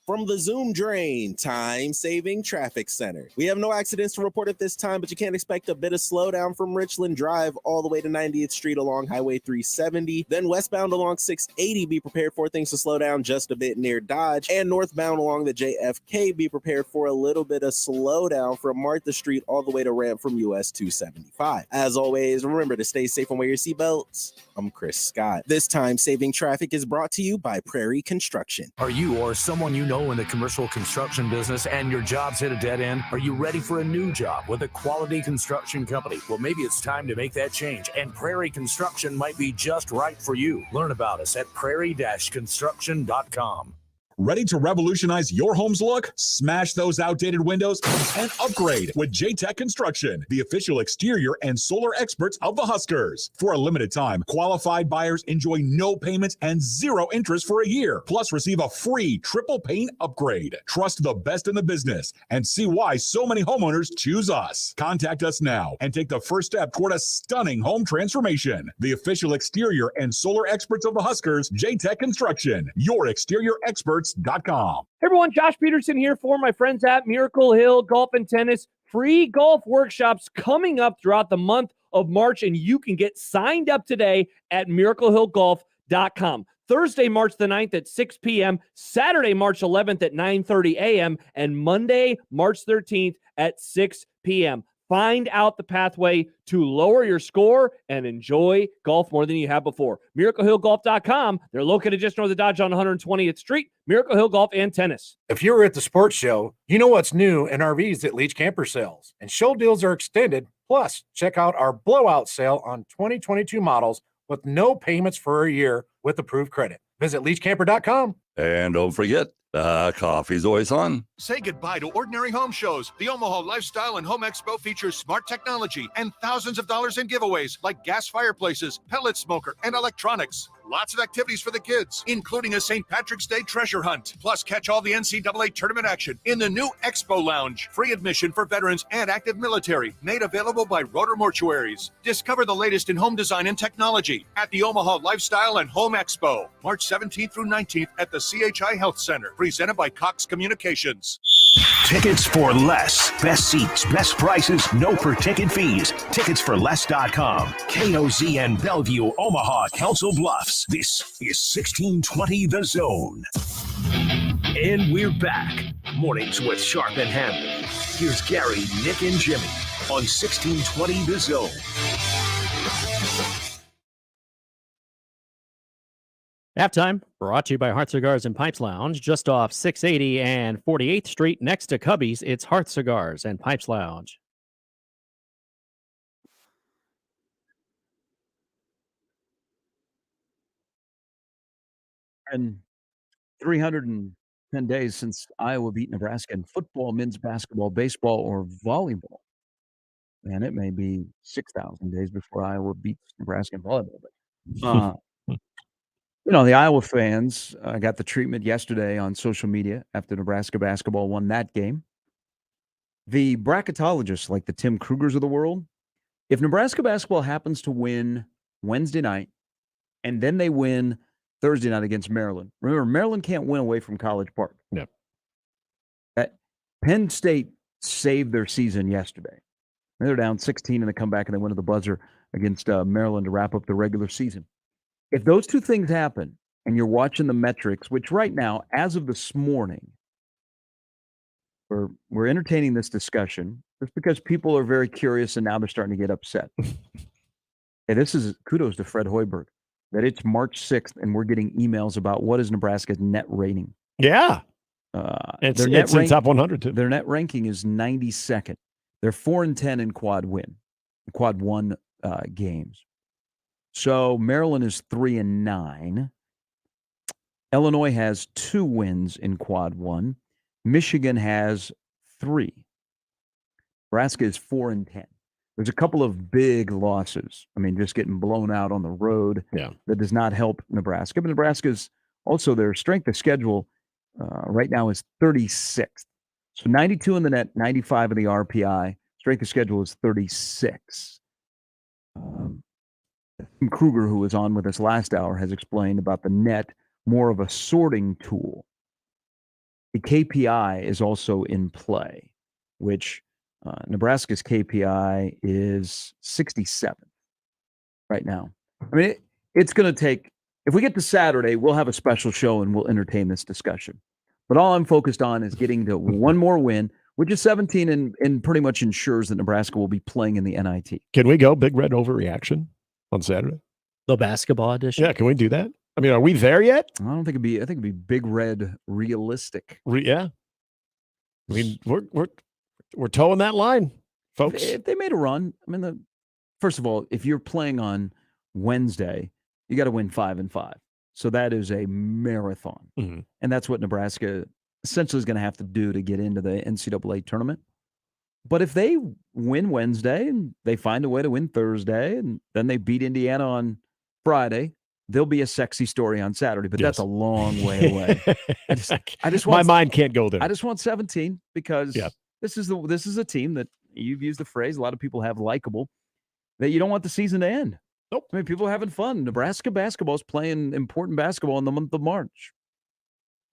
From the Zoom Drain, time-saving traffic center. We have no accidents to report at this time, but you can't expect a bit of slowdown from Richland Drive all the way to 90th Street along Highway 370. Then westbound along 680, be prepared for things to slow down just a bit near Dodge. And northbound along the JFK, be prepared for a little bit of slowdown from Martha Street all the way to ramp from US 275. As always, remember to stay safe and wear your seatbelts. I'm Chris Scott. This time-saving traffic is brought to you by Prairie Construction. Are you or someone you know in the commercial construction business and your job's hit a dead end? Are you ready for a new job with a quality construction company? Well, maybe it's time to make that change, and Prairie Construction might be just right for you. Learn about us at prairie-construction.com. Ready to revolutionize your home's look? Smash those outdated windows and upgrade with J-Tech Construction, the official exterior and solar experts of the Huskers. For a limited time, qualified buyers enjoy no payments and 0 interest for a year. Plus, receive a free triple paint upgrade. Trust the best in the business and see why so many homeowners choose us. Contact us now and take the first step toward a stunning home transformation. The official exterior and solar experts of the Huskers, J-Tech Construction, your exterior experts.com. Hey everyone, Josh Peterson here for my friends at Miracle Hill Golf and Tennis. Free golf workshops coming up throughout the month of March, and you can get signed up today at miraclehillgolf.com. Thursday, March the 9th at 6 p.m., Saturday, March 11th at 9:30 a.m., and Monday, March 13th at 6 p.m. Find out the pathway to lower your score and enjoy golf more than you have before. MiracleHillGolf.com. They're located just north of Dodge on 120th Street. Miracle Hill Golf and Tennis. If you were at the sports show, you know what's new in RVs that Leach Camper sells. And show deals are extended. Plus, check out our blowout sale on 2022 models with no payments for a year with approved credit. Visit LeachCamper.com. And don't forget, coffee's always on. Say goodbye to ordinary home shows. The Omaha Lifestyle and Home Expo features smart technology and thousands of dollars in giveaways like gas fireplaces, pellet smoker, and electronics. Lots of activities for the kids, including a St. Patrick's Day treasure hunt. Plus, catch all the NCAA tournament action in the new Expo Lounge. Free admission for veterans and active military. Made available by Rotor Mortuaries. Discover the latest in home design and technology at the Omaha Lifestyle and Home Expo. March 17th through 19th at the CHI Health Center. Presented by Cox Communications. Tickets for less. Best seats, best prices, no per ticket fees. Ticketsforless.com. KOZN Bellevue, Omaha, Council Bluffs. This is 1620 The Zone. And we're back. Mornings with Sharp and Handley. Here's Gary, Nick, and Jimmy on 1620 The Zone. Halftime brought to you by Hearth Cigars and Pipes Lounge, just off 680 and 48th Street next to Cubby's. It's Hearth Cigars and Pipes Lounge. And 310 days since Iowa beat Nebraska in football, men's basketball, baseball, or volleyball. And it may be 6,000 days before Iowa beats Nebraska in volleyball. But, the Iowa fans got the treatment yesterday on social media after Nebraska basketball won that game. The bracketologists, like the Tim Krugers of the world, if Nebraska basketball happens to win Wednesday night and then they win Thursday night against Maryland. Remember, Maryland can't win away from College Park. Yep. Penn State saved their season yesterday. They're down 16 in the comeback, and they went to the buzzer against Maryland to wrap up the regular season. If those two things happen, and you're watching the metrics, which right now, as of this morning, we're entertaining this discussion just because people are very curious and now they're starting to get upset. Hey, this is kudos to Fred Hoiberg that it's March 6th and we're getting emails about what is Nebraska's net rating. Yeah. It's in top 100 too. Their net ranking is 92nd. They're 4-10 in quad one games. So Maryland is 3-9. Illinois has 2 wins in quad one. Michigan has 3. Nebraska is 4-10. There's a couple of big losses. I mean, just getting blown out on the road. Yeah. That does not help Nebraska. But Nebraska's also their strength of schedule right now is 36th. So 92 in the net, 95 in the RPI. Strength of schedule is 36. Tim Kruger, who was on with us last hour, has explained about the net, more of a sorting tool. The KPI is also in play, which Nebraska's KPI is 67 right now. I mean, it's going to take, if we get to Saturday, we'll have a special show and we'll entertain this discussion. But all I'm focused on is getting to one more win, which is 17 and pretty much ensures that Nebraska will be playing in the NIT. Can we go Big Red overreaction on Saturday? The basketball edition? Yeah, can we do that? I mean, are we there yet? I don't think I think it'd be Big Red realistic. Yeah. I mean, we're towing that line, folks. If they made a run, I mean, first of all, if you're playing on Wednesday, you got to win 5-5. So that is a marathon. Mm-hmm. And that's what Nebraska essentially is going to have to do to get into the NCAA tournament. But if they win Wednesday and they find a way to win Thursday and then they beat Indiana on Friday, there'll be a sexy story on Saturday, but that's a long way away. I just want, my mind can't go there. I just want 17 because this is a team that you've used the phrase a lot of people have likable that you don't want the season to end. Nope. I mean, people are having fun. Nebraska basketball is playing important basketball in the month of March.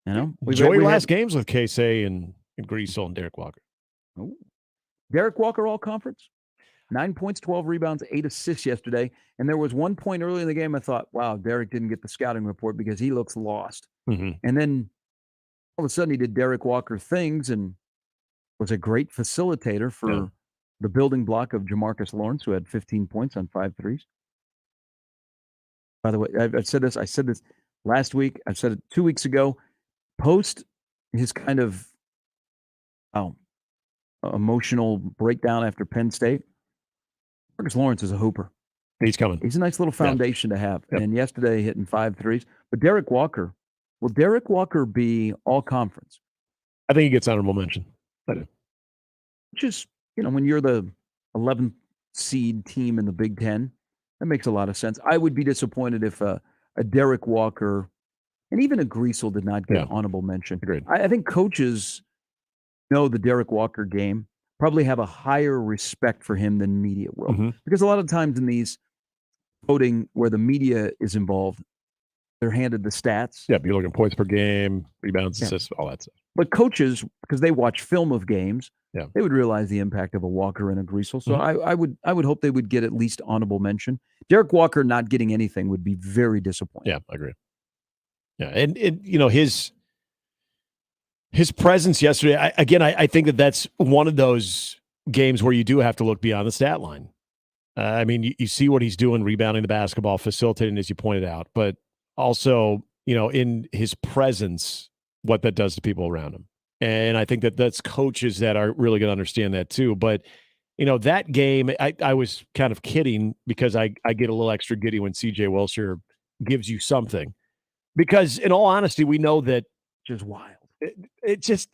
You know, Enjoy your last games with Casey and Greasel and Derek Walker. Oh, Derek Walker all conference. 9 points, 12 rebounds, 8 assists yesterday. And there was one point early in the game I thought, wow, Derek didn't get the scouting report because he looks lost. Mm-hmm. And then all of a sudden he did Derek Walker things and was a great facilitator for the building block of Jamarcus Lawrence, who had 15 points on 5 threes. By the way, I said this last week. I said it 2 weeks ago. Post his kind of emotional breakdown after Penn State, Marcus Lawrence is a hooper. He's coming. He's a nice little foundation to have. Yep. And yesterday hitting 5 threes. But Derek Walker, will Derek Walker be all conference? I think he gets honorable mention. Which is, when you're the 11th seed team in the Big Ten, that makes a lot of sense. I would be disappointed if a Derek Walker and even a Greasel did not get honorable mention. Agreed. I think coaches know the Derek Walker game, probably have a higher respect for him than media will. Mm-hmm. Because a lot of times in these voting where the media is involved, they're handed the stats. Yeah, you're looking at points per game, rebounds, assists, all that stuff. But coaches, because they watch film of games, they would realize the impact of a Walker and a Greasel. So I would hope they would get at least honorable mention. Derek Walker not getting anything would be very disappointing. Yeah, I agree. Yeah, and his presence yesterday, I think that's one of those games where you do have to look beyond the stat line. I mean, you see what he's doing, rebounding the basketball, facilitating, as you pointed out, but also, in his presence, what that does to people around him. And I think that's coaches that are really going to understand that too. But, that game, I was kind of kidding because I get a little extra giddy when CJ Wilshire gives you something. Because in all honesty, we know that just wild.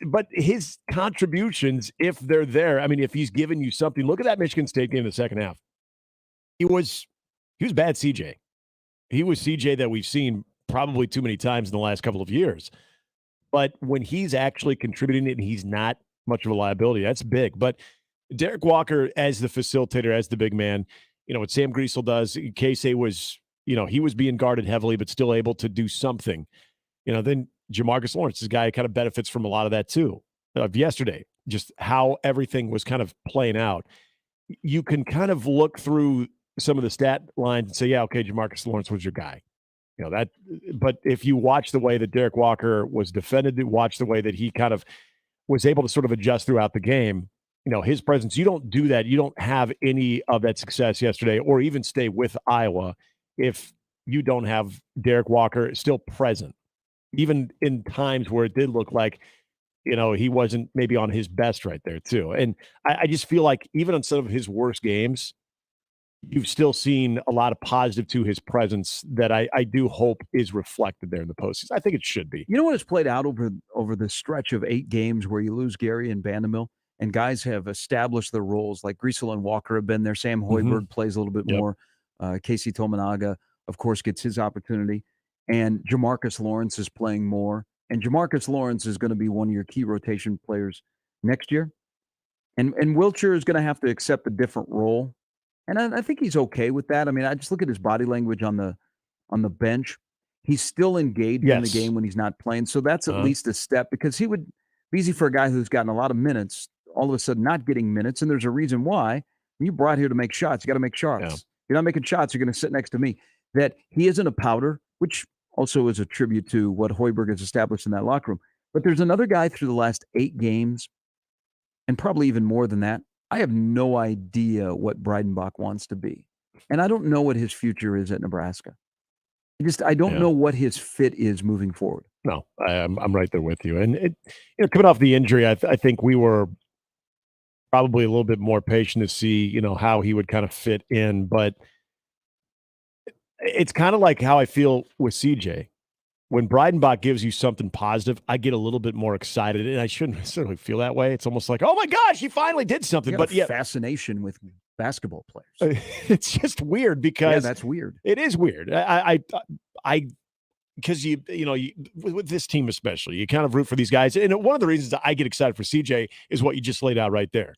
But his contributions, if they're there, I mean, if he's giving you something, look at that Michigan State game in the second half. He was bad CJ. He was CJ that we've seen probably too many times in the last couple of years. But when he's actually contributing it and he's not much of a liability, that's big. But Derek Walker as the facilitator, as the big man, what Sam Greasel does, Casey was, he was being guarded heavily, but still able to do something. Then Jamarcus Lawrence, this guy kind of benefits from a lot of that too. Of yesterday, just how everything was kind of playing out. You can kind of look through some of the stat lines and say, yeah, okay, Jamarcus Lawrence was your guy. But if you watch the way that Derek Walker was defended, watch the way that he kind of was able to sort of adjust throughout the game, his presence, you don't do that. You don't have any of that success yesterday or even stay with Iowa if you don't have Derek Walker still present, even in times where it did look like, he wasn't maybe on his best right there too. And I just feel like even on some of his worst games, you've still seen a lot of positive to his presence that I do hope is reflected there in the postseason. I think it should be. You know what has played out over the stretch of 8 games where you lose Gary and Vandermill, and guys have established their roles, like Griesel and Walker have been there. Sam Hoiberg plays a little bit more. Casey Tominaga, of course, gets his opportunity. And Jamarcus Lawrence is playing more. And Jamarcus Lawrence is going to be one of your key rotation players next year. And Wiltshire is going to have to accept a different role. And I think he's okay with that. I mean, I just look at his body language on the bench. He's still engaged in the game when he's not playing. So that's at least a step, because he would be easy for a guy who's gotten a lot of minutes, all of a sudden not getting minutes. And there's a reason why. You brought here to make shots. You got to make shots. Yeah. You're not making shots, you're going to sit next to me. That he isn't a powder, which also is a tribute to what Hoiberg has established in that locker room. But there's another guy through the last 8 games, and probably even more than that. I have no idea what Breidenbach wants to be. And I don't know what his future is at Nebraska. I don't know what his fit is moving forward. No, I'm right there with you. And coming off the injury, I think we were probably a little bit more patient to see, how he would kind of fit in. But it's kind of like how I feel with CJ. When Breidenbach gives you something positive, I get a little bit more excited, and I shouldn't necessarily feel that way. It's almost like, oh my gosh, he finally did something. But fascination with basketball players. It's just weird because that's weird. It is weird. Because with this team especially, you kind of root for these guys. And one of the reasons that I get excited for CJ is what you just laid out right there.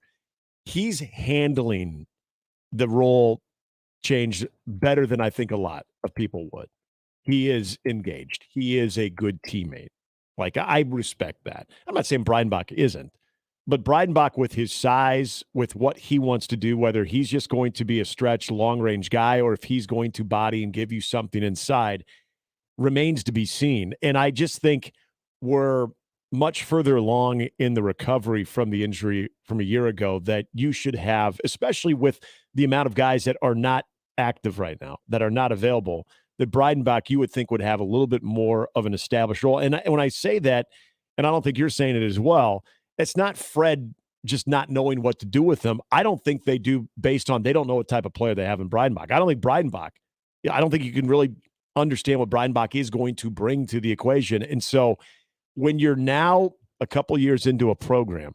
He's handling the role change better than I think a lot of people would. He is engaged. He is a good teammate. Like, I respect that. I'm not saying Breidenbach isn't, but Breidenbach, with his size, with what he wants to do, whether he's just going to be a stretch long-range guy or if he's going to body and give you something inside, remains to be seen. And I just think we're much further along in the recovery from the injury from a year ago that you should have, especially with the amount of guys that are not active right now, that are not available, that Breidenbach you would think would have a little bit more of an established role. And when I say that, and I don't think you're saying it as well, it's not Fred just not knowing what to do with them. I don't think they do based on they don't know what type of player they have in Breidenbach. I don't think you can really understand what Breidenbach is going to bring to the equation. And so when you're now a couple years into a program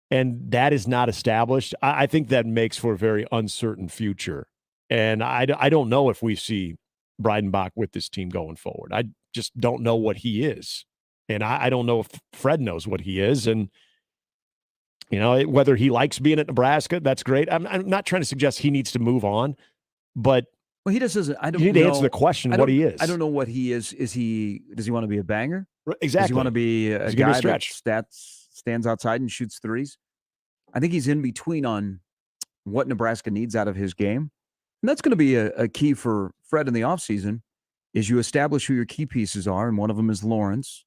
and that is not established, I think that makes for a very uncertain future. And I don't know if we see Breidenbach with this team going forward. I just don't know what he is. And I don't know if Fred knows what he is. And, whether he likes being at Nebraska, that's great. I'm not trying to suggest he needs to move on, but he just doesn't. I don't you need to answer the question what he is. I don't know what he is. Does he want to be a banger? Exactly. Does he want to be a guy that stands outside and shoots threes? I think he's in between on what Nebraska needs out of his game. And that's going to be a key for Fred in the offseason, is you establish who your key pieces are, and one of them is Lawrence.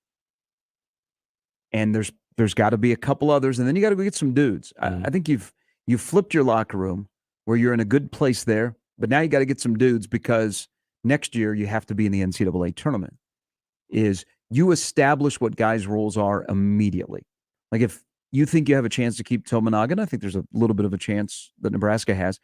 And there's got to be a couple others, and then you got to go get some dudes. I think you've flipped your locker room where you're in a good place there, but now you got to get some dudes because next year you have to be in the NCAA tournament. Is you establish what guys' roles are immediately. Like if you think you have a chance to keep Tominaga, and I think there's a little bit of a chance that Nebraska has,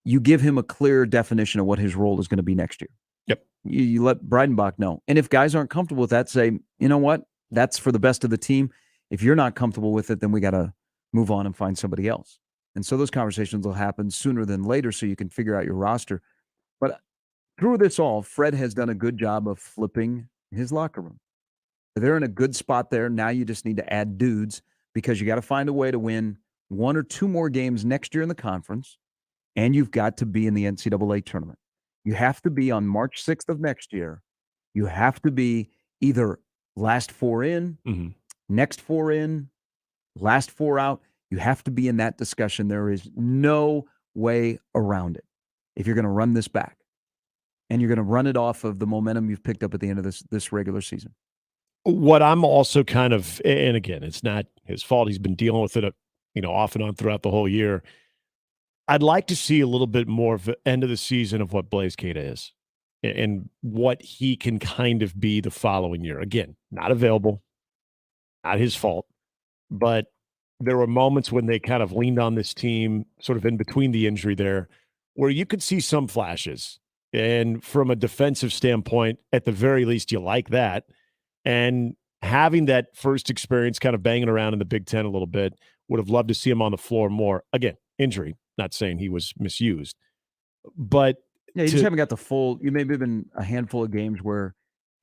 you give him a clear definition of what his role is going to be next year. Yep. You let Breidenbach know. And if guys aren't comfortable with that, say, you know what? That's for the best of the team. If you're not comfortable with it, then we got to move on and find somebody else. And so those conversations will happen sooner than later so you can figure out your roster. But through this all, Fred has done a good job of flipping his locker room. They're in a good spot there. Now you just need to add dudes because you got to find a way to win 1 or 2 more games next year in the conference. And you've got to be in the NCAA tournament. You have to be on March 6th of next year. You have to be either last 4 in, next 4 in, last 4 out. You have to be in that discussion. There is no way around it if you're going to run this back. and you're going to run it off of the momentum you've picked up at the end of this regular season. What I'm also kind of, and again, it's not his fault. He's been dealing with it, off and on throughout the whole year. I'd like to see a little bit more of the end of the season of what Blaise Keita is and what he can kind of be the following year. Again, not available, not his fault, but there were moments when they kind of leaned on this team sort of in between the injury there where you could see some flashes. And from a defensive standpoint, at the very least, you like that. And having that first experience kind of banging around in the Big Ten a little bit, would have loved to see him on the floor more. Again, injury, not saying he was misused. But yeah, you just haven't got the full, you maybe have been a handful of games where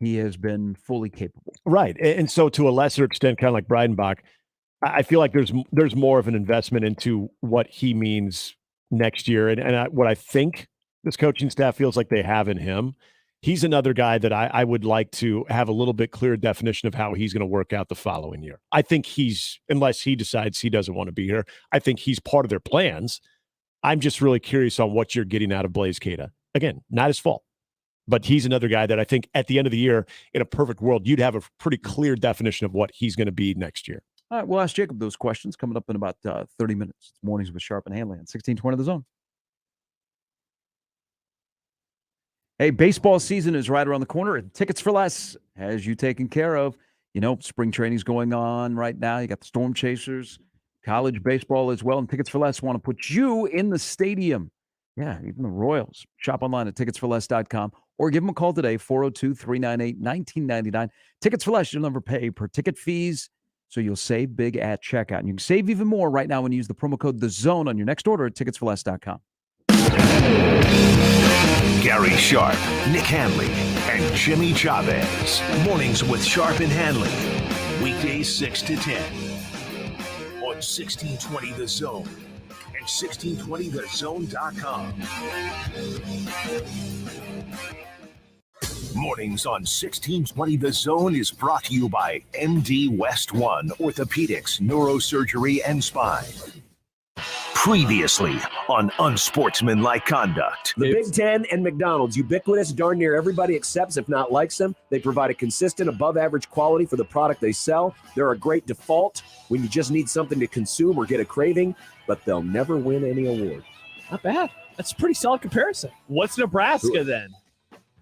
he has been fully capable. Right. And so to a lesser extent, kind of like Breidenbach, I feel like there's more of an investment into what he means next year. And what I think this coaching staff feels like they have in him. He's another guy that I would like to have a little bit clearer definition of how he's going to work out the following year. I think unless he decides he doesn't want to be here, I think he's part of their plans. I'm just really curious on what you're getting out of Blaise Keita. Again, not his fault, but he's another guy that I think at the end of the year, in a perfect world, you'd have a pretty clear definition of what he's going to be next year. All right, we'll ask Jacob those questions coming up in about 30 minutes. It's Mornings with Sharp and Handley on 1620 The Zone. Hey, baseball season is right around the corner, and Tickets for Less has you taken care of. Spring training's going on right now. You got the Storm Chasers, college baseball as well, and Tickets for Less want to put you in the stadium. Yeah, even the Royals. Shop online at ticketsforless.com or give them a call today, 402-398-1999. Tickets for Less, you'll never pay per ticket fees, so you'll save big at checkout. And you can save even more right now when you use the promo code THEZONE on your next order at ticketsforless.com. Gary Sharp, Nick Handley, and Jimmy Chavez. Mornings with Sharp and Handley. Weekdays 6 to 10. On 1620 The Zone and 1620thezone.com. Mornings on 1620 The Zone is brought to you by MD West One Orthopedics, Neurosurgery, and Spine. Previously on Unsportsmanlike Conduct. The Big Ten and McDonald's, ubiquitous, darn near everybody accepts, if not likes them. They provide a consistent, above-average quality for the product they sell. They're a great default when you just need something to consume or get a craving, but they'll never win any award. Not bad. That's a pretty solid comparison. What's Nebraska then?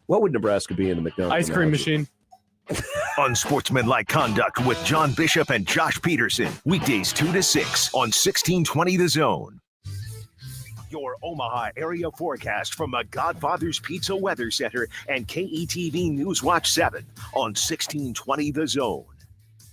What would Nebraska be in the McDonald's? Ice cream machine. Unsportsmanlike Conduct with John Bishop and Josh Peterson. Weekdays 2 to 6 on 1620 The Zone. Your Omaha area forecast from the Godfather's Pizza Weather Center and KETV Newswatch 7 on 1620 The Zone.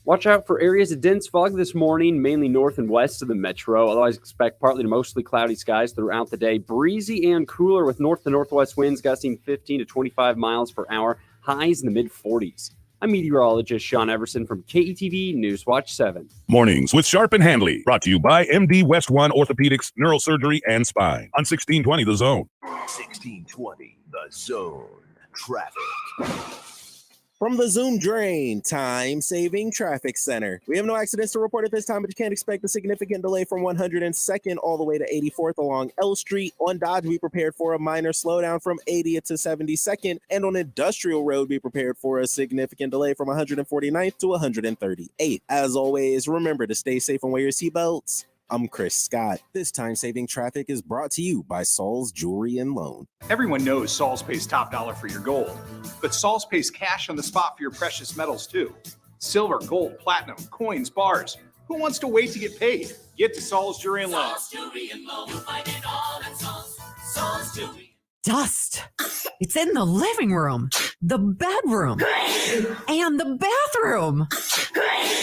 Watch out for areas of dense fog this morning, mainly north and west of the metro. Otherwise, expect partly to mostly cloudy skies throughout the day. Breezy and cooler with north to northwest winds gusting 15 to 25 miles per hour. Highs in the mid-40s. I'm meteorologist Sean Everson from KETV Newswatch 7. Mornings with Sharp and Handley, brought to you by MD West One Orthopedics, Neurosurgery, and Spine on 1620 The Zone. 1620 The Zone. Traffic. From the Zoom Drain Time-Saving Traffic Center. We have no accidents to report at this time, but you can't expect a significant delay from 102nd all the way to 84th along L Street. On Dodge, be prepared for a minor slowdown from 80th to 72nd. And on Industrial Road, be prepared for a significant delay from 149th to 138th. As always, remember to stay safe and wear your seatbelts. I'm Chris Scott. This time-saving traffic is brought to you by Saul's Jewelry and Loan. Everyone knows Saul's pays top dollar for your gold, but Saul's pays cash on the spot for your precious metals too. Silver, gold, platinum, coins, bars. Who wants to wait to get paid? Get to Saul's Jewelry and Loan. Saul's Jewelry and Loan. You'll find it all at Saul's Jewelry. Dust. It's in the living room, the bedroom, and the bathroom.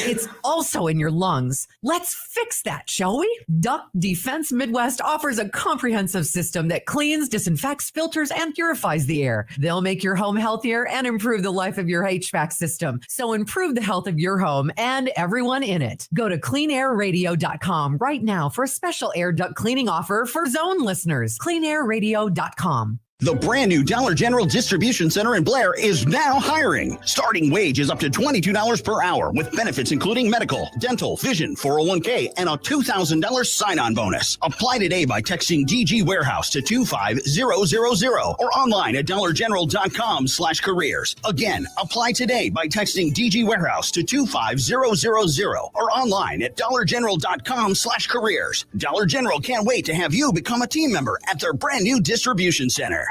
It's also in your lungs. Let's fix that, shall we? Duct Defense Midwest offers a comprehensive system that cleans, disinfects, filters, and purifies the air. They'll make your home healthier and improve the life of your HVAC system. So improve the health of your home and everyone in it. Go to cleanairradio.com right now for a special air duct cleaning offer for Zone listeners. cleanairradio.com. The brand new Dollar General Distribution Center in Blair is now hiring. Starting wage is up to $22 per hour with benefits including medical, dental, vision, 401k, and a $2,000 sign-on bonus. Apply today by texting DG Warehouse to 25000 or online at dollargeneral.com/careers. Again, apply today by texting DG Warehouse to 25000 or online at dollargeneral.com/careers. Dollar General can't wait to have you become a team member at their brand new distribution center.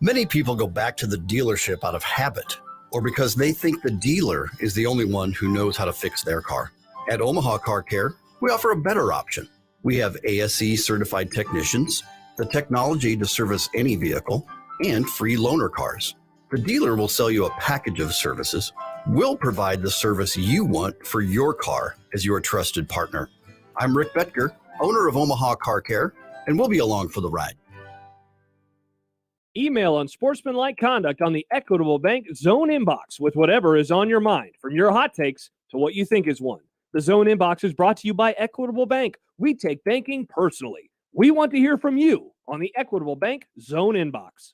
Many people go back to the dealership out of habit or because they think the dealer is the only one who knows how to fix their car. At Omaha Car Care, we offer a better option. We have ASE certified technicians, the technology to service any vehicle, and free loaner cars. The dealer will sell you a package of services. We'll provide the service you want for your car as your trusted partner. I'm Rick Betker, owner of Omaha Car Care, and we'll be along for the ride. Email unsportsmanlike conduct on the Equitable Bank Zone inbox with whatever is on your mind, from your hot takes to what you think is one. The Zone inbox is brought to you by Equitable Bank. We take banking personally. We want to hear from you on the Equitable Bank Zone inbox.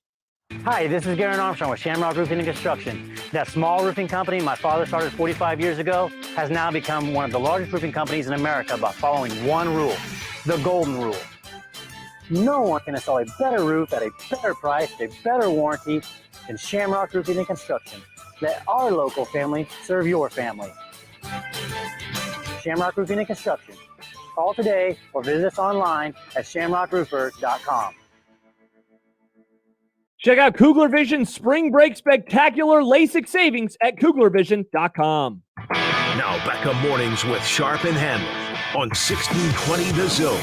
Hi, this is Garen Armstrong with Shamrock Roofing and Construction. That small roofing company my father started 45 years ago has now become one of the largest roofing companies in America by following one rule, the golden rule. No one can install a better roof at a better price, a better warranty than Shamrock Roofing and Construction. Let our local family serve your family. Shamrock Roofing and Construction. Call today or visit us online at shamrockroofer.com. Check out Kugler Vision Spring Break Spectacular LASIK Savings at kuglervision.com. Now back up mornings with Sharp and Handley on 1620 The Zone.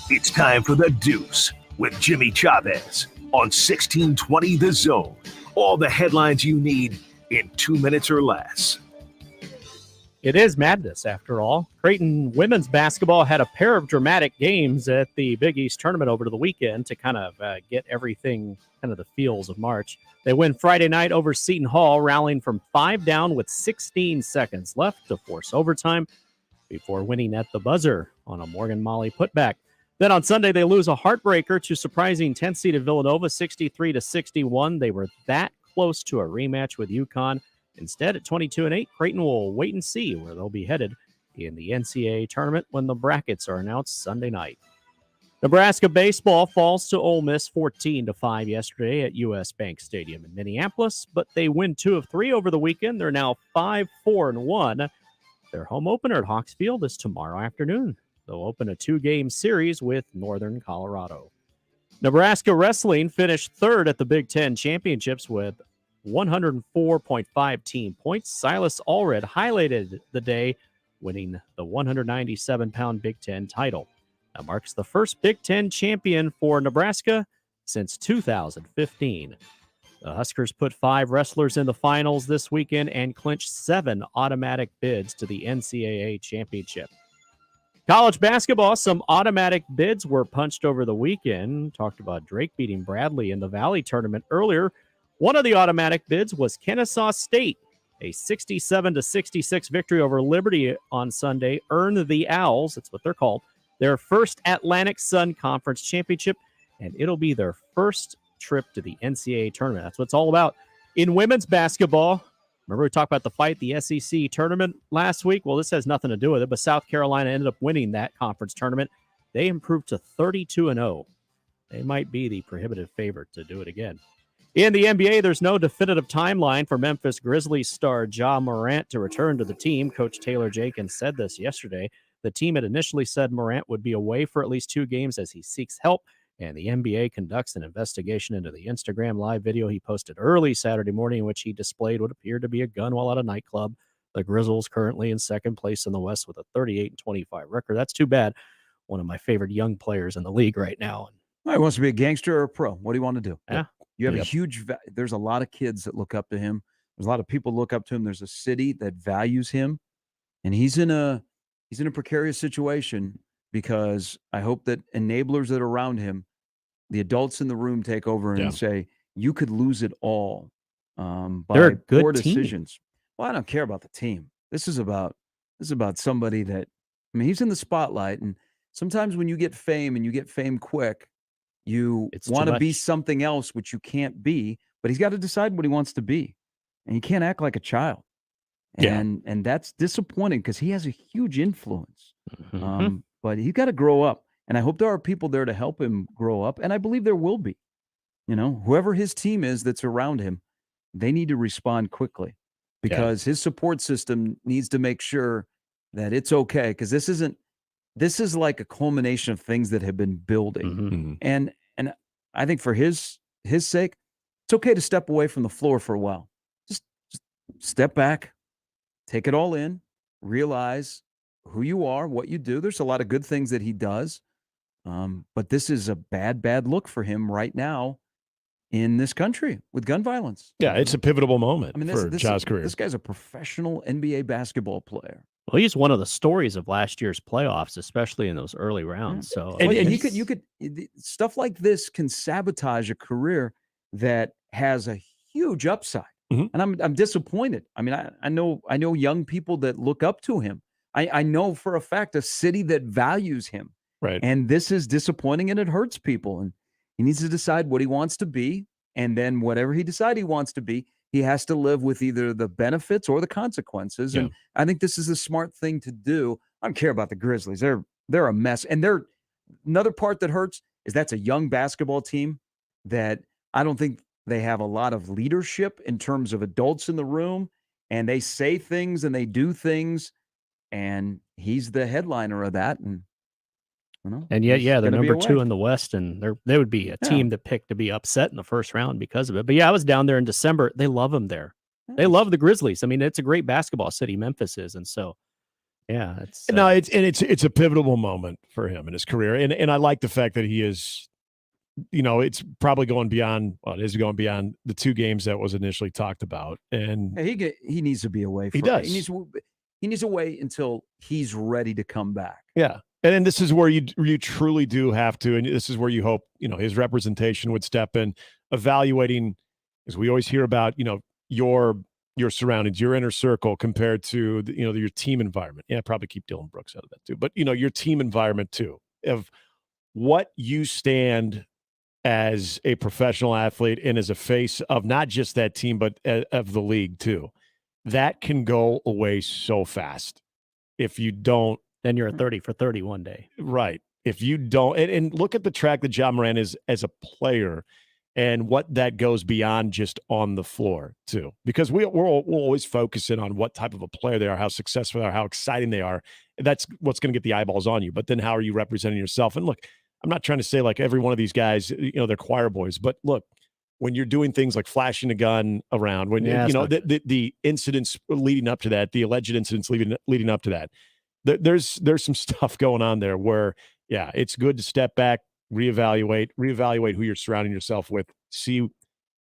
It's time for the Deuce with Jimmy Chavez on 1620 The Zone. All the headlines you need in 2 minutes or less. It is madness, after all. Creighton women's basketball had a pair of dramatic games at the Big East tournament over the weekend to kind of get everything, kind of the feels of March. They win Friday night over Seton Hall, rallying from 5 down with 16 seconds left to force overtime before winning at the buzzer on a Morgan Molly putback. Then on Sunday, they lose a heartbreaker to surprising 10th-seeded Villanova, 63-61. They were that close to a rematch with UConn. Instead, at 22-8, Creighton will wait and see where they'll be headed in the NCAA tournament when the brackets are announced Sunday night. Nebraska baseball falls to Ole Miss 14-5 yesterday at U.S. Bank Stadium in Minneapolis, but they win 2 of 3 over the weekend. They're now 5-4-1. Their home opener at Hawks Field is tomorrow afternoon. They'll open a 2-game series with Northern Colorado. Nebraska wrestling finished third at the Big Ten Championships with 104.5 team points. Silas Allred highlighted the day, winning the 197-pound Big Ten title. That marks the first Big Ten champion for Nebraska since 2015. The Huskers put 5 wrestlers in the finals this weekend and clinched 7 automatic bids to the NCAA championship. College basketball, some automatic bids were punched over the weekend. Talked about Drake beating Bradley in the Valley tournament earlier. One of the automatic bids was Kennesaw State. A 67-66 victory over Liberty on Sunday earned the Owls, that's what they're called, their first Atlantic Sun Conference championship, and it'll be their first trip to the NCAA tournament. That's what it's all about. In women's basketball, remember we talked about the fight, the SEC tournament last week? Well, this has nothing to do with it, but South Carolina ended up winning that conference tournament. They improved to 32-0. They might be the prohibitive favorite to do it again. In the NBA, there's no definitive timeline for Memphis Grizzlies star Ja Morant to return to the team. Coach Taylor Jenkins said this yesterday. The team had initially said Morant would be away for at least 2 games as he seeks help, and the NBA conducts an investigation into the Instagram live video he posted early Saturday morning in which he displayed what appeared to be a gun while at a nightclub. The Grizzlies currently in second place in the West with a 38-25 record. That's too bad. One of my favorite young players in the league right now. He wants to be a gangster or a pro. What do you want to do? Yeah. You have a huge, there's a lot of kids that look up to him. There's a lot of people look up to him. There's a city that values him, and he's in a precarious situation because I hope that enablers that are around him, the adults in the room, take over and say, you could lose it all by poor decisions. Well, I don't care about the team. This is about somebody that, I mean, he's in the spotlight, and sometimes when you get fame and you get fame quick, you It's too want to be much. something else, which you can't be, but he's got to decide what he wants to be. And you can't act like a child. Yeah. And that's disappointing because he has a huge influence. Mhm. But he's got to grow up. And I hope there are people there to help him grow up. And I believe there will be. Whoever his team is that's around him, they need to respond quickly because his support system needs to make sure that it's okay. Because this is like a culmination of things that have been building. Mhm. And I think for his sake, it's okay to step away from the floor for a while. Just step back, take it all in, realize who you are, what you do. There's a lot of good things that he does. But this is a bad look for him right now in this country with gun violence. Yeah, it's a pivotal moment for Ja's career. This guy's a professional NBA basketball player. Well, he's one of the stories of last year's playoffs, especially in those early rounds. So, And you could stuff like this can sabotage a career that has a huge upside. Mm-hmm. And I'm disappointed. I mean, I know young people that look up to him. I know for a fact a city that values him. Right. And this is disappointing and it hurts people. And he needs to decide what he wants to be. And then whatever he decides he wants to be, he has to live with either the benefits or the consequences. And I think this is a smart thing to do. I don't care about the Grizzlies. They're a mess. And they're another part that hurts is that's a young basketball team that I don't think they have a lot of leadership in terms of adults in the room. And they say things and they do things. And he's the headliner of that. And yet, he's they're gonna be number 2 away. in the West, and they would be a team to pick to be upset in the first round because of it. But I was down there in December. They love him there. They love the Grizzlies. I mean, it's a great basketball city, Memphis is, and so it's it's a pivotal moment for him in his career, and I like the fact that he is, it's probably going beyond. Well, it is going beyond the 2 games that was initially talked about, and He needs to be away. He does. He needs to wait until he's ready to come back. Yeah. And then this is where you truly do have to, and this is where you hope, his representation would step in, evaluating, as we always hear about, your surroundings, your inner circle compared to, your team environment. Yeah, probably keep Dylan Brooks out of that too. But, your team environment too, of what you stand as a professional athlete and as a face of not just that team, but of the league too. That can go away so fast if you don't. Then you're a 30 for 30 one day. Right. If you don't, and look at the track that Ja Morant is as a player and what that goes beyond just on the floor too, because we'll always focus in on what type of a player they are, how successful they are, how exciting they are. That's what's going to get the eyeballs on you. But then how are you representing yourself? And look, I'm not trying to say like every one of these guys, they're choir boys, but look, when you're doing things like flashing a gun around, when the incidents leading up to that, the alleged incidents leading up to that, there's some stuff going on there where, it's good to step back, reevaluate who you're surrounding yourself with, see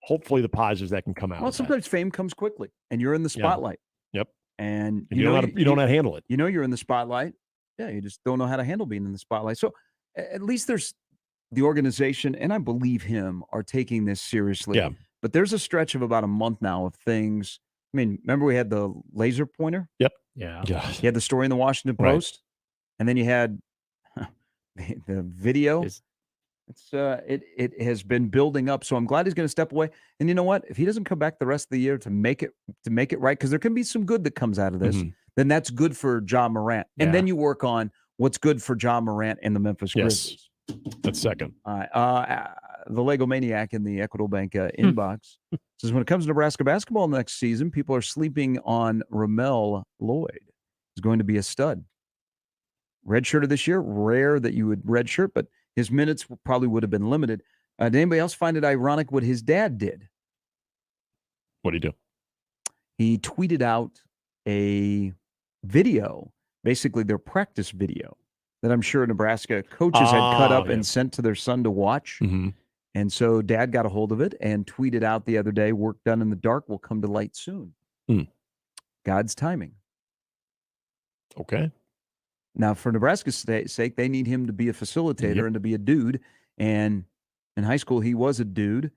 hopefully the positives that can come out. Well, sometimes fame comes quickly and you're in the spotlight. Yep. And you don't know how to handle it. You're in the spotlight. Yeah, you just don't know how to handle being in the spotlight. So at least there's the organization, and I believe him, are taking this seriously. Yeah. But there's a stretch of about a month now of things. I mean, remember we had the laser pointer? Yep. Yeah. You had the story in the Washington Post, and then you had the video. It has been building up, so I'm glad he's going to step away. And you know what? If he doesn't come back the rest of the year to make it right, because there can be some good that comes out of this, then that's good for Ja Morant. And then you work on what's good for Ja Morant and the Memphis Grizzlies. That's second. All right. The Lego Maniac in the Equitable Bank inbox says, when it comes to Nebraska basketball next season, people are sleeping on Ramel Lloyd. He's going to be a stud. Redshirted this year. Rare that you would redshirt, but his minutes probably would have been limited. Did anybody else find it ironic what his dad did? What did he do? He tweeted out a video, basically their practice video, that I'm sure Nebraska coaches had cut up and sent to their son to watch. Mm-hmm. And so dad got a hold of it and tweeted out the other day, work done in the dark will come to light soon. God's timing. Okay. Now, for Nebraska's sake, they need him to be a facilitator and to be a dude. And in high school, he was a dude.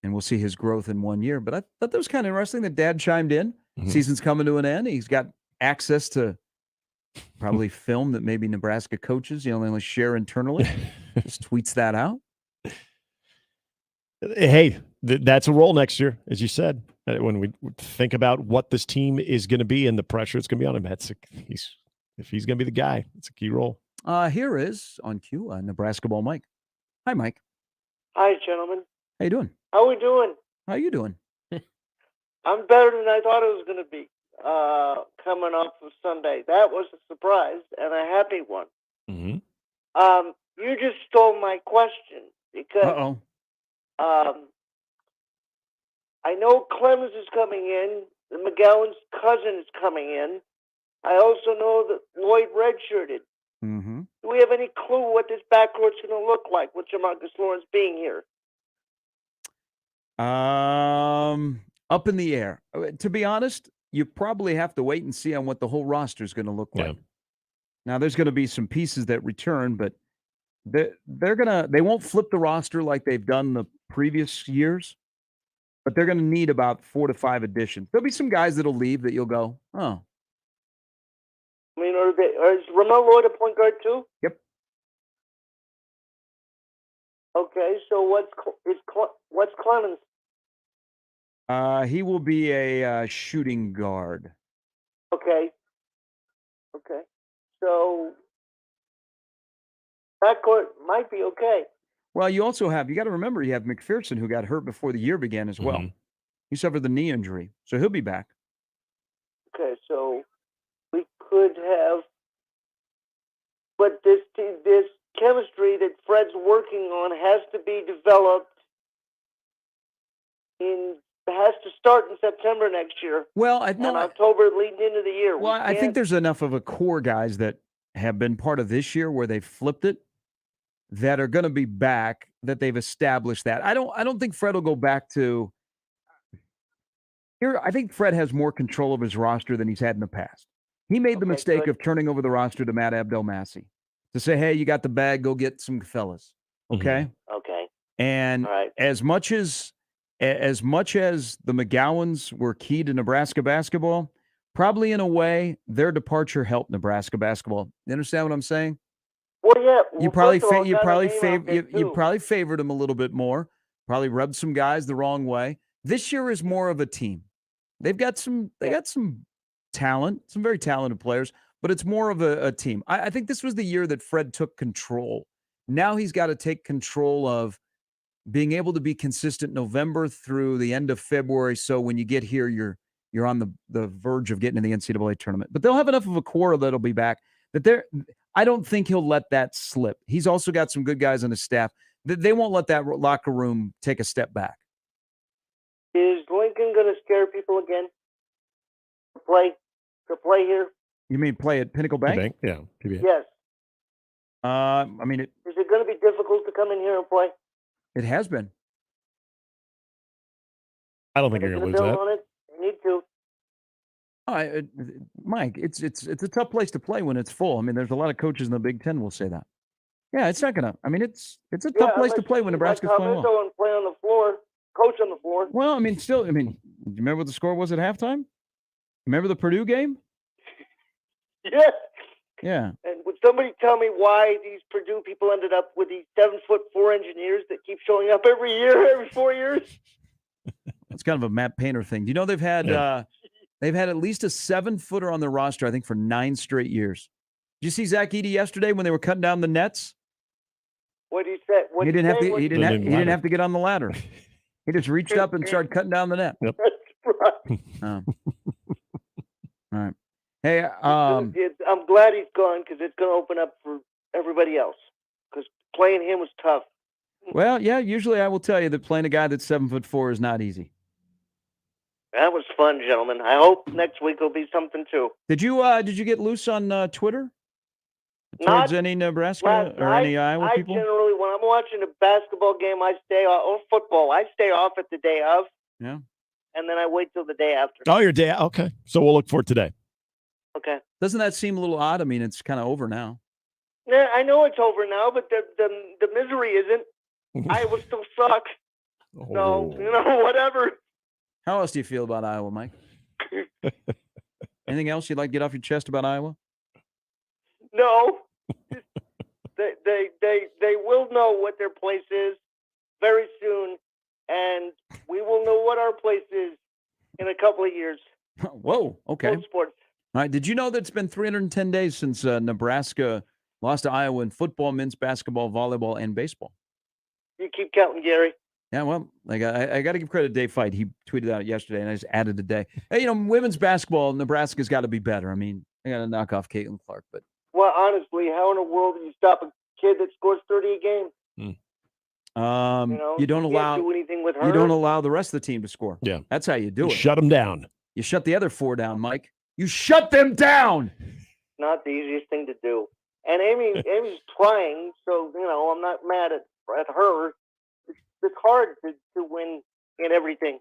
And we'll see his growth in 1 year. But I thought that was kind of interesting that dad chimed in. Season's coming to an end. He's got access to Probably film that maybe Nebraska coaches, they only share internally. Just tweets that out. Hey, that's a role next year, as you said. When we think about what this team is going to be and the pressure it's going to be on him, if he's going to be the guy, it's a key role. Here is on cue, Nebraska Ball Mike. Hi, Mike. Hi, gentlemen. How you doing? How we doing? How you doing? I'm better than I thought it was going to be. Coming off of Sunday, that was a surprise and a happy one. Mm-hmm. You just stole my question because I know Clemens is coming in. The McGowan's cousin is coming in. I also know that Lloyd redshirted. Mm-hmm. Do we have any clue what this backcourt's going to look like with Jamarcus Lawrence being here? Up in the air. To be honest, you probably have to wait and see on what the whole roster is going to look like. Now, there's going to be some pieces that return, but they won't flip the roster like they've done the previous years, but they're going to need about 4 to 5 additions. There'll be some guys that'll leave that you'll go, oh. I mean, is Ramel Lloyd a point guard too? Yep. Okay, so what's Clemens? He will be a shooting guard. Okay. So backcourt might be okay. Well, you also have, you got to remember, you have McPherson, who got hurt before the year began as well. He suffered the knee injury, so he'll be back. Okay, so we could have, but this chemistry that Fred's working on has to be developed has to start in September next year. Well, and October leading into the year. Well, I think there's enough of a core guys that have been part of this year where they've flipped it that are going to be back, that they've established that. I don't think Fred will go back to here. I think Fred has more control of his roster than he's had in the past. He made the mistake of turning over the roster to Matt Abdelmassih to say, hey, you got the bag, go get some fellas. Okay? Okay. And as much as the McGowans were key to Nebraska basketball, probably in a way, their departure helped Nebraska basketball. You understand what I'm saying? Well, yeah. You probably favored them a little bit more. Probably rubbed some guys the wrong way. This year is more of a team. They got some talent, some very talented players, but it's more of a team. I think this was the year that Fred took control. Now he's got to take control of being able to be consistent November through the end of February. So when you get here, you're on the verge of getting to the NCAA tournament. But they'll have enough of a core that'll be back that I don't think he'll let that slip. He's also got some good guys on his staff. They won't let that locker room take a step back. Is Lincoln going to scare people again? To play here? You mean play at Pinnacle Bank? Yeah. PBA. Yes. I mean, is it going to be difficult to come in here and play? It has been. I don't think you're going to lose that. On it? You need to. Mike, it's a tough place to play when it's full. I mean, there's a lot of coaches in the Big Ten will say that. Yeah, it's not gonna. I mean, it's a tough place to play when Nebraska's playing well. And play on the floor, coach on the floor. Well, I mean, still, do you remember what the score was at halftime? Remember the Purdue game? Yes. Yeah. And would somebody tell me why these Purdue people ended up with these 7'4" engineers that keep showing up every 4 years? It's kind of a Matt Painter thing. Do you know they've had at least a 7-footer on their roster, I think, for 9 straight years. Did you see Zach Edey yesterday when they were cutting down the nets? What did he say? He didn't have to get on the ladder. He just reached up and started cutting down the net. Yep. That's right. All right. Hey, I'm glad he's gone because it's going to open up for everybody else. Because playing him was tough. Well, yeah. Usually, I will tell you that playing a guy that's 7'4" is not easy. That was fun, gentlemen. I hope next week will be something too. Did you get loose on Twitter towards any Nebraska or any Iowa people? I generally, when I'm watching a basketball game, I stay off, or football. I stay off at the day of. Yeah. And then I wait till the day after. Oh, your day. Okay. So we'll look for it today. Okay. Doesn't that seem a little odd? I mean, it's kind of over now. Yeah, I know it's over now, but the misery isn't. Iowa still sucks. So, whatever. How else do you feel about Iowa, Mike? Anything else you'd like to get off your chest about Iowa? No. They will know what their place is very soon, and we will know what our place is in a couple of years. Whoa, okay. World sports. All right, did you know that it's been 310 days since Nebraska lost to Iowa in football, men's basketball, volleyball, and baseball? You keep counting, Gary. Yeah, well, like I got to give credit to Dave Fight. He tweeted out yesterday, and I just added a day. Hey, women's basketball, Nebraska's got to be better. I mean, I got to knock off Caitlin Clark, but Well, honestly, how in the world do you stop a kid that scores 30 a game? you don't allow can't do anything with her. You don't allow the rest of the team to score. Yeah, that's how you do You it. shut them down. You shut the other 4 down, Mike. You shut them down. Not the easiest thing to do. And Amy's trying, so I'm not mad at her. It's hard to win in everything,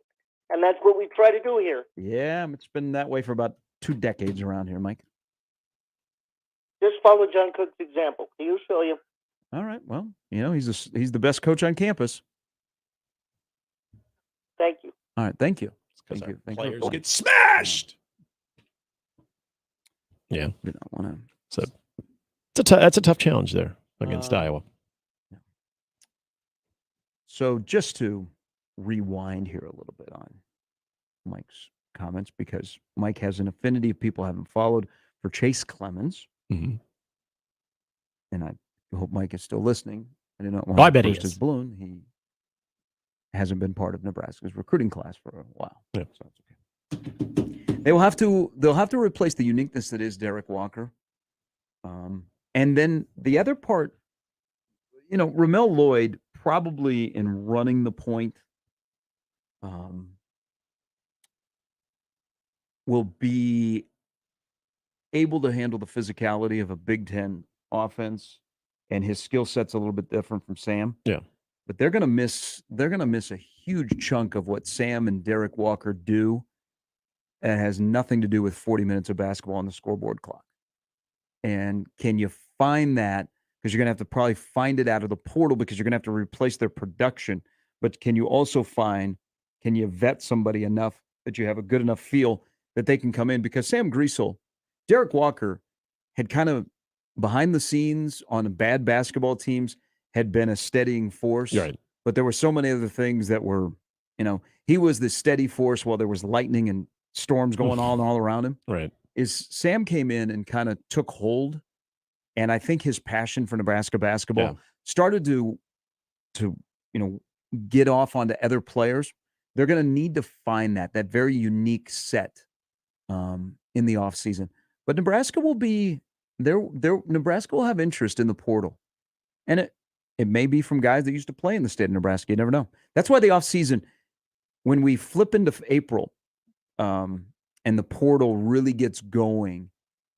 and that's what we try to do here. Yeah, it's been that way for about 2 decades around here, Mike. Just follow John Cook's example. He'll show you. All right. Well, he's the best coach on campus. Thank you. All right. Thank you. Thank you. Players get smashed. Yeah, we don't want to. So that's a tough challenge there against Iowa. So just to rewind here a little bit on Mike's comments, because Mike has an affinity of people haven't followed for Chase Clemens. Mm-hmm. And I hope Mike is still listening. I do not want I to bet he burst his is. balloon. He hasn't been part of Nebraska's recruiting class for a while. Yeah. So it's okay. They'll have to replace the uniqueness that is Derek Walker. And then the other part, Ramel Lloyd probably in running the point will be able to handle the physicality of a Big Ten offense, and his skill set's a little bit different from Sam. Yeah. But they're gonna miss a huge chunk of what Sam and Derek Walker do. That has nothing to do with 40 minutes of basketball on the scoreboard clock. And can you find that? Because you're going to have to probably find it out of the portal, because you're going to have to replace their production. But can you also can you vet somebody enough that you have a good enough feel that they can come in? Because Sam Griesel, Derek Walker had kind of behind the scenes on bad basketball teams had been a steadying force. Right. But there were so many other things that were, he was the steady force while there was lightning and storms going on all around him. Right. Sam came in and kind of took hold, and I think his passion for Nebraska basketball started to get off onto other players. They're going to need to find that very unique set in the offseason. But Nebraska will be there. Nebraska will have interest in the portal, and it may be from guys that used to play in the state of Nebraska. You never know. That's why the offseason, when we flip into April, and the portal really gets going,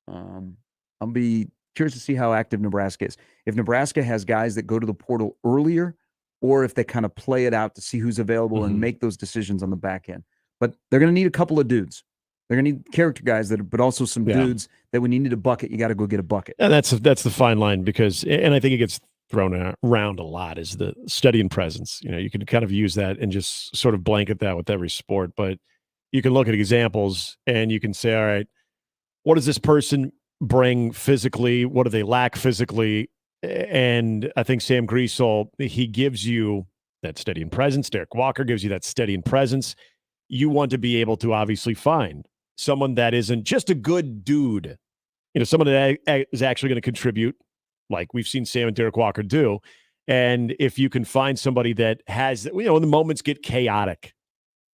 I'll be curious to see how active Nebraska is. If Nebraska has guys that go to the portal earlier, or if they kind of play it out to see who's available and make those decisions on the back end. But they're going to need a couple of dudes. They're going to need character guys but also some dudes that when you need a bucket, you got to go get a bucket. And that's the fine line, because, and I think it gets thrown around a lot, is the study and presence. You can kind of use that and just sort of blanket that with every sport, but you can look at examples and you can say, all right, what does this person bring physically? What do they lack physically? And I think Sam Griesel, he gives you that steady and presence. Derek Walker gives you that steady and presence. You want to be able to obviously find someone that isn't just a good dude, someone that is actually going to contribute, like we've seen Sam and Derek Walker do. And if you can find somebody that has, when the moments get chaotic,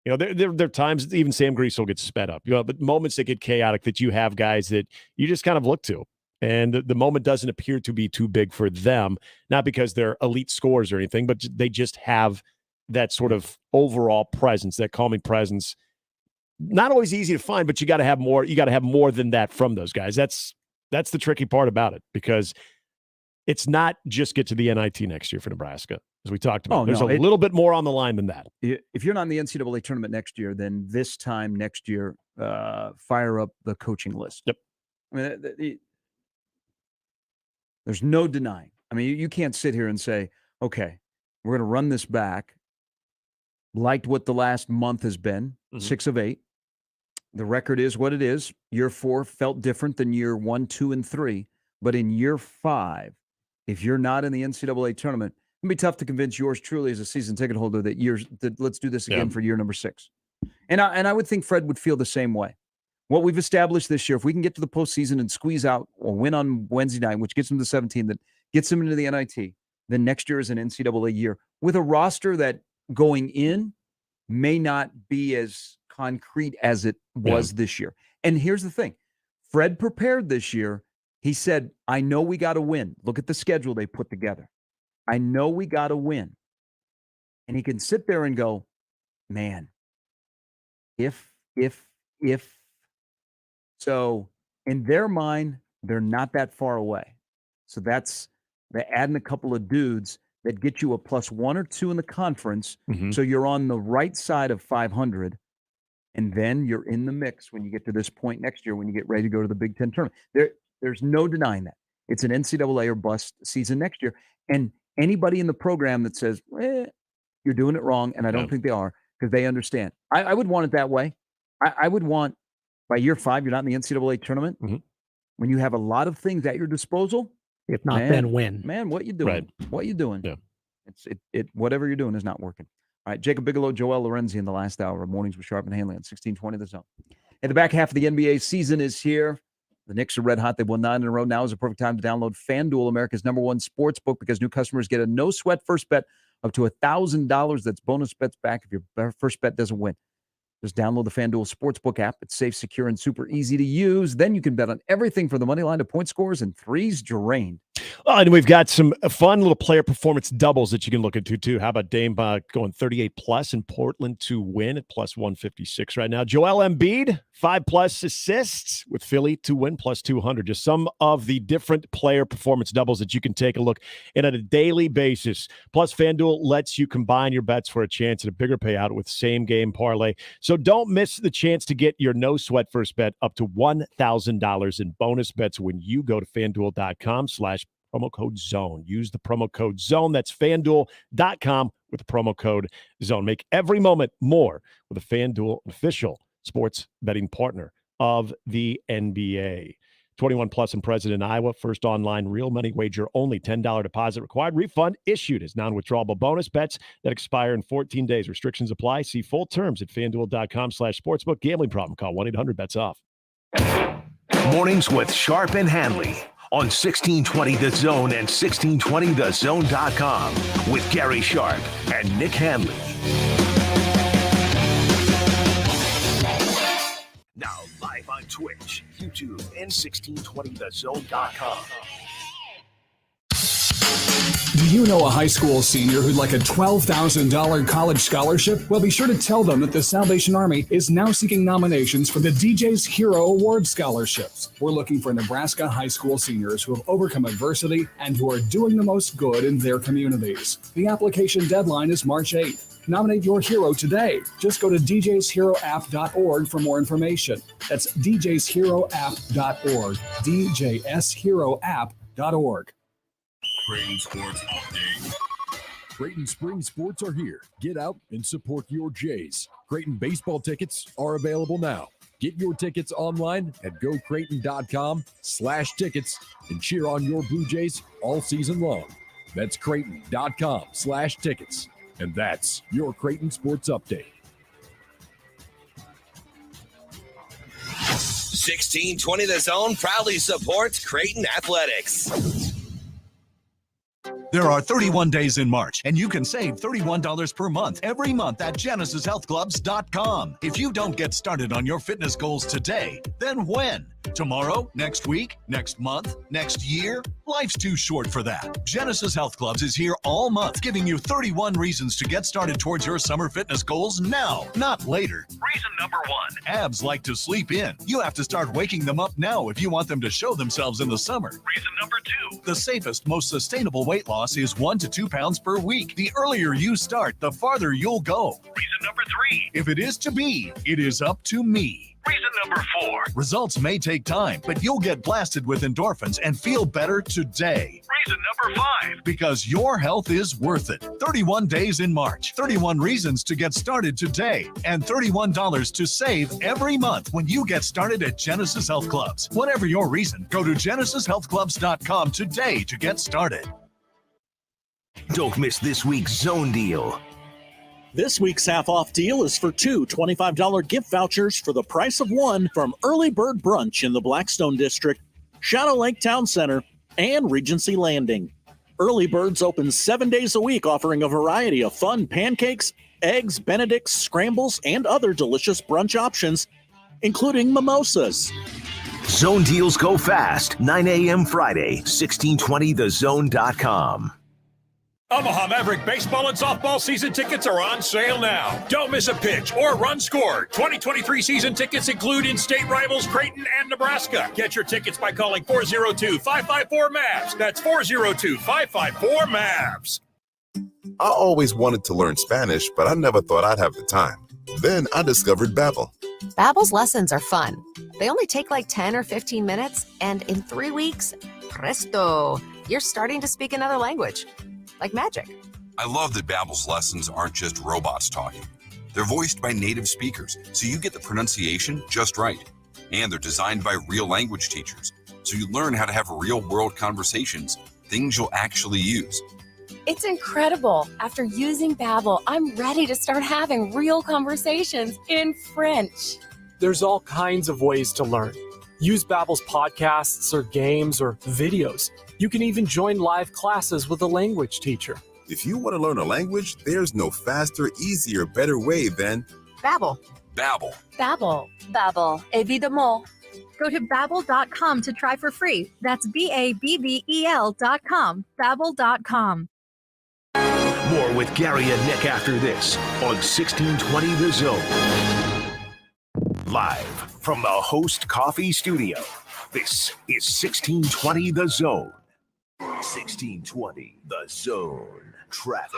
there are times even Sam Griesel gets sped up, but moments that get chaotic, that you have guys that you just kind of look to, and the moment doesn't appear to be too big for them, not because they're elite scorers or anything, but they just have that sort of overall presence, that calming presence. Not always easy to find, but you got to have more. You got to have more than that from those guys. That's the tricky part about it, because it's not just get to the NIT next year for Nebraska, as we talked about. There's a little bit more on the line than that. If you're not in the NCAA tournament next year, then this time next year, fire up the coaching list. Yep. I mean, there's no denying. I mean, you can't sit here and say, okay, we're going to run this back. Liked what the last month has been, 6 of 8. The record is what it is. Year 4 felt different than year 1, 2, and 3. But in year 5, if you're not in the NCAA tournament, it'll be tough to convince yours truly as a season ticket holder that let's do this again for year number 6. And I would think Fred would feel the same way. What we've established this year, if we can get to the postseason and squeeze out or win on Wednesday night, which gets them to 17, that gets them into the NIT, then next year is an NCAA year with a roster that going in may not be as concrete as it was this year. And here's the thing. Fred prepared this year. He said, I know we got to win. Look at the schedule they put together. I know we got to win. And he can sit there and go, man, if. So in their mind, they're not that far away. So they're adding a couple of dudes that get you a +1 or 2 in the conference. So you're on the right side of 500. And then you're in the mix when you get to this point next year when you get ready to go to the Big Ten tournament. There's no denying that. It's an NCAA or bust season next year. And anybody in the program that says, you're doing it wrong, and I don't think they are, because they understand. I would want it that way. I would want, by year 5, you're not in the NCAA tournament. When you have a lot of things at your disposal. If not, then win. Man, what you doing? Right. What you doing? Yeah. Whatever you're doing is not working. All right, Jacob Bigelow, Joel Lorenzi in the last hour of Mornings with Sharp and Handley on 1620 The Zone. And the back half of the NBA season is here. The Knicks are red hot. They've won 9 in a row. Now is the perfect time to download FanDuel, America's #1 sports book, because new customers get a no-sweat first bet up to $1,000. That's bonus bets back if your first bet doesn't win. Just download the FanDuel Sportsbook app. It's safe, secure, and super easy to use. Then you can bet on everything from the money line to point scores and threes drained. And we've got some fun little player performance doubles that you can look into, too. How about Dame going 38-plus in Portland to win at +156 right now? Joel Embiid, 5+ assists with Philly to win +200. Just some of the different player performance doubles that you can take a look at a daily basis. Plus, FanDuel lets you combine your bets for a chance at a bigger payout with same-game parlay. So don't miss the chance to get your no-sweat first bet up to $1,000 in bonus bets when you go to FanDuel.com/promo code ZONE. Use the promo code ZONE. That's FanDuel.com with the promo code ZONE. Make every moment more with a FanDuel official sports betting partner of the NBA. 21 plus and present in Iowa. First online real money wager only. $10 deposit required. Refund issued as non-withdrawable bonus bets that expire in 14 days. Restrictions apply. See full terms at FanDuel.com/sportsbook. Gambling problem? Call 1-800-BETS-OFF. Mornings with Sharp and Handley on 1620 The Zone and 1620thezone.com with Gary Sharp and Nick Handley. Now live on Twitch, YouTube, and 1620thezone.com. Do you know a high school senior who'd like a $12,000 college scholarship? Well, be sure to tell them that the Salvation Army is now seeking nominations for the DJ's Hero Award scholarships. We're looking for Nebraska high school seniors who have overcome adversity and who are doing the most good in their communities. The application deadline is March 8th. Nominate your hero today. Just go to djsheroapp.org for more information. That's djsheroapp.org. djsheroapp.org. Creighton Sports Update. Creighton Spring Sports are here. Get out and support your Jays. Creighton baseball tickets are available now. Get your tickets online at gocreighton.com/tickets and cheer on your Blue Jays all season long. That's creighton.com/tickets. And that's your Creighton Sports Update. 1620 The Zone proudly supports Creighton Athletics. There are 31 days in March, and you can save $31 per month every month at GenesisHealthClubs.com. If you don't get started on your fitness goals today, then when? Tomorrow? Next week? Next month? Next year? Life's too short for that. Genesis Health Clubs is here all month, giving you 31 reasons to get started towards your summer fitness goals now, not later. Reason number 1. Abs like to sleep in. You have to start waking them up now if you want them to show themselves in the summer. Reason number 2. The safest, most sustainable weight loss is 1 to 2 pounds per week. The earlier you start, the farther you'll go. Reason number 3. If it is to be, it is up to me. Reason number 4. Results may take time, but you'll get blasted with endorphins and feel better today. Reason number 5. Because your health is worth it. 31 days in March. 31 reasons to get started today. And $31 to save every month when you get started at Genesis Health Clubs. Whatever your reason, go to GenesisHealthClubs.com today to get started. Don't miss this week's Zone Deal. This week's half-off deal is for 2 $25 gift vouchers for the price of one from Early Bird Brunch in the Blackstone District, Shadow Lake Town Center, and Regency Landing. Early Birds open 7 days a week, offering a variety of fun pancakes, eggs, benedicts, scrambles, and other delicious brunch options, including mimosas. Zone deals go fast. 9 a.m. Friday, 1620thezone.com. Omaha Maverick baseball and softball season tickets are on sale now. Don't miss a pitch or run scored. 2023 season tickets include in-state rivals Creighton and Nebraska. Get your tickets by calling 402-554-MAVS. That's 402-554-MAVS. I always wanted to learn Spanish, but I never thought I'd have the time. Then I discovered Babbel. Babbel's lessons are fun. They only take like 10 or 15 minutes, and in 3 weeks, presto, you're starting to speak another language. Like magic. I love that Babbel's lessons aren't just robots talking. They're voiced by native speakers, so you get the pronunciation just right. And they're designed by real language teachers, so you learn how to have real-world conversations, things you'll actually use. It's incredible. After using Babbel, I'm ready to start having real conversations in French. There's all kinds of ways to learn. Use Babbel's podcasts or games or videos. You can even join live classes with a language teacher. If you want to learn a language, there's no faster, easier, better way than Babbel. Babbel. Babbel. Babbel. Évidemment. Go to Babbel.com to try for free. That's BABBEL.com. Babbel.com. More with Gary and Nick after this on 1620 The Zone. Live from the Host Coffee Studio, this is 1620 The Zone. 1620 The Zone. Traffic.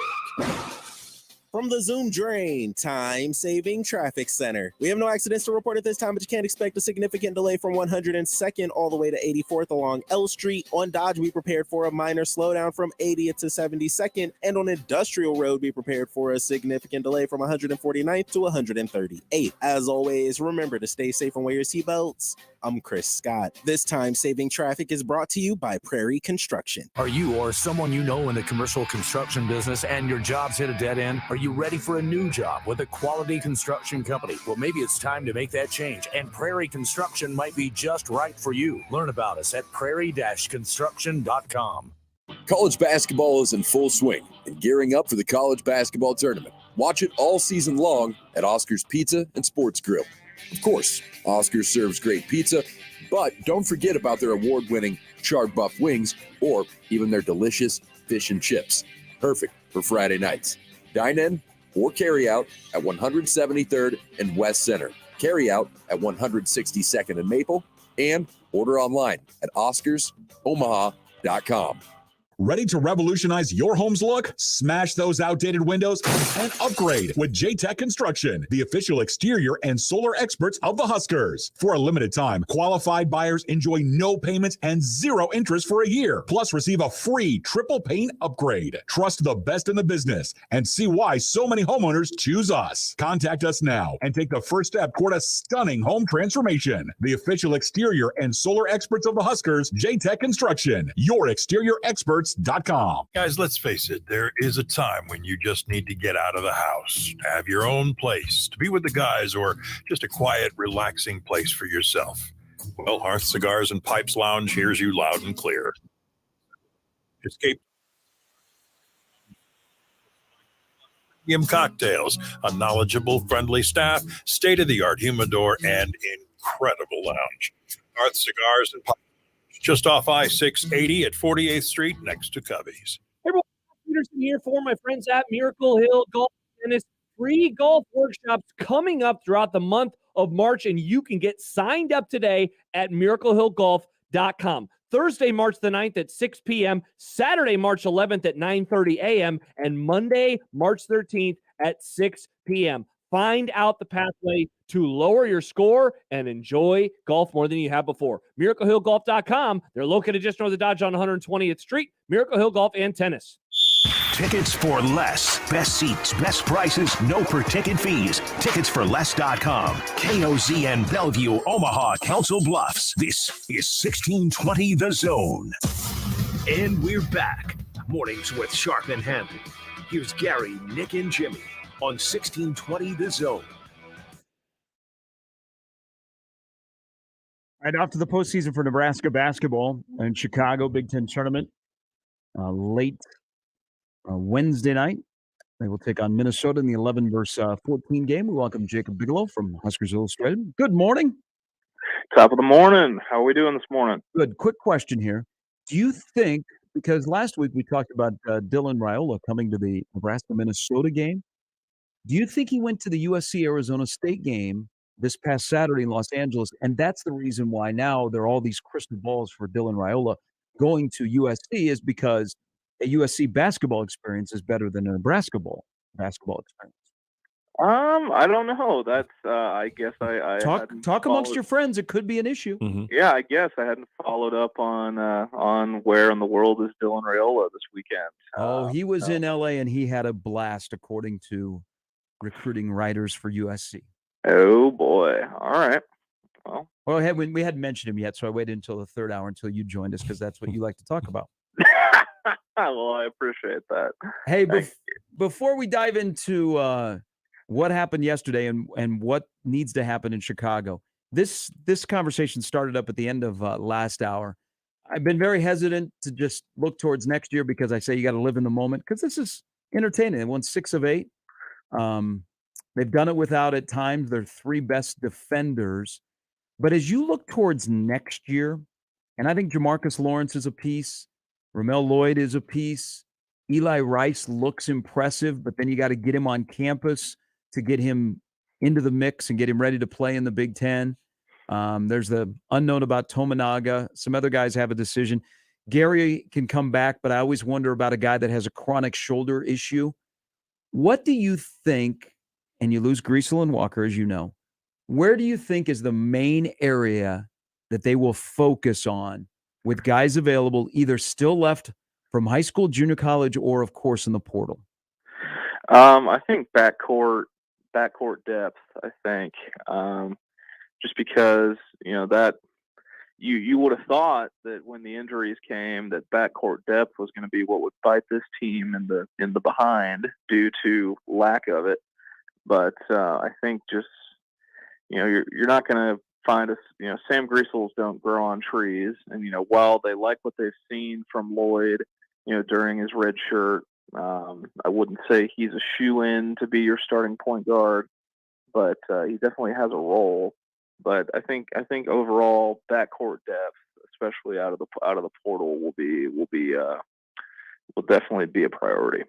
From the Zoom Drain Time-Saving Traffic Center. We have no accidents to report at this time, but you can't expect a significant delay from 102nd all the way to 84th along L Street. On Dodge, we prepared for a minor slowdown from 80th to 72nd. And on Industrial Road, we prepared for a significant delay from 149th to 138th. As always, remember to stay safe and wear your seatbelts. I'm Chris Scott. This time-saving traffic is brought to you by Prairie Construction. Are you or someone you know in the commercial construction business and your job's hit a dead end? Are you ready for a new job with a quality construction company? Well, maybe it's time to make that change, and Prairie Construction might be just right for you. Learn about us at prairie-construction.com. College basketball is in full swing and gearing up for the college basketball tournament. Watch it all season long at Oscar's Pizza and Sports Grill. Of course, Oscar's serves great pizza, but don't forget about their award-winning charred buff wings or even their delicious fish and chips. Perfect for Friday nights. Dine in or carry out at 173rd and West Center. Carry out at 162nd and Maple, and order online at oscarsomaha.com. Ready to revolutionize your home's look? Smash those outdated windows and upgrade with J-Tech Construction, the official exterior and solar experts of the Huskers. For a limited time, qualified buyers enjoy no payments and 0 interest for a year. Plus, receive a free triple paint upgrade. Trust the best in the business and see why so many homeowners choose us. Contact us now and take the first step toward a stunning home transformation. The official exterior and solar experts of the Huskers, J-Tech Construction, your exterior experts. Guys, let's face it, there is a time when you just need to get out of the house, to have your own place, to be with the guys, or just a quiet, relaxing place for yourself. Well, Hearth Cigars and Pipes Lounge hears you loud and clear. Escape cocktails, a knowledgeable, friendly staff, state-of-the-art humidor, and incredible lounge. Hearth Cigars and Pipes, just off I-680 at 48th Street next to Covey's. Hey, everyone, Peterson here for my friends at Miracle Hill Golf and Tennis. Free golf workshops coming up throughout the month of March, and you can get signed up today at miraclehillgolf.com. Thursday, March the 9th at 6 p.m., Saturday, March 11th at 9:30 a.m., and Monday, March 13th at 6 p.m. Find out the pathway to lower your score and enjoy golf more than you have before. MiracleHillGolf.com. They're located just north of Dodge on 120th Street. Miracle Hill Golf and Tennis. Tickets for less. Best seats, best prices, no per-ticket fees. Ticketsforless.com. KOZN Bellevue, Omaha, Council Bluffs. This is 1620 The Zone. And we're back. Mornings with Sharp and Handley. Here's Gary, Nick, and Jimmy on 1620 The Zone. Right off to the postseason for Nebraska basketball in Chicago Big Ten tournament. Late Wednesday night, they will take on Minnesota in the 11 versus 14 game. We welcome Jacob Bigelow from Huskers Illustrated. Good morning. Top of the morning. How are we doing this morning? Good. Quick question here. Do you think, because last week we talked about Dylan Raiola coming to the Nebraska-Minnesota game, do you think he went to the USC-Arizona State game this past Saturday in Los Angeles, and that's the reason why now there are all these crystal balls for Dylan Raiola going to USC is because a USC basketball experience is better than a Nebraska basketball experience? I don't know. That's I guess I talk amongst your friends. It could be an issue. Yeah, I guess I hadn't followed up on where in the world is Dylan Raiola this weekend. He was in LA and he had a blast, according to recruiting writers for USC. Oh boy! All right. Well, we hadn't mentioned him yet, so I waited until the third hour until you joined us because that's what you like to talk about. Well, I appreciate that. Hey, before we dive into what happened yesterday and what needs to happen in Chicago, this conversation started up at the end of last hour. I've been very hesitant to just look towards next year because I say you got to live in the moment because this is entertaining. They won 6 of 8. They've done it without at times their 3 best defenders. But as you look towards next year, and I think Jamarcus Lawrence is a piece, Ramel Lloyd is a piece, Eli Rice looks impressive, but then you got to get him on campus to get him into the mix and get him ready to play in the Big Ten. There's the unknown about Tominaga. Some other guys have a decision. Gary can come back, but I always wonder about a guy that has a chronic shoulder issue. What do you think, and you lose Greasel and Walker, as you know, where do you think is the main area that they will focus on with guys available, either still left from high school, junior college, or, of course, in the portal? I think backcourt depth, I think, just because, that you would have thought that when the injuries came that backcourt depth was going to be what would bite this team in the behind due to lack of it. But I think just, you're not going to find Sam Greasels don't grow on trees. And, while they like what they've seen from Lloyd, during his red shirt, I wouldn't say he's a shoe-in to be your starting point guard, but he definitely has a role. But I think overall backcourt depth, especially out of the portal, will definitely be a priority.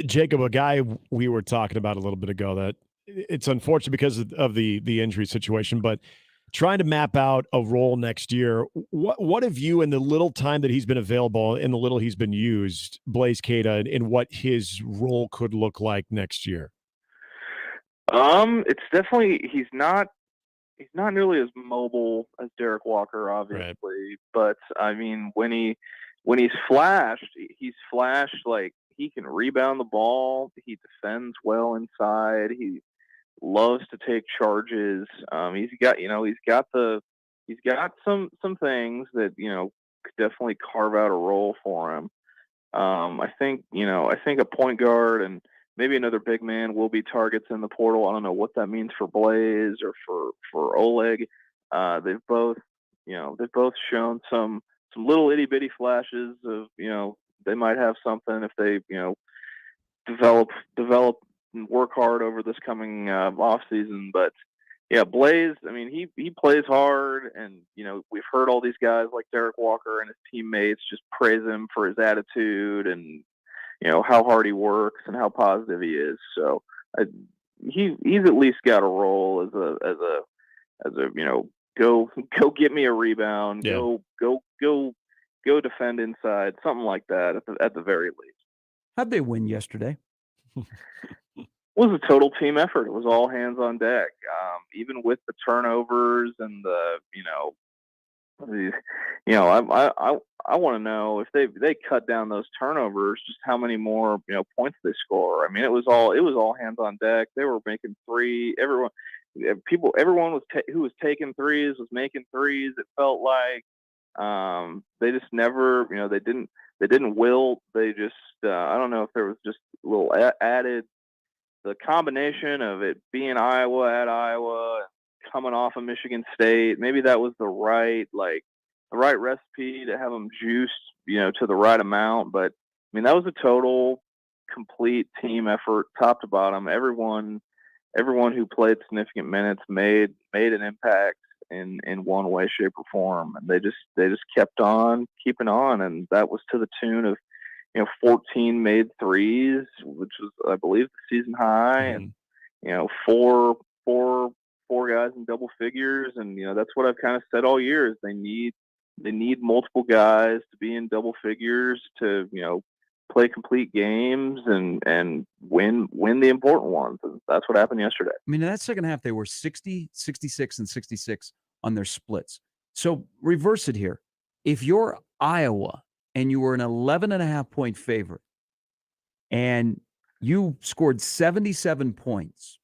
Jacob, a guy we were talking about a little bit ago that it's unfortunate because of the injury situation, but trying to map out a role next year. What have you, in the little time that he's been available and the little he's been used, Blaise Keita, and what his role could look like next year? It's definitely he's not nearly as mobile as Derek Walker, obviously. Right. But I mean, when he's flashed like he can rebound the ball. He defends well inside. He loves to take charges. He's got some things that could definitely carve out a role for him. I think a point guard and maybe another big man will be targets in the portal. I don't know what that means for Blaise or for Oleg. They've both shown some little itty bitty flashes of they might have something if they develop and work hard over this coming off season. But yeah, Blaise, I mean, he plays hard, and we've heard all these guys like Derek Walker and his teammates just praise him for his attitude and how hard he works and how positive he is. So he's at least got a role as a go get me a rebound, yeah. go defend inside, something like that at the very least. How'd they win yesterday? was a total team effort. It was all hands on deck. Even with the turnovers and I want to know if they cut down those turnovers, just how many more points they score. I mean, it was all hands on deck. They were making three. Everyone who was taking threes was making threes. It felt like they just never, they didn't wilt. They just I don't know if there was just a little added, the combination of it being Iowa at Iowa, coming off of Michigan State. Maybe that was the right recipe to have them juiced, to the right amount. But I mean, that was a total, complete team effort, top to bottom. Everyone who played significant minutes made an impact in one way, shape, or form, and they just kept on keeping on, and that was to the tune of 14 made threes, which was, I believe, the season high, and four guys in double figures, and that's what I've kind of said all year is they need multiple guys to be in double figures to play complete games and win the important ones, and that's what happened yesterday. I mean, in that second half, they were 60, 66, and 66 on their splits. So reverse it here. If you're Iowa and you were an 11.5-point favorite and you scored 77 points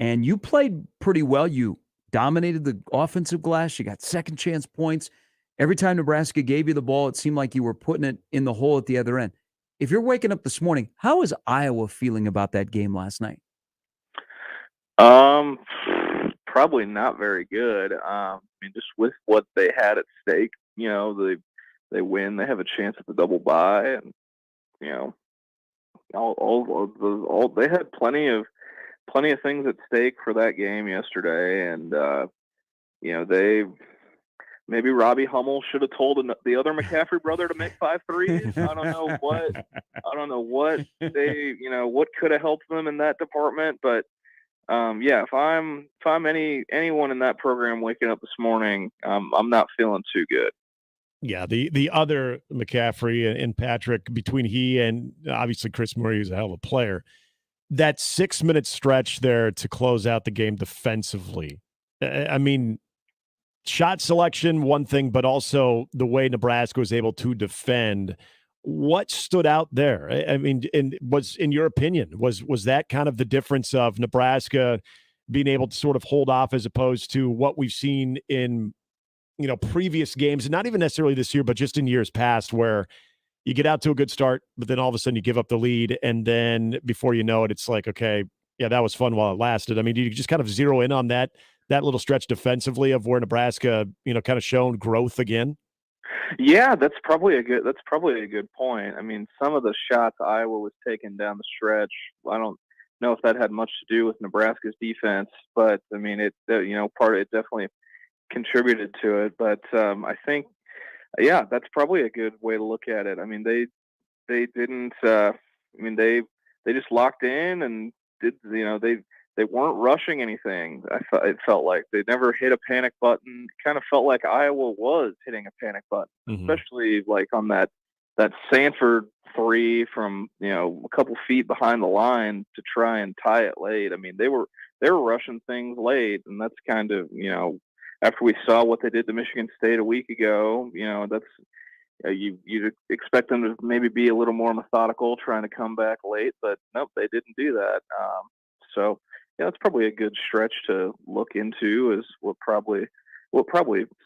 and you played pretty well, you dominated the offensive glass, you got second chance points. Every time Nebraska gave you the ball, it seemed like you were putting it in the hole at the other end. If you're waking up this morning, how is Iowa feeling about that game last night? Probably not very good. I mean, just with what they had at stake, they win, they have a chance at the double bye, and all they had plenty of things at stake for that game yesterday, and they. Maybe Robbie Hummel should have told the other McCaffrey brother to make 5 threes. I don't know what they, what could have helped them in that department. But if I'm anyone in that program waking up this morning, I'm not feeling too good. Yeah, the other McCaffrey and Patrick, between he and obviously Chris Murray, who's a hell of a player, that 6-minute stretch there to close out the game defensively. I mean, shot selection, one thing, but also the way Nebraska was able to defend. What stood out there? I mean, in your opinion, was that kind of the difference of Nebraska being able to sort of hold off as opposed to what we've seen in, previous games, and not even necessarily this year, but just in years past, where you get out to a good start, but then all of a sudden you give up the lead, and then before you know it, it's like, okay, yeah, that was fun while it lasted. I mean, do you just kind of zero in on that little stretch defensively of where Nebraska, kind of shown growth again? Yeah, that's probably a good point. I mean, some of the shots Iowa was taking down the stretch, I don't know if that had much to do with Nebraska's defense, but I mean, it part of it definitely contributed to it. But I think, that's probably a good way to look at it. I mean, they didn't. They just locked in and did. They weren't rushing anything. It felt like they never hit a panic button. It kind of felt like Iowa was hitting a panic button, especially like on that Sanford 3 from a couple feet behind the line to try and tie it late. I mean, they were rushing things late, and that's kind of after we saw what they did to Michigan State a week ago. That's you'd expect them to maybe be a little more methodical, trying to come back late, but nope, they didn't do that. So. Yeah, it's probably a good stretch to look into as what probably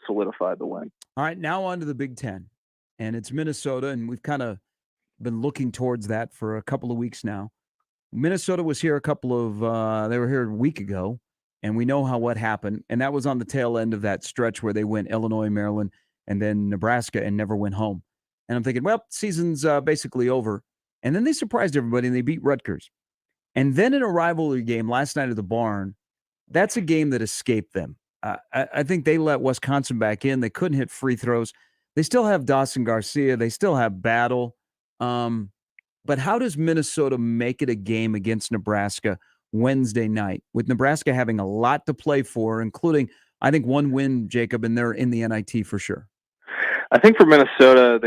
solidified the win. All right, now on to the Big Ten, and it's Minnesota, and we've kind of been looking towards that for a couple of weeks now. Minnesota was here they were here a week ago, and we know what happened, and that was on the tail end of that stretch where they went Illinois, Maryland, and then Nebraska and never went home. And I'm thinking, well, season's basically over. And then they surprised everybody, and they beat Rutgers. And then in a rivalry game last night at the Barn, that's a game that escaped them. I think they let Wisconsin back in. They couldn't hit free throws. They still have Dawson Garcia. They still have Battle. But how does Minnesota make it a game against Nebraska Wednesday night, with Nebraska having a lot to play for, including, I think, one win, Jacob, and they're in the NIT for sure? I think for Minnesota,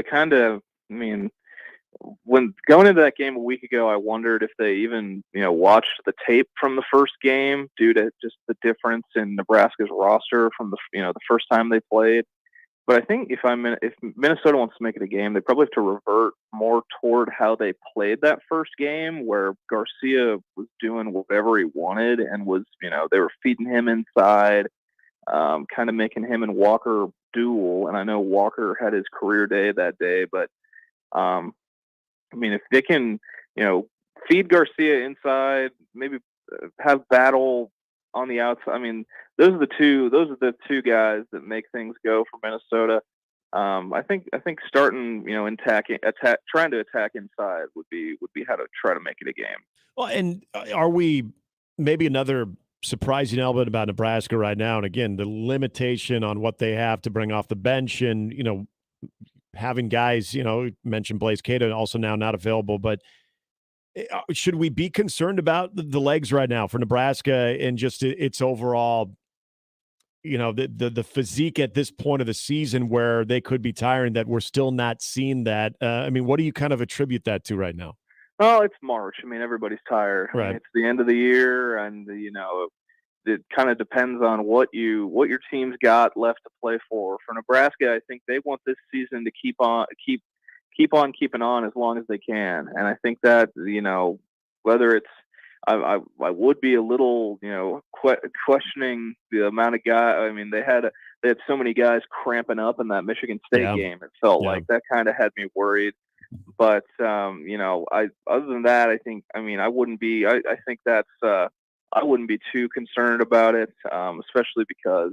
when going into that game a week ago, I wondered if they even, watched the tape from the first game due to just the difference in Nebraska's roster from the first time they played. But I think if Minnesota wants to make it a game, they probably have to revert more toward how they played that first game, where Garcia was doing whatever he wanted and was, they were feeding him inside, kind of making him and Walker duel. And I know Walker had his career day that day, but if they can, feed Garcia inside, maybe have Battle on the outside. Those are the two guys that make things go for Minnesota. I think starting, trying to attack inside would be how to try to make it a game. Well, and are we maybe another surprising element about Nebraska right now? And again, the limitation on what they have to bring off the bench, and having guys, mentioned Blaze Cato also now not available, but should we be concerned about the legs right now for Nebraska and just its overall, the physique at this point of the season where they could be tiring, that we're still not seeing that? What do you kind of attribute that to right now? Oh, it's March. Everybody's tired. Right. It's the end of the year, and it kind of depends on what your team's got left to play for. For Nebraska, I think they want this season to keep on keeping on as long as they can. And I think that, whether it's, I would be a little, questioning the amount of guys. They had so many guys cramping up in that Michigan State game. It felt like that kind of had me worried. But, other than that, I think, I wouldn't be, I think that's, I wouldn't be too concerned about it, especially because,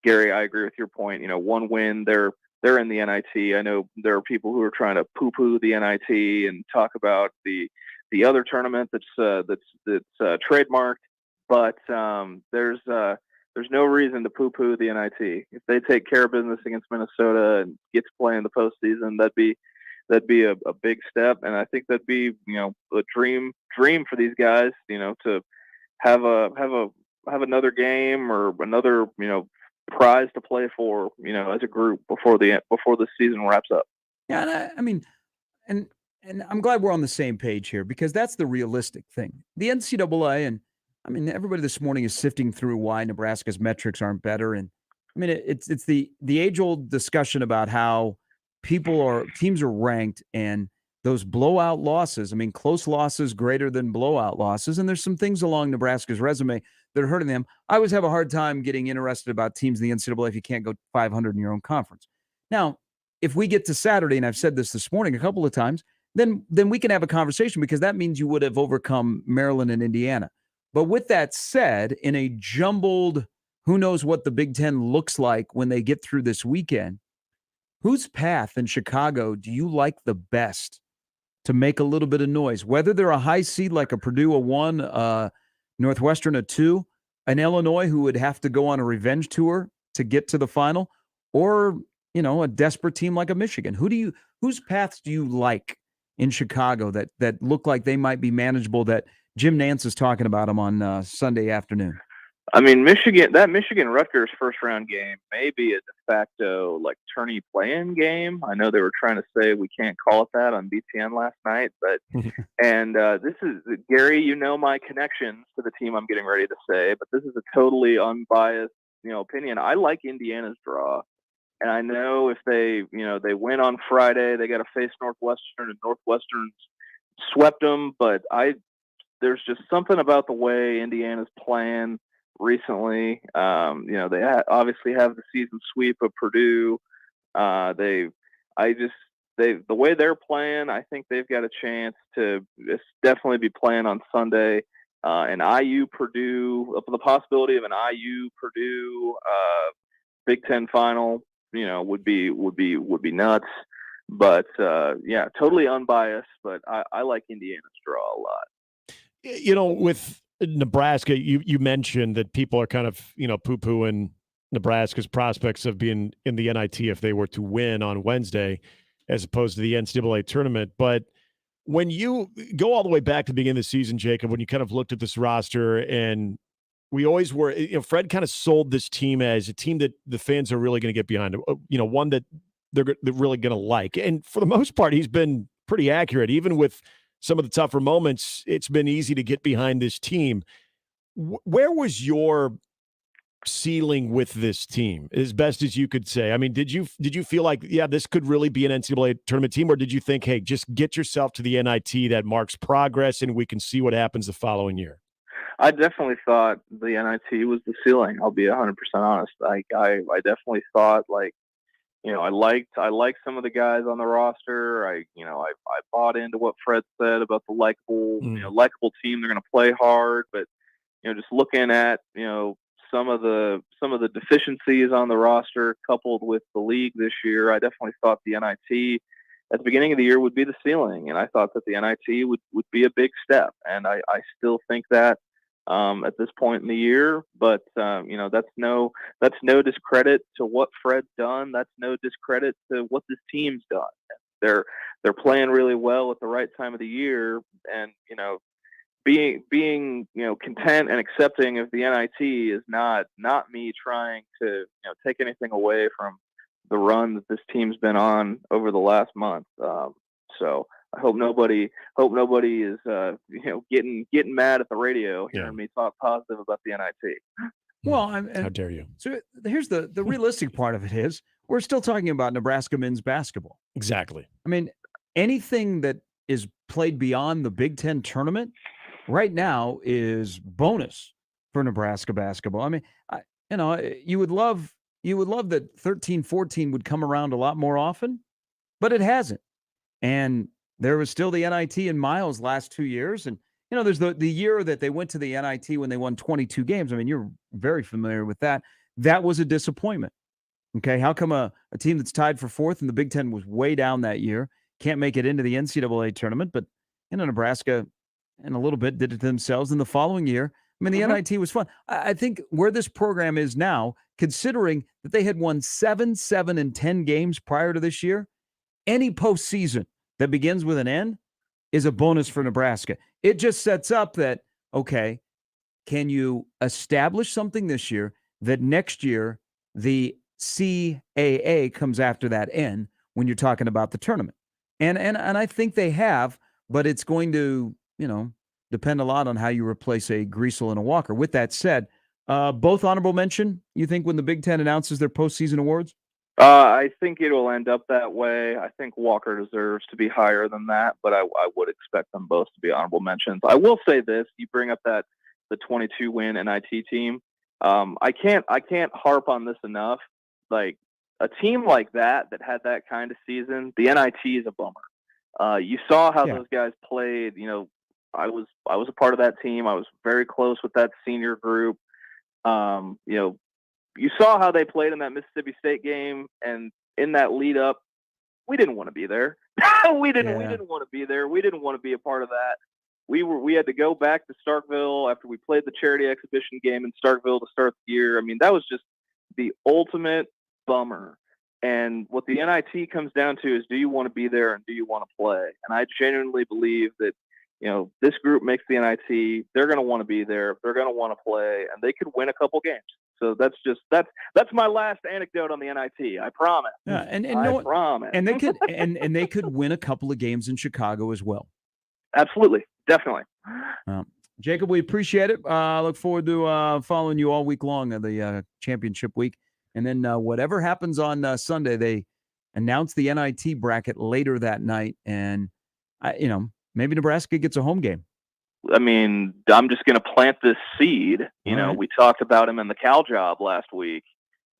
Gary, I agree with your point. One win, they're in the NIT. I know there are people who are trying to poo-poo the NIT and talk about the other tournament that's trademarked, but there's no reason to poo-poo the NIT. If they take care of business against Minnesota and get to play in the postseason, that'd be a big step, and I think that'd be a dream for these guys, to have another game or another prize to play for, as a group before the season wraps up. Yeah, and I'm glad we're on the same page here, because that's the realistic thing. The NCAA, and everybody this morning is sifting through why Nebraska's metrics aren't better, and it's the age-old discussion about how teams are ranked, and those blowout losses, close losses greater than blowout losses, and there's some things along Nebraska's resume that are hurting them. I always have a hard time getting interested about teams in the NCAA if you can't go 500 in your own conference. Now, if we get to Saturday, and I've said this morning a couple of times, then we can have a conversation, because that means you would have overcome Maryland and Indiana. But with that said, in a jumbled, who knows what the Big Ten looks like when they get through this weekend, whose path in Chicago do you like the best to make a little bit of noise? Whether they're a high seed like a Purdue, a 1, Northwestern, a 2, an Illinois who would have to go on a revenge tour to get to the final, or, a desperate team like a Michigan. Whose paths do you like in Chicago that look like they might be manageable, that Jim Nantz is talking about them on Sunday afternoon? Michigan Rutgers first round game may be a de facto tourney play-in game. I know they were trying to say we can't call it that on BTN last night, but and this is, Gary, my connections to the team I'm getting ready to say, but this is a totally unbiased opinion. I like Indiana's draw, and I know if they they win on Friday, they got to face Northwestern, and Northwestern's swept them, but there's just something about the way Indiana's playing recently. They obviously have the season sweep of Purdue. The way they're playing, I think they've got a chance to definitely be playing on Sunday. An IU Purdue, the possibility of an IU Purdue Big Ten final, would be nuts. But totally unbiased. But I like Indiana's draw a lot. With Nebraska, you mentioned that people are kind of, poo-pooing Nebraska's prospects of being in the NIT if they were to win on Wednesday, as opposed to the NCAA tournament. But when you go all the way back to the beginning of the season, Jacob, when you kind of looked at this roster, and we always were, Fred kind of sold this team as a team that the fans are really going to get behind, one that they're really going to like. And for the most part, he's been pretty accurate. Even with some of the tougher moments, it's been easy to get behind this team. Where was your ceiling with this team, as best as you could say? I mean, did you feel like, yeah, this could really be an NCAA tournament team, or did you think, hey, just get yourself to the NIT, that marks progress, and we can see what happens the following year? I definitely thought the NIT was the ceiling. I'll be 100% honest. I definitely thought, like, I liked some of the guys on the roster. I bought into what Fred said about the likable team. They're going to play hard, but just looking at some of the deficiencies on the roster coupled with the league this year, I definitely thought the NIT at the beginning of the year would be the ceiling, and I thought that the NIT would be a big step, and I still think that at this point in the year. But that's no discredit to what Fred's done. That's no discredit to what this team's done. They're playing really well at the right time of the year, and being content and accepting of the NIT is not me trying to take anything away from the run that this team's been on over the last month. So I hope nobody is getting mad at the radio hearing me talk positive about the NIT. Well, how dare you? So here's the realistic part of it is we're still talking about Nebraska men's basketball. Exactly. I mean, anything that is played beyond the Big Ten tournament right now is bonus for Nebraska basketball. I mean, you would love that 13-14 would come around a lot more often, but it hasn't. And there was still the NIT in Miles last 2 years. And, there's the year that they went to the NIT when they won 22 games. I mean, you're very familiar with that. That was a disappointment. Okay. How come a team that's tied for fourth in the Big Ten was way down that year, can't make it into the NCAA tournament, but, Nebraska and a little bit did it themselves in the following year. I mean, the NIT was fun. I think where this program is now, considering that they had won 7, 7, and 10 games prior to this year, any postseason that begins with an N is a bonus for Nebraska. It just sets up that, okay, can you establish something this year that next year the CAA comes after that N when you're talking about the tournament? And I think they have, but it's going to, depend a lot on how you replace a Greasel and a Walker. With that said, both honorable mention, you think, when the Big Ten announces their postseason awards? I think it will end up that way. I think Walker deserves to be higher than that, but I would expect them both to be honorable mentions. I will say this: you bring up the 22-win NIT team. I can't harp on this enough. Like a team like that had that kind of season, the NIT is a bummer. You saw how those guys played. I was a part of that team. I was very close with that senior group. You saw how they played in that Mississippi State game, and in that lead up, we didn't want to be there. We didn't want to be there. We didn't want to be a part of that. We had to go back to Starkville after we played the charity exhibition game in Starkville to start the year. I mean, that was just the ultimate bummer. And what the NIT comes down to is, do you want to be there and do you want to play? And I genuinely believe that this group makes the NIT. They're going to want to be there. They're going to want to play, and they could win a couple games. So that's my last anecdote on the NIT. I promise. Yeah, I promise. And they could and they could win a couple of games in Chicago as well. Absolutely, definitely. Jacob, we appreciate it. Look forward to following you all week long of the championship week, and then whatever happens on Sunday, they announce the NIT bracket later that night, and maybe Nebraska gets a home game. I mean, I'm just going to plant this seed. We talked about him in the Cal job last week.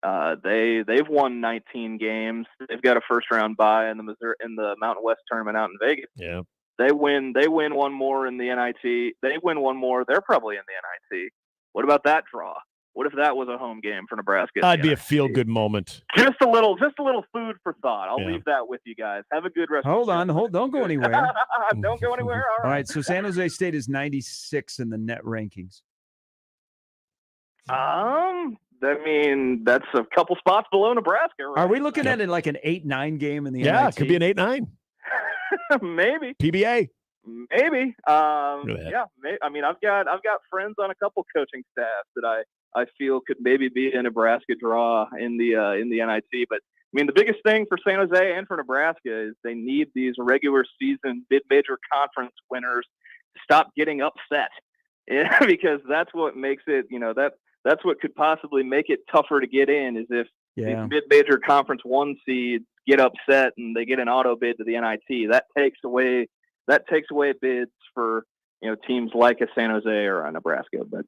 They've won 19 games. They've got a first round bye in the Mountain West tournament out in Vegas. Yeah. They win one more in the NIT. They win one more. They're probably in the NIT. What about that draw? What if that was a home game for Nebraska? That'd be a feel-good moment. Just a little food for thought. I'll leave that with you guys. Have a good rest. Don't go anywhere. Don't go anywhere. All right. So San Jose State is 96 in the net rankings. I mean, that's a couple spots below Nebraska. Right? Are we looking at it like an 8-9 game in the Yeah, NIT? it could be an 8-9. Maybe. PBA. Maybe. Yeah. I mean, I've got friends on a couple coaching staffs that I feel could maybe be a Nebraska draw in the NIT, but mean, the biggest thing for San Jose and for Nebraska is they need these regular season mid-major conference winners to stop getting upset. Yeah, because that's what makes it, that's what could possibly make it tougher to get in, is if these mid-major conference 1 seeds get upset and they get an auto bid to the NIT. That takes away bids for teams like a San Jose or a Nebraska. But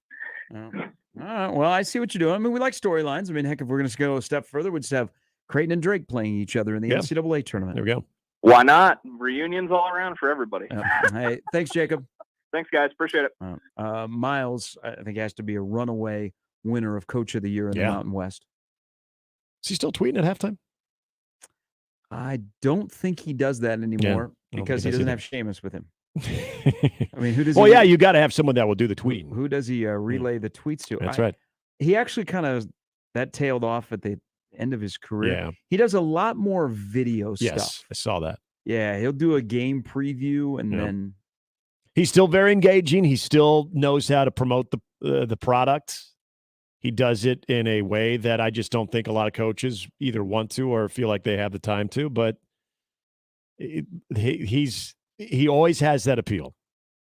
all right, well, I see what you're doing. I mean, we like storylines. I mean, heck, if we're going to go a step further, we'd just have Creighton and Drake playing each other in the NCAA tournament. There we go. Why not? Reunions all around for everybody. Hey, thanks, Jacob. Thanks, guys. Appreciate it. Miles, I think, has to be a runaway winner of Coach of the Year in the Mountain West. Is he still tweeting at halftime? I don't think he does that anymore because he doesn't have Seamus with him. I mean, who does? Well, you got to have someone that will do the tweeting. Who does he relay the tweets to? That's right. He actually that tailed off at the end of his career. Yeah. He does a lot more video stuff. Yes, I saw that. Yeah, he'll do a game preview and then. He's still very engaging. He still knows how to promote the product. He does it in a way that I just don't think a lot of coaches either want to or feel like they have the time to. But he always has that appeal,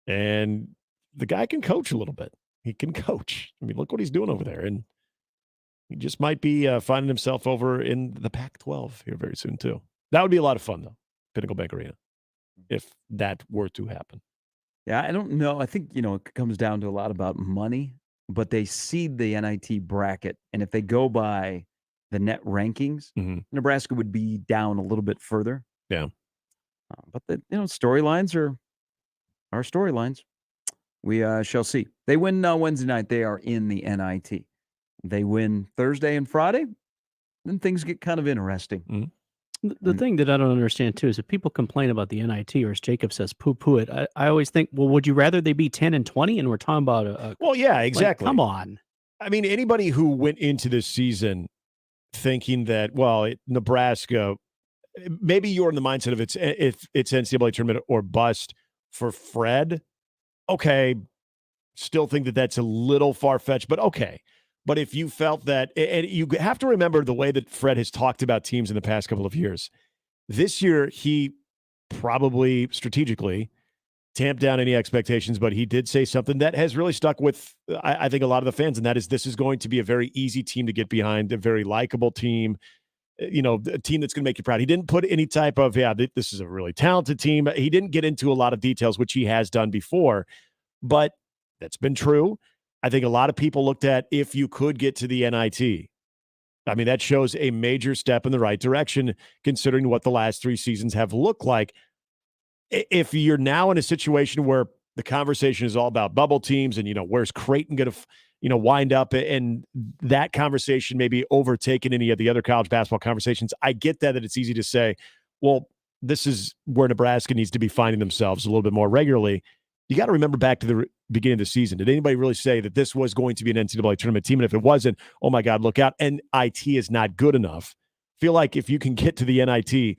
and the guy can coach a little bit. He can coach. I mean, look what he's doing over there, and he just might be finding himself over in the Pac-12 here very soon too. That would be a lot of fun, though. Pinnacle Bank Arena, if that were to happen. Yeah, I don't know. I think, it comes down to a lot about money, but they seed the NIT bracket. And if they go by the net rankings, Nebraska would be down a little bit further. Yeah. But storylines are storylines. We shall see. They win Wednesday night. They are in the NIT. They win Thursday and Friday. Then things get kind of interesting. The thing that I don't understand, too, is if people complain about the NIT, or as Jacob says, poo-poo it, I always think, well, would you rather they be 10 and 20? And we're talking about a well, yeah, exactly. Come on. I mean, anybody who went into this season thinking that, Nebraska, maybe you're in the mindset of it's NCAA tournament or bust for Fred. Okay, still think that that's a little far-fetched, but okay. But if you felt that, and you have to remember the way that Fred has talked about teams in the past couple of years. This year, he probably strategically tamped down any expectations, but he did say something that has really stuck with, I think, a lot of the fans, and that is this is going to be a very easy team to get behind, a very likable team, a team that's going to make you proud. He didn't put any type of, this is a really talented team. He didn't get into a lot of details, which he has done before, but that's been true. I think a lot of people looked at if you could get to the NIT. I mean, that shows a major step in the right direction, considering what the last 3 seasons have looked like. If you're now in a situation where the conversation is all about bubble teams and, where's Creighton going to, wind up, and that conversation may be overtaken any of the other college basketball conversations, I get that it's easy to say, well, this is where Nebraska needs to be finding themselves a little bit more regularly. You got to remember back to the beginning of the season. Did anybody really say that this was going to be an NCAA tournament team? And if it wasn't, oh my God, look out. NIT is not good enough. Feel like if you can get to the NIT,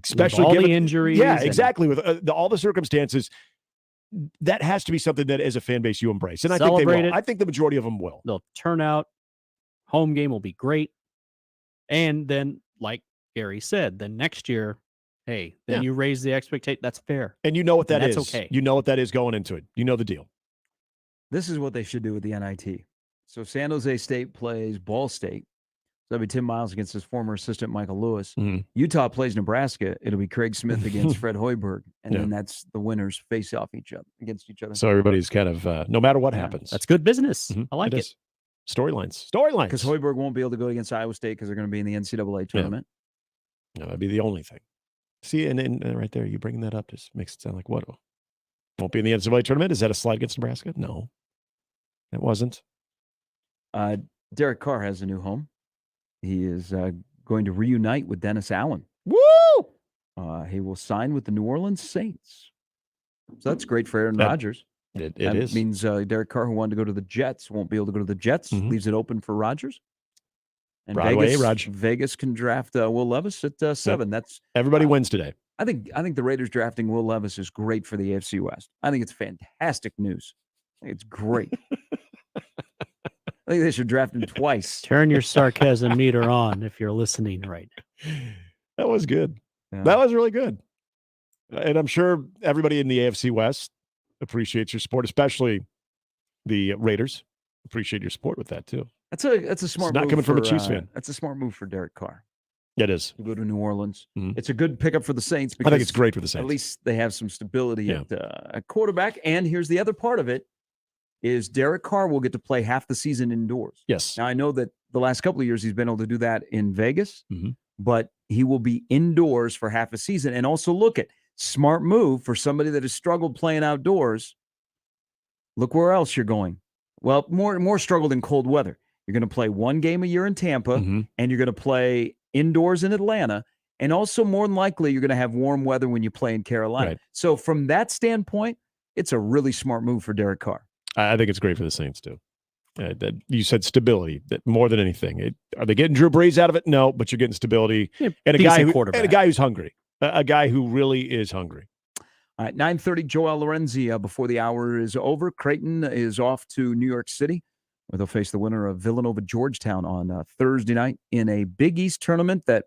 especially with all the injuries. Yeah, exactly. With all the circumstances, that has to be something that as a fan base you embrace. And I think they will. I think the majority of them will. They'll turn out. Home game will be great. And then, like Gary said, then next year, hey, then you raise the expectation. That's fair. And you know what that is. That's okay. You know what that is going into it. You know the deal. This is what they should do with the NIT. So San Jose State plays Ball State. That'll be Tim Miles against his former assistant, Michael Lewis. Utah plays Nebraska. It'll be Craig Smith against Fred Hoiberg. And then that's the winners face off against each other. So everybody's kind of, no matter what happens. That's good business. I like it. Storylines. Because Hoiberg won't be able to go against Iowa State because they're going to be in the NCAA tournament. No, that'd be the only thing. See, and right there, you bringing that up just makes it sound like what? Won't be in the NCAA tournament? Is that a slide against Nebraska? No, it wasn't. Derek Carr has a new home. He is going to reunite with Dennis Allen. Woo! He will sign with the New Orleans Saints. So that's great for Aaron Rodgers. It that is. Means Derek Carr, who wanted to go to the Jets, won't be able to go to the Jets. Leaves it open for Rodgers. And Vegas can draft Will Levis at 7. That's everybody wins today. I think the Raiders drafting Will Levis is great for the AFC West. I think it's fantastic news. I think it's great. I think they should draft him twice. Turn your sarcasm meter on if you're listening right now. That was good. Yeah. That was really good. And I'm sure everybody in the AFC West appreciates your support, especially the Raiders. Appreciate your support with that too. That's a smart move. Not coming from a Chiefs fan. That's a smart move for Derek Carr. It is. To go to New Orleans. Mhm. It's a good pickup for the Saints. I think it's great for the Saints. At least they have some stability Yeah. at quarterback. And here's the other part of it, is Derek Carr will get to play half the season indoors. Yes. Now, I know that the last couple of years he's been able to do that in Vegas, Mhm. but he will be indoors for half a season. And also look at smart move for somebody that has struggled playing outdoors. Look where else you're going. Well, more struggled in cold weather. You're going to play one game a year in Tampa, and you're going to play indoors in Atlanta. And also, more than likely, you're going to have warm weather when you play in Carolina. Right. So from that standpoint, it's a really smart move for Derek Carr. I think it's great for the Saints too. That you said stability, that more than anything. Are they getting Drew Brees out of it? No, but you're getting stability and a guy who's hungry, a guy who really is hungry. All right, 9:30, Joel Lorenzi before the hour is over. Creighton is off to New York City, where they'll face the winner of Villanova-Georgetown on Thursday night in a Big East tournament that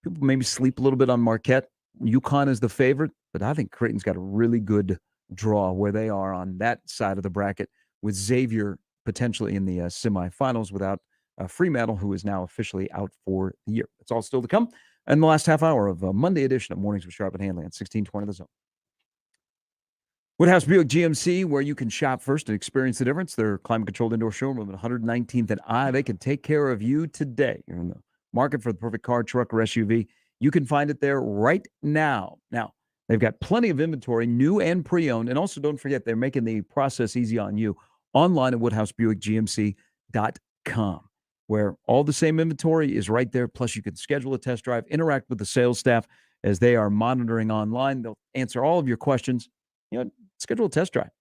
people maybe sleep a little bit on Marquette. UConn is the favorite, but I think Creighton's got a really good draw where they are on that side of the bracket, with Xavier potentially in the semifinals without Fremantle, who is now officially out for the year. It's all still to come in the last half hour of Monday edition of Mornings with Sharp and Handley on 1620 The Zone. Woodhouse Buick GMC, where you can shop first and experience the difference. Their climate-controlled indoor showroom at 119th and I. They can take care of you today. You're in the market for the perfect car, truck, or SUV. You can find it there right now. Now, they've got plenty of inventory, new and pre-owned. And also, don't forget, they're making the process easy on you online at WoodhouseBuickGMC.com, where all the same inventory is right there. Plus, you can schedule a test drive, interact with the sales staff as they are monitoring online. They'll answer all of your questions. Schedule a test drive.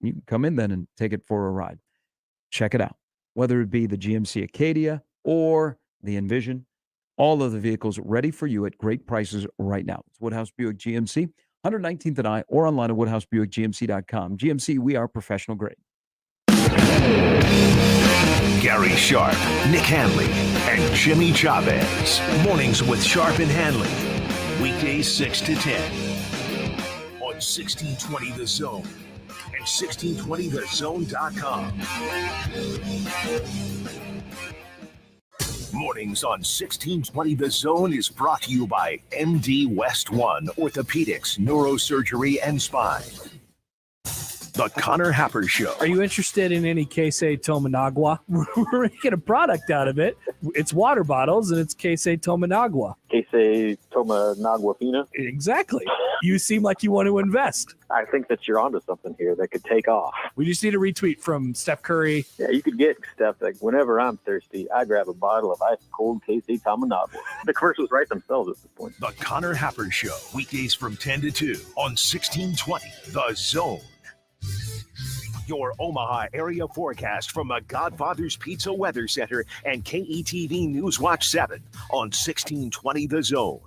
You can come in then and take it for a ride. Check it out. Whether it be the GMC Acadia or the Envision, all of the vehicles ready for you at great prices right now. It's Woodhouse Buick GMC, 119th and I, or online at WoodhouseBuickGMC.com. GMC, we are professional grade. Gary Sharp, Nick Handley, and Jimmy Chavez. Mornings with Sharp and Handley. Weekdays 6 to 10. On 1620 The Zone and 1620thezone.com. Mornings on 1620 The Zone is brought to you by MD West One Orthopedics, Neurosurgery, and Spine. The Connor Happer Show. Are you interested in any Queso Tomanagua? We're making a product out of it. It's water bottles, and it's Queso Tomanagua. Queso Tomanagua Fina? Exactly. You seem like you want to invest. I think that you're onto something here that could take off. We just need a retweet from Steph Curry. Yeah, you could get stuff like whenever I'm thirsty, I grab a bottle of ice cold Queso Tomanagua. The commercials write themselves at this point. The Connor Happer Show. Weekdays from 10 to 2 on 1620 The Zone. Your Omaha area forecast from the Godfather's Pizza Weather Center and KETV Newswatch 7 on 1620 The Zone.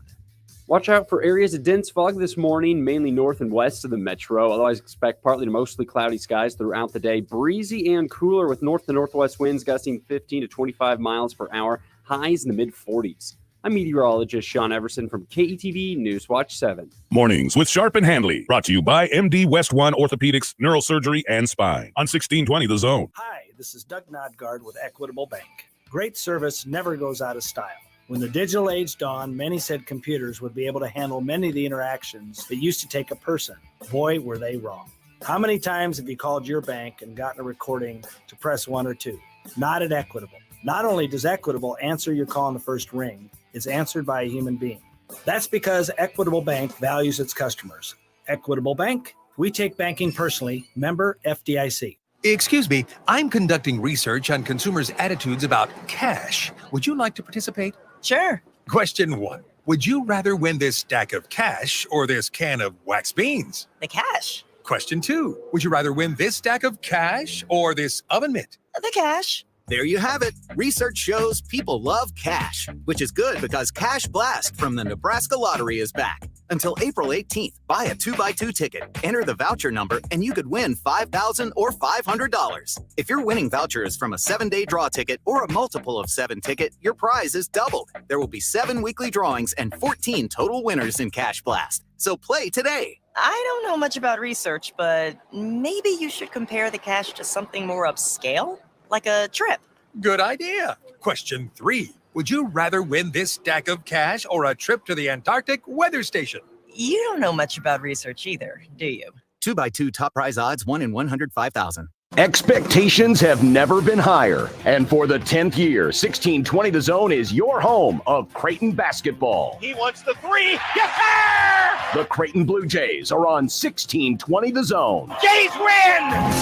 Watch out for areas of dense fog this morning, mainly north and west of the metro. Otherwise, expect partly to mostly cloudy skies throughout the day. Breezy and cooler with north to northwest winds gusting 15 to 25 miles per hour. Highs in the mid-40s. I'm meteorologist Sean Everson from KETV Newswatch 7. Mornings with Sharp and Handley, brought to you by MD West One Orthopedics, Neurosurgery, and Spine on 1620 The Zone. Hi, this is Doug Nodgard with Equitable Bank. Great service never goes out of style. When the digital age dawned, many said computers would be able to handle many of the interactions that used to take a person. Boy, were they wrong. How many times have you called your bank and gotten a recording to press 1 or 2? Not at Equitable. Not only does Equitable answer your call in the first ring, it's answered by a human being. That's because Equitable Bank values its customers. Equitable Bank, we take banking personally. Member FDIC. Excuse me, I'm conducting research on consumers' attitudes about cash. Would you like to participate? Sure. Question 1. Would you rather win this stack of cash or this can of wax beans? The cash. Question 2. Would you rather win this stack of cash or this oven mitt? The cash. There you have it. Research shows people love cash, which is good because Cash Blast from the Nebraska Lottery is back. Until April 18th, buy a 2x2 ticket, enter the voucher number, and you could win $5,000 or $500. If your winning voucher is from a 7-day draw ticket or a multiple of 7 ticket, your prize is doubled. There will be 7 weekly drawings and 14 total winners in Cash Blast. So play today. I don't know much about research, but maybe you should compare the cash to something more upscale, like a trip. Good idea. Question 3. Would you rather win this stack of cash or a trip to the Antarctic weather station? You don't know much about research either, do you? 2x2 top prize odds 1 in 105,000. Expectations have never been higher. And for the 10th year, 1620 The Zone is your home of Creighton basketball. He wants the 3. Yes, sir! The Creighton Blue Jays are on 1620 The Zone. Jays win!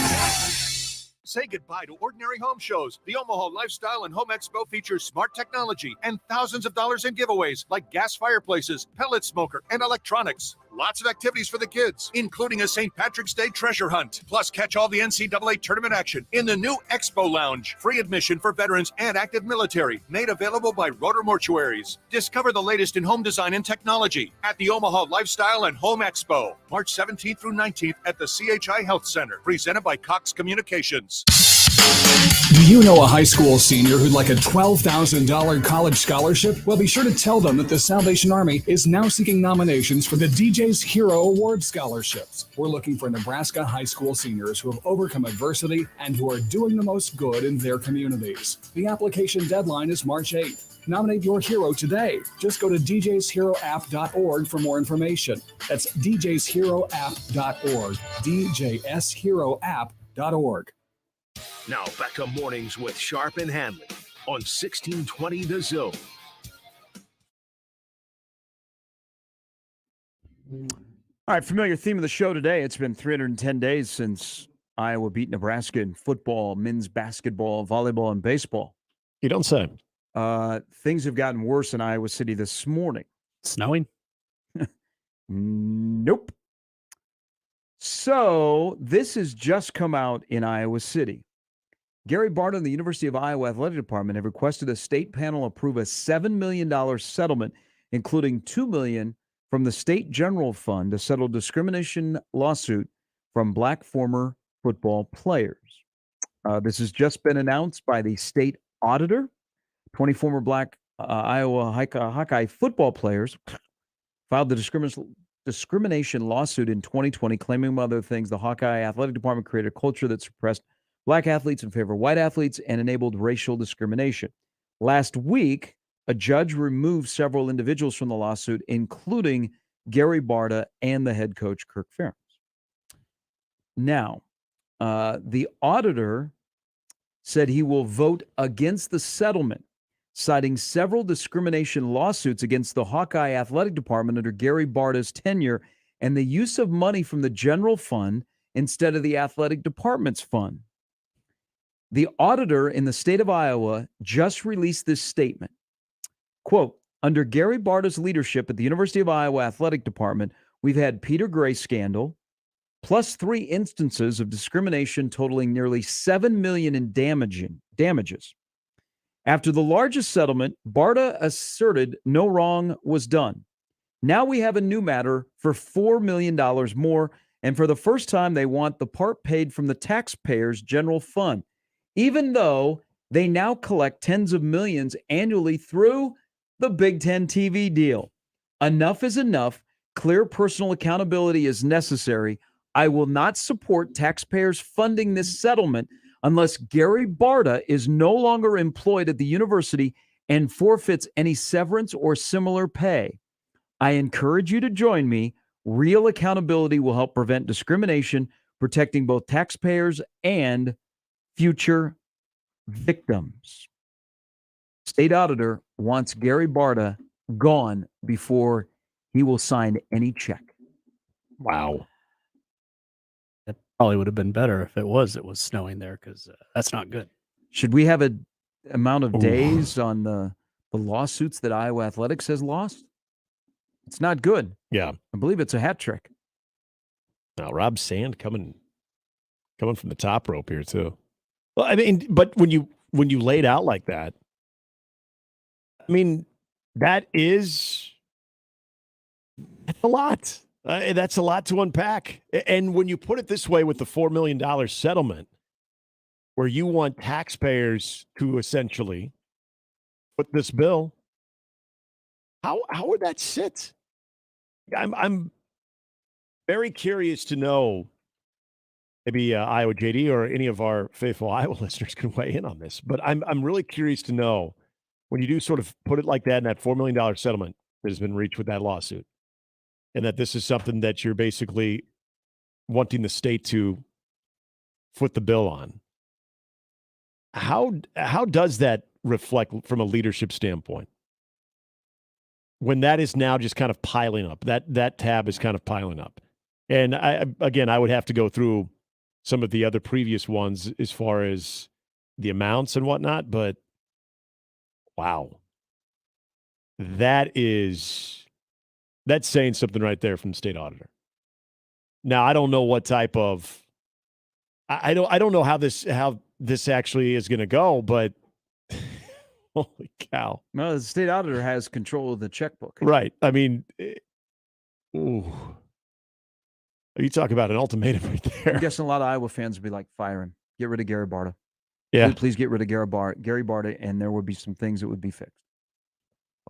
Say goodbye to ordinary home shows. The Omaha Lifestyle and Home Expo features smart technology and thousands of dollars in giveaways like gas fireplaces, pellet smoker, and electronics. Lots of activities for the kids, including a St. Patrick's Day treasure hunt. Plus, catch all the NCAA tournament action in the new Expo Lounge. Free admission for veterans and active military. Made available by Rotor Mortuaries. Discover the latest in home design and technology at the Omaha Lifestyle and Home Expo. March 17th through 19th at the CHI Health Center. Presented by Cox Communications. Do you know a high school senior who'd like a $12,000 college scholarship? Well, be sure to tell them that the Salvation Army is now seeking nominations for the DJ's Hero Award scholarships. We're looking for Nebraska high school seniors who have overcome adversity and who are doing the most good in their communities. The application deadline is March 8th. Nominate your hero today. Just go to djsheroapp.org for more information. That's djsheroapp.org. djsheroapp.org. Now back to mornings with Sharp and Handley on 1620 The Zone. All right, familiar theme of the show today. It's been 310 days since Iowa beat Nebraska in football, men's basketball, volleyball, and baseball. You don't say. Things have gotten worse in Iowa City this morning. Snowing? Nope. So this has just come out in Iowa City. Gary Barta and the University of Iowa Athletic Department have requested a state panel approve a $7 million settlement, including $2 million from the State General Fund to settle discrimination lawsuit from black former football players. This has just been announced by the state auditor. 20 former black Iowa Hawkeye football players filed the discrimination lawsuit in 2020, claiming, among other things, the Hawkeye Athletic Department created a culture that suppressed black athletes in favor of white athletes and enabled racial discrimination. Last week, a judge removed several individuals from the lawsuit, including Gary Barta and the head coach, Kirk Ferentz. Now, the auditor said he will vote against the settlement, citing several discrimination lawsuits against the Hawkeye Athletic Department under Gary Barta's tenure and the use of money from the general fund instead of the athletic department's fund. The auditor in the state of Iowa just released this statement. Quote, under Gary Barta's leadership at the University of Iowa Athletic Department, we've had Peter Gray scandal, plus 3 instances of discrimination totaling nearly $7 million in damages. After the largest settlement, Barta asserted no wrong was done. Now we have a new matter for $4 million more, and for the first time, they want the part paid from the taxpayers' general fund, even though they now collect tens of millions annually through the Big Ten TV deal. Enough is enough. Clear personal accountability is necessary. I will not support taxpayers funding this settlement unless Gary Barta is no longer employed at the university and forfeits any severance or similar pay. I encourage you to join me. Real accountability will help prevent discrimination, protecting both taxpayers and future victims. State auditor wants Gary Barta gone before he will sign any check. Wow. That probably would have been better if it was snowing there, because that's not good. Should we have an amount of days on the lawsuits that Iowa Athletics has lost? It's not good. Yeah. I believe it's a hat trick. Now, Rob Sand coming from the top rope here too. Well, I mean, but when you lay it out like that, I mean, that is That's a lot. That's a lot to unpack. And when you put it this way with the $4 million settlement, where you want taxpayers to essentially put this bill, how would that sit? I'm very curious to know. Maybe Iowa JD or any of our faithful Iowa listeners can weigh in on this. But I'm really curious to know when you do sort of put it like that in that $4 million settlement that has been reached with that lawsuit, and that this is something that you're basically wanting the state to foot the bill on. How does that reflect from a leadership standpoint when that is now just kind of piling up? That tab is kind of piling up. And I would have to go through some of the other previous ones as far as the amounts and whatnot, but wow. That's saying something right there from the state auditor. Now, I don't know what type of I don't know how this actually is going to go, but holy cow. No, the state auditor has control of the checkbook. Right. I mean, ooh. You talk about an ultimatum right there. I'm guessing a lot of Iowa fans would be like, fire him. Get rid of Gary Barta. Yeah. Please get rid of Gary Barta, and there would be some things that would be fixed.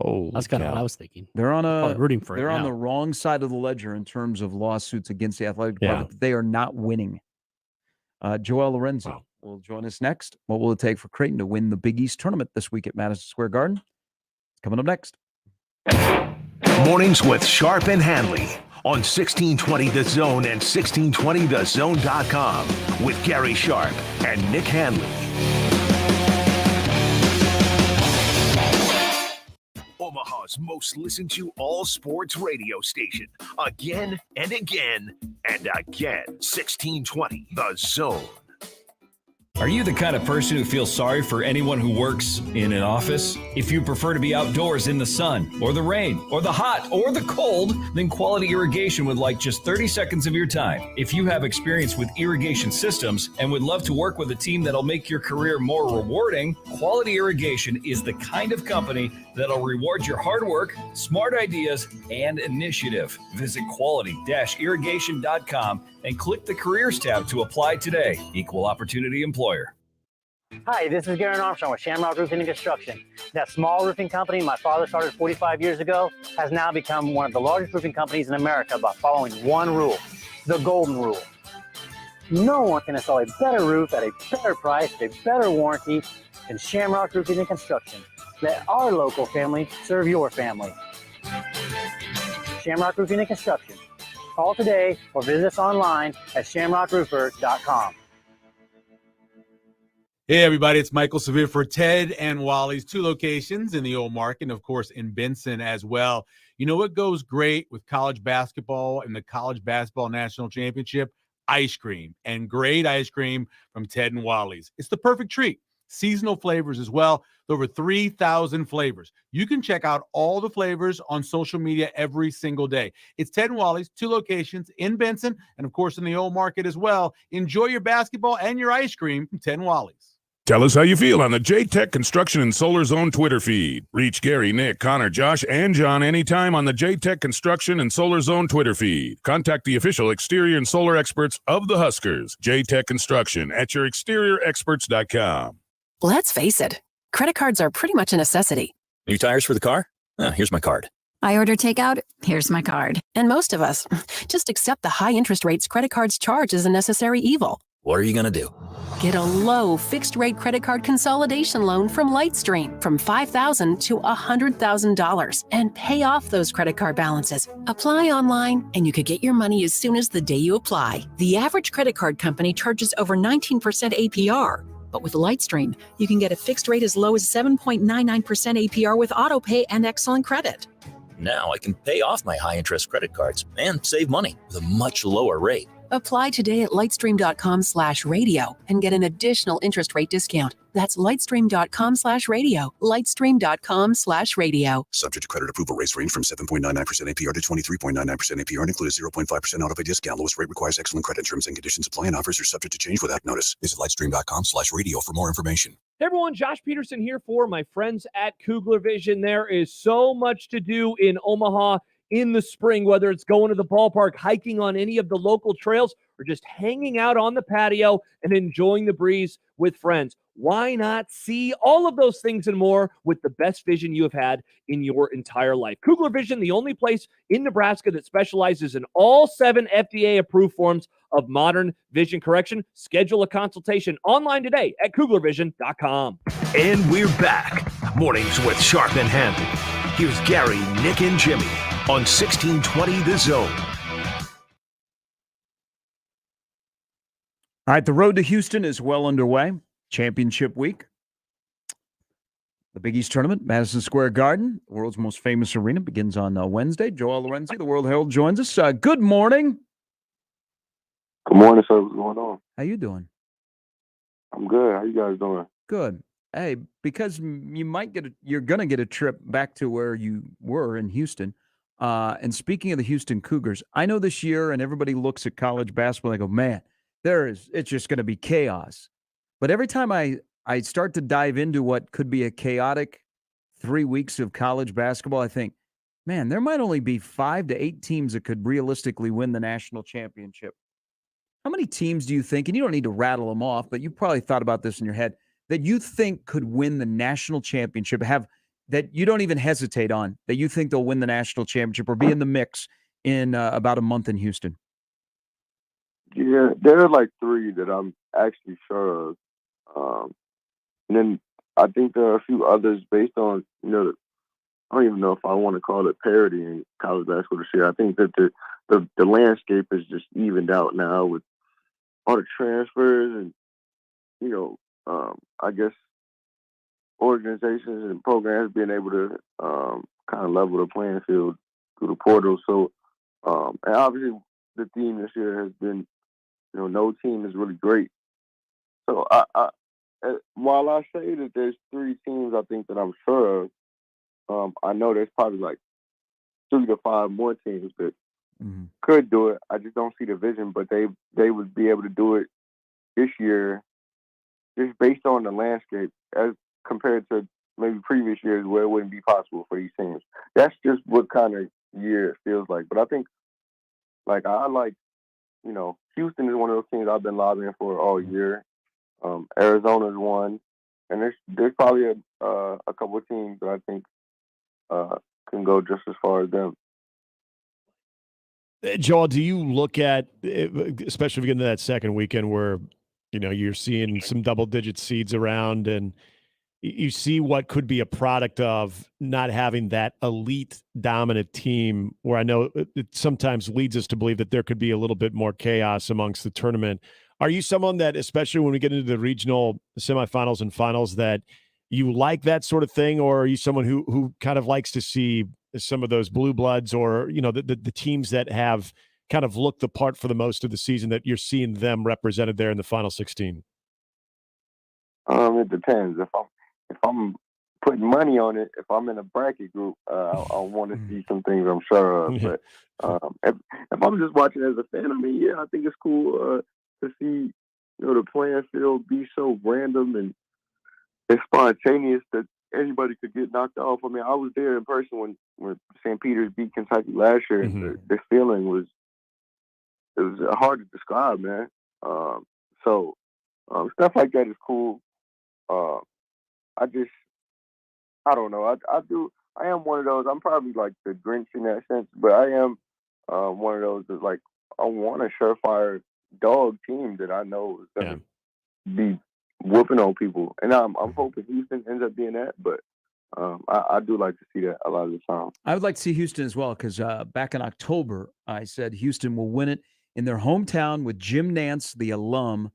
Oh, that's kind of what I was thinking. They're on Probably rooting for it They're on now. the wrong side of the ledger in terms of lawsuits against the athletic department. They are not winning. Joel Lorenzo will join us next. What will it take for Creighton to win the Big East tournament this week at Madison Square Garden? It's coming up next. Mornings with Sharp and Handley on 1620 The Zone and 1620thezone.com with Gary Sharp and Nick Handley. Omaha's most listened to all sports radio station. Again and again and again. 1620 The Zone. Are you the kind of person who feels sorry for anyone who works in an office? If you prefer to be outdoors in the sun, or the rain, or the hot, or the cold, then Quality Irrigation would like just 30 seconds of your time. If you have experience with irrigation systems and would love to work with a team that'll make your career more rewarding, Quality Irrigation is the kind of company that'll reward your hard work, smart ideas, and initiative. Visit quality-irrigation.com and click the Careers tab to apply today. Equal Opportunity Employer. Hi, this is Garen Armstrong with Shamrock Roofing and Construction. That small roofing company my father started 45 years ago has now become one of the largest roofing companies in America by following one rule, the golden rule. No one can install a better roof at a better price, a better warranty than Shamrock Roofing and Construction. Let our local family serve your family. Shamrock Roofing and Construction. Call today or visit us online at shamrockroofer.com. Hey, everybody, it's Michael Severe for Ted and Wally's, 2 locations in the old market, and, of course, in Benson as well. You know what goes great with college basketball and the College Basketball National Championship? Ice cream, and great ice cream from Ted and Wally's. It's the perfect treat. Seasonal flavors as well, over 3,000 flavors. You can check out all the flavors on social media every single day. It's Ted and Wally's, 2 locations in Benson and, of course, in the old market as well. Enjoy your basketball and your ice cream from Ted and Wally's. Tell us how you feel on the J-Tech Construction and Solar Zone Twitter feed. Reach Gary, Nick, Connor, Josh, and John anytime on the J-Tech Construction and Solar Zone Twitter feed. Contact the official exterior and solar experts of the Huskers. J-Tech Construction at yourexteriorexperts.com. Let's face it, credit cards are pretty much a necessity. New tires for the car? Here's my card. I order takeout, here's my card. And most of us just accept the high interest rates credit cards charge as a necessary evil. What are you going to do? Get a low fixed-rate credit card consolidation loan from Lightstream from $5,000 to $100,000 and pay off those credit card balances. Apply online, and you could get your money as soon as the day you apply. The average credit card company charges over 19% APR. But with Lightstream, you can get a fixed rate as low as 7.99% APR with autopay and excellent credit. Now I can pay off my high-interest credit cards and save money with a much lower rate. Apply today at lightstream.com/radio and get an additional interest rate discount. That's lightstream.com/radio. Lightstream.com/radio. Subject to credit approval. Rates range from 7.99% APR to 23.99% APR and includes 0.5% autopay discount. Lowest rate requires excellent credit. Terms and conditions apply and offers are subject to change without notice. Visit lightstream.com/radio for more information. Hey everyone, Josh Peterson here for my friends at Kugler Vision. There is so much to do in Omaha in the spring, whether it's going to the ballpark, hiking on any of the local trails, or just hanging out on the patio and enjoying the breeze with friends. Why not see all of those things and more with the best vision you have had in your entire life? Kugler Vision, the only place in Nebraska that specializes in all 7 FDA-approved forms of modern vision correction. Schedule a consultation online today at KuglerVision.com. And we're back. Mornings with Sharp and Handley. Here's Gary, Nick, and Jimmy on 1620 The Zone. All right, the road to Houston is well underway. Championship week. The Big East Tournament, Madison Square Garden, the world's most famous arena, begins on Wednesday. Joel Lorenzi, the World Herald, joins us. Good morning. Good morning, sir. What's going on? How you doing? I'm good. How you guys doing? Good. Hey, because you're going to get a trip back to where you were in Houston. And speaking of the Houston Cougars, I know this year, and everybody looks at college basketball, they go, man, it's just going to be chaos. But every time I start to dive into what could be a chaotic 3 weeks of college basketball, I think, man, there might only be 5 to 8 teams that could realistically win the national championship. How many teams do you think, and you don't need to rattle them off, but you probably thought about this in your head, that you think could win the national championship, that you don't even hesitate on, that you think they'll win the national championship or be in the mix in about a month in Houston? Yeah, there are like 3 that I'm actually sure of. And then I think there are a few others based on, I don't even know if I want to call it parity in college basketball this year. I think that the landscape is just evened out now with all the transfers and, I guess organizations and programs being able to kind of level the playing field through the portal. So, and obviously the theme this year has been, no team is really great. So while I say that there's 3 teams I think that I'm sure of, I know there's probably like 3 to 5 more teams that could do it. I just don't see the vision, but they would be able to do it this year just based on the landscape as compared to maybe previous years where it wouldn't be possible for these teams. That's just what kind of year it feels like. But I think, Houston is one of those teams I've been lobbying for all year. Arizona's one, and there's probably a couple of teams that I think can go just as far as them. Joel, do you look at, especially if you get into that second weekend where, you're seeing some double-digit seeds around and you see what could be a product of not having that elite dominant team, where I know it sometimes leads us to believe that there could be a little bit more chaos amongst the tournament. Are you someone that, especially when we get into the regional semifinals and finals, that you like that sort of thing? Or are you someone who kind of likes to see some of those blue bloods or, the teams that have kind of looked the part for the most of the season, that you're seeing them represented there in the final 16? It depends. If I'm putting money on it, if I'm in a bracket group, I want to see some things I'm sure of. But if I'm just watching as a fan, I think it's cool to see, the playing field be so random and spontaneous that anybody could get knocked off. I was there in person when St. Peter's beat Kentucky last year, and the feeling was hard to describe, man. So stuff like that is cool. I don't know. I am one of those. I'm probably like the Grinch in that sense, but I am one of those that I want a surefire dog team that I know is going to be whooping on people, and I'm hoping Houston ends up being that. But I do like to see that a lot of the time. I would like to see Houston as well because back in October, I said Houston will win it in their hometown with Jim Nance, the alum,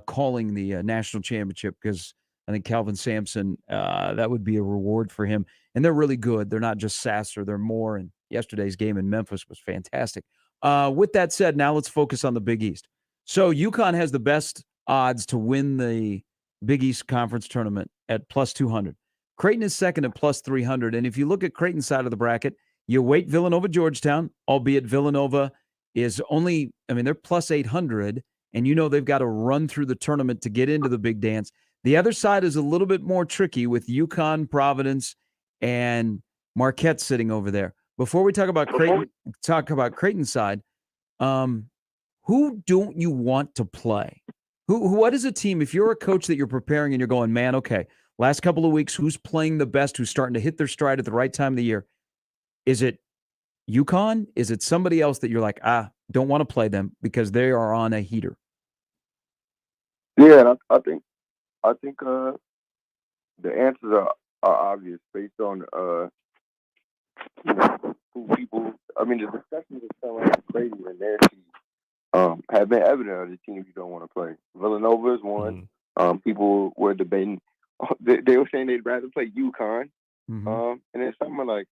calling the national championship, because I think Calvin Sampson, that would be a reward for him. And they're really good. They're not just Sasser. They're more. And yesterday's game in Memphis was fantastic. With that said, now let's focus on the Big East. So UConn has the best odds to win the Big East Conference tournament at plus 200. Creighton is second at plus 300. And if you look at Creighton's side of the bracket, you weight Villanova, Georgetown, albeit Villanova is only, they're plus 800. And they've got to run through the tournament to get into the big dance. The other side is a little bit more tricky with UConn, Providence, and Marquette sitting over there. Before we talk about Creighton's side, who don't you want to play? What is a team, if you're a coach that you're preparing and you're going, man, okay, last couple of weeks, who's playing the best, who's starting to hit their stride at the right time of the year? Is it UConn? Is it somebody else that you're like, don't want to play them because they are on a heater? Yeah, and I think the answers are obvious based on who people. I mean, the discussions of someone crazy and their team have been evident of the teams you don't want to play. Villanova is one. People were debating. They were saying they'd rather play UConn, and then someone like,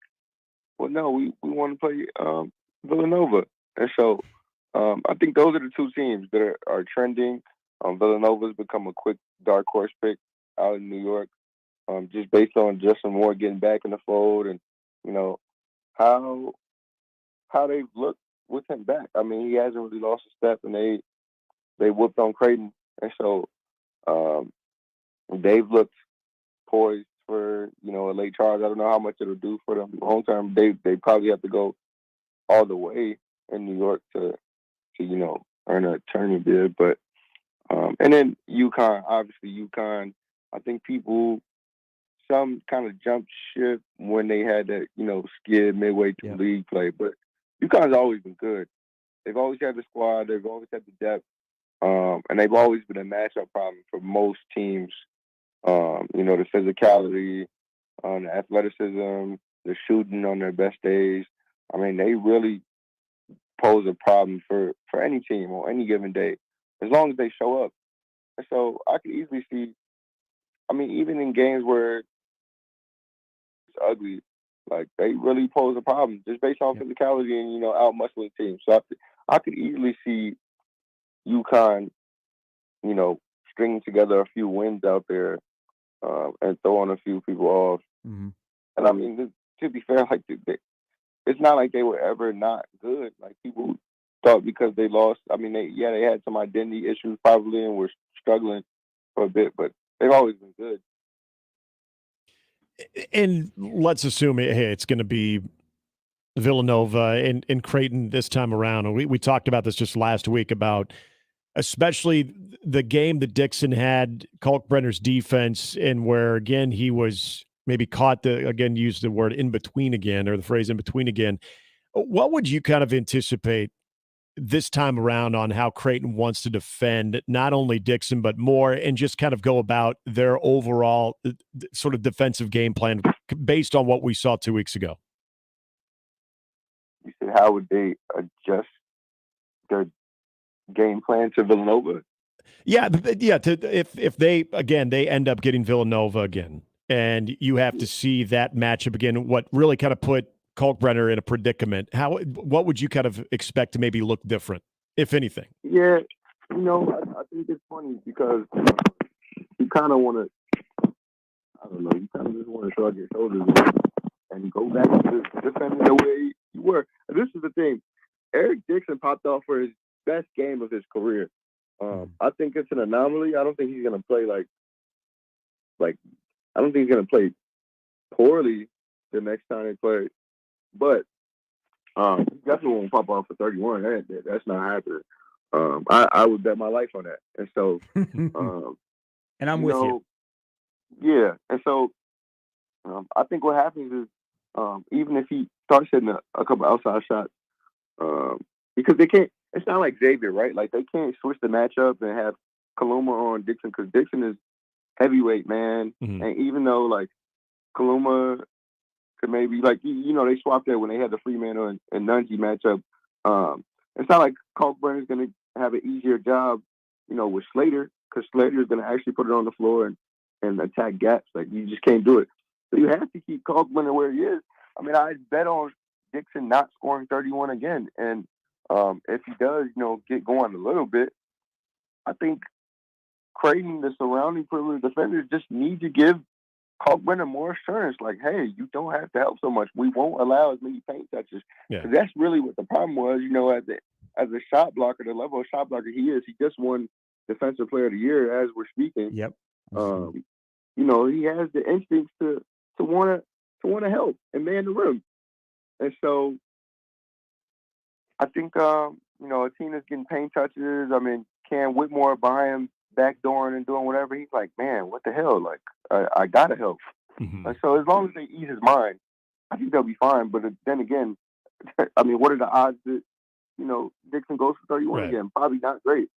well, no, we want to play Villanova, and so I think those are the two teams that are trending. Villanova's become a quick dark horse pick out in New York, just based on Justin Moore getting back in the fold, and how they've looked with him back. I mean, he hasn't really lost a step, and they whooped on Creighton, and so they've looked poised for a late charge. I don't know how much it'll do for them long term. They probably have to go all the way in New York to earn a tournament bid, but and then UConn, obviously UConn. I think some kind of jumped ship when they had that skid midway through league play, but UConn's always been good. They've always had the squad. They've always had the depth, and they've always been a matchup problem for most teams. The physicality, the athleticism, the shooting on their best days. I mean, they really pose a problem for any team on any given day, as long as they show up. And so I could easily see, I mean, even in games where it's ugly, like they really pose a problem just based on physicality and, out-muscling teams. So I could easily see UConn, stringing together a few wins out there and throwing a few people off. Mm-hmm. And I mean, to be fair, like it's not like they were ever not good. Like people thought because they lost. I mean, they had some identity issues probably and were struggling for a bit, but they've always been good. And let's assume it's going to be Villanova and Creighton this time around. And we talked about this just last week about especially the game that Dixon had, Kalkbrenner's defense, and where, again, he was maybe caught use the word in between again, or the phrase in between again. What would you kind of anticipate this time around on how Creighton wants to defend not only Dixon, but more, and just kind of go about their overall sort of defensive game plan based on what we saw 2 weeks ago? You said, how would they adjust their game plan to Villanova? Yeah. If they end up getting Villanova again, and you have to see that matchup again, what really kind of put Kalkbrenner in a predicament. What would you kind of expect to maybe look different, if anything? Yeah, I think it's funny because you kind of want to, I don't know, you kind of just want to shrug your shoulders and go back to defending the way you were. And this is the thing. Eric Dixon popped off for his best game of his career. I think it's an anomaly. I don't think he's going to play I don't think he's going to play poorly the next time they play. But he definitely won't pop off for 31. That's not happening. I would bet my life on that. And so, and I'm with you. Yeah. And so, I think what happens is, even if he starts hitting a couple outside shots, because they can't. It's not like Xavier, right? Like they can't switch the matchup and have Kaluma on Dixon because Dixon is heavyweight, man. Mm-hmm. And even though like Kaluma could maybe they swapped there when they had the Fremantle and Nunji matchup. It's not like Kalkbrenner is going to have an easier job, with Slater, because Slater is going to actually put it on the floor and attack gaps. Like you just can't do it. So you have to keep Kalkbrenner where he is. I mean, I bet on Dixon not scoring 31 again, and if he does, get going a little bit, I think Creighton, the surrounding perimeter defenders, just need to give Kalkbrenner more assurance, like, hey, you don't have to help so much. We won't allow as many paint touches. Yeah. Because that's really what the problem was, as a shot blocker, the level of shot blocker he is. He just won Defensive Player of the Year as we're speaking. Yep. He has the instincts to want to help and man the rim. And so I think, a team that's getting paint touches. I mean, Cam Whitmore behind him, backdooring and doing whatever. He's like, man, what the hell? Like, I gotta help. And so as long as they ease his mind, I think they'll be fine. But then again, I mean, what are the odds that Dixon goes for 31 again? Probably not great.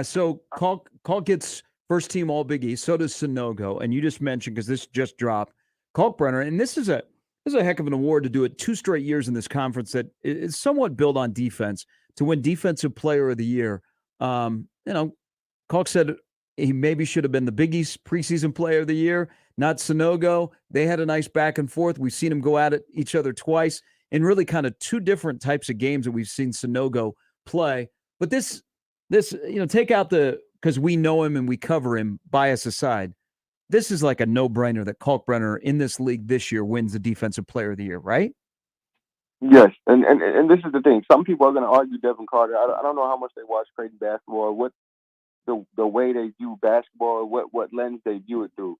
So Kalk gets first team All Big East. So does Sanogo. And you just mentioned, because this just dropped, Kalkbrenner, and this is a heck of an award to do it 2 straight years in this conference that is somewhat built on defense to win Defensive Player of the Year. Kalk said he maybe should have been the Big East preseason Player of the Year, not Sanogo. They had a nice back and forth. We've seen them go at it each other twice in really kind of 2 different types of games that we've seen Sanogo play. But this take out because we know him and we cover him, bias aside, this is like a no-brainer that Kalkbrenner in this league this year wins the Defensive Player of the Year, right? Yes, and this is the thing. Some people are going to argue Devin Carter. I don't know how much they watch Creighton basketball, what the way they view basketball, what lens they view it through.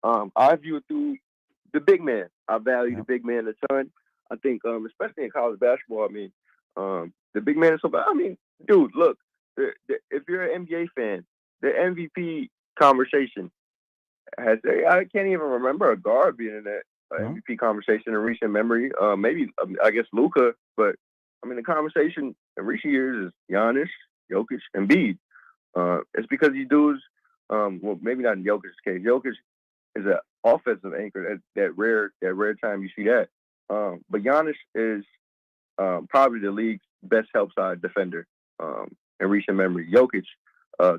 I view it through the big man. I value the big man a ton. I think, especially in college basketball, I mean, the big man is so bad. I mean, dude, look, if you're an NBA fan, the MVP conversation I can't even remember a guard being in that MVP conversation in recent memory. Maybe, I guess, Luka, but I mean, the conversation in recent years is Giannis, Jokic, and Embiid. It's because these dudes, well, maybe not in Jokic's case. Jokic is an offensive anchor. That rare time you see that. But Giannis is probably the league's best help side defender in recent memory. Jokic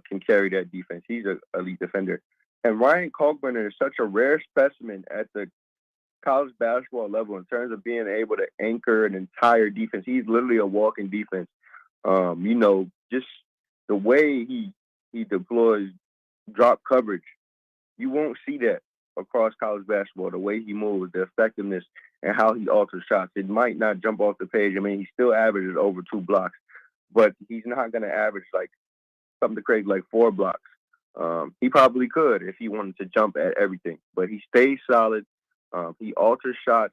can carry that defense. He's an elite defender. And Ryan Kalkbrenner is such a rare specimen at the college basketball level in terms of being able to anchor an entire defense. He's literally a walking defense. Just the way he deploys drop coverage, you won't see that across college basketball. The way he moves, the effectiveness, and how he alters shots. It might not jump off the page. I mean, he still averages over 2 blocks, but he's not going to average like something crazy like 4 blocks. He probably could if he wanted to jump at everything, but he stays solid. He alters shots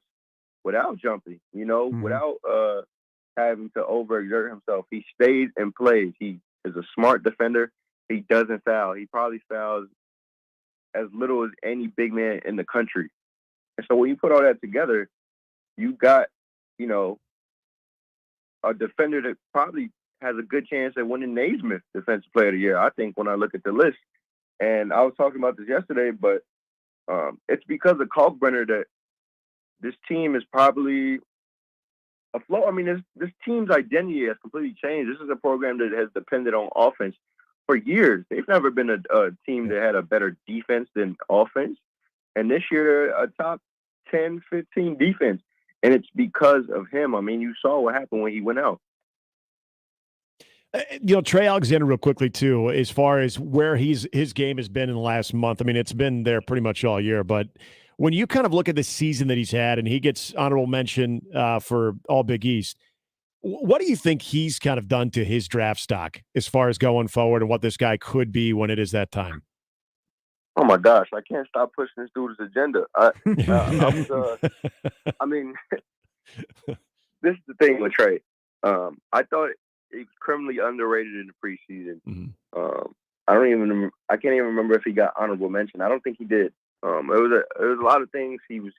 without jumping, without having to overexert himself. He stays and plays. He is a smart defender. He doesn't foul. He probably fouls as little as any big man in the country. And so when you put all that together, you got, a defender that probably has a good chance at winning Naismith Defensive Player of the Year, I think, when I look at the list. And I was talking about this yesterday, but it's because of Kalkbrenner that this team is probably afloat. I mean, this team's identity has completely changed. This is a program that has depended on offense for years. They've never been a team that had a better defense than offense. And this year, a top 10, 15 defense. And it's because of him. I mean, you saw what happened when he went out. Trey Alexander, real quickly, too, as far as where his game has been in the last month. I mean, it's been there pretty much all year. But when you kind of look at the season that he's had, and he gets honorable mention for All Big East, what do you think he's kind of done to his draft stock as far as going forward and what this guy could be when it is that time? Oh, my gosh. I can't stop pushing this dude's agenda. I mean, this is the thing with Trey. I thought he was criminally underrated in the preseason. I can't even remember if he got honorable mention. I don't think he did. It was a lot of things he was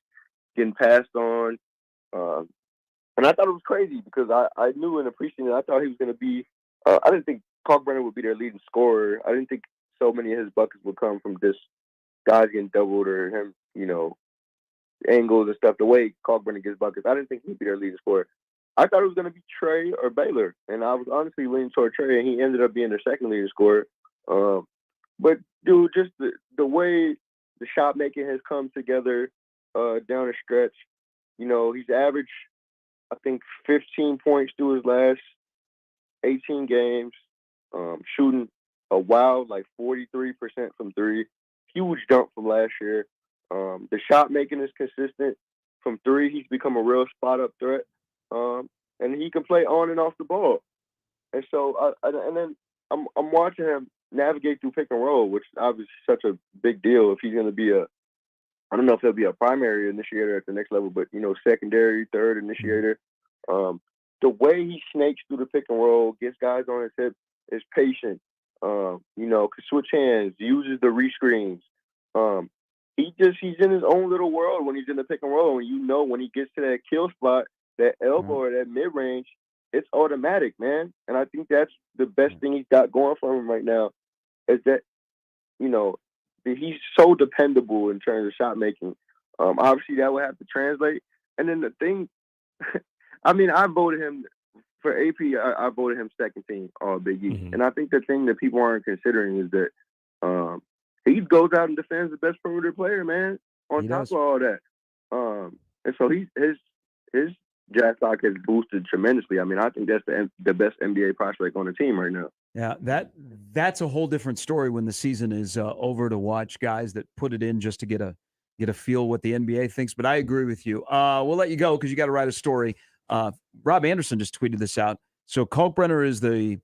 getting passed on. And I thought it was crazy because I knew in the preseason, I thought he was going to be, I didn't think Kalkbrenner would be their leading scorer. I didn't think so many of his buckets would come from this guys getting doubled or him, angles and stuff. The way Kalkbrenner gets buckets, I didn't think he'd be their leading scorer. I thought it was going to be Trey or Baylor, and I was honestly leaning toward Trey, and he ended up being their second leading scorer. But, dude, just the way the shot making has come together down the stretch, he's averaged, I think, 15 points through his last 18 games, shooting a wild, 43% from 3. Huge jump from last year. The shot making is consistent. From 3, he's become a real spot-up threat. And he can play on and off the ball. And so, and then I'm watching him navigate through pick and roll, which is obviously such a big deal if he's going to be a I don't know if he'll be a primary initiator at the next level, but secondary, third initiator. The way he snakes through the pick and roll, gets guys on his hip, is patient. Can switch hands, uses the rescreens. He's in his own little world when he's in the pick and roll, and when he gets to that kill spot, that elbow or that mid range, it's automatic, man. And I think that's the best thing he's got going for him right now, is that he's so dependable in terms of shot making. Obviously, that would have to translate. And then the thing, I voted him for AP. I voted him second team all Big East. Mm-hmm. And I think the thing that people aren't considering is that he goes out and defends the best perimeter player, man. On top of all that, and so his draft stock has boosted tremendously. I think that's the best NBA prospect on the team right now. Yeah, that's a whole different story when the season is over, to watch guys that put it in just to get a feel what the NBA thinks. But I agree with you. We'll let you go because you got to write a story. Rob Anderson just tweeted this out. So Kalkbrenner is the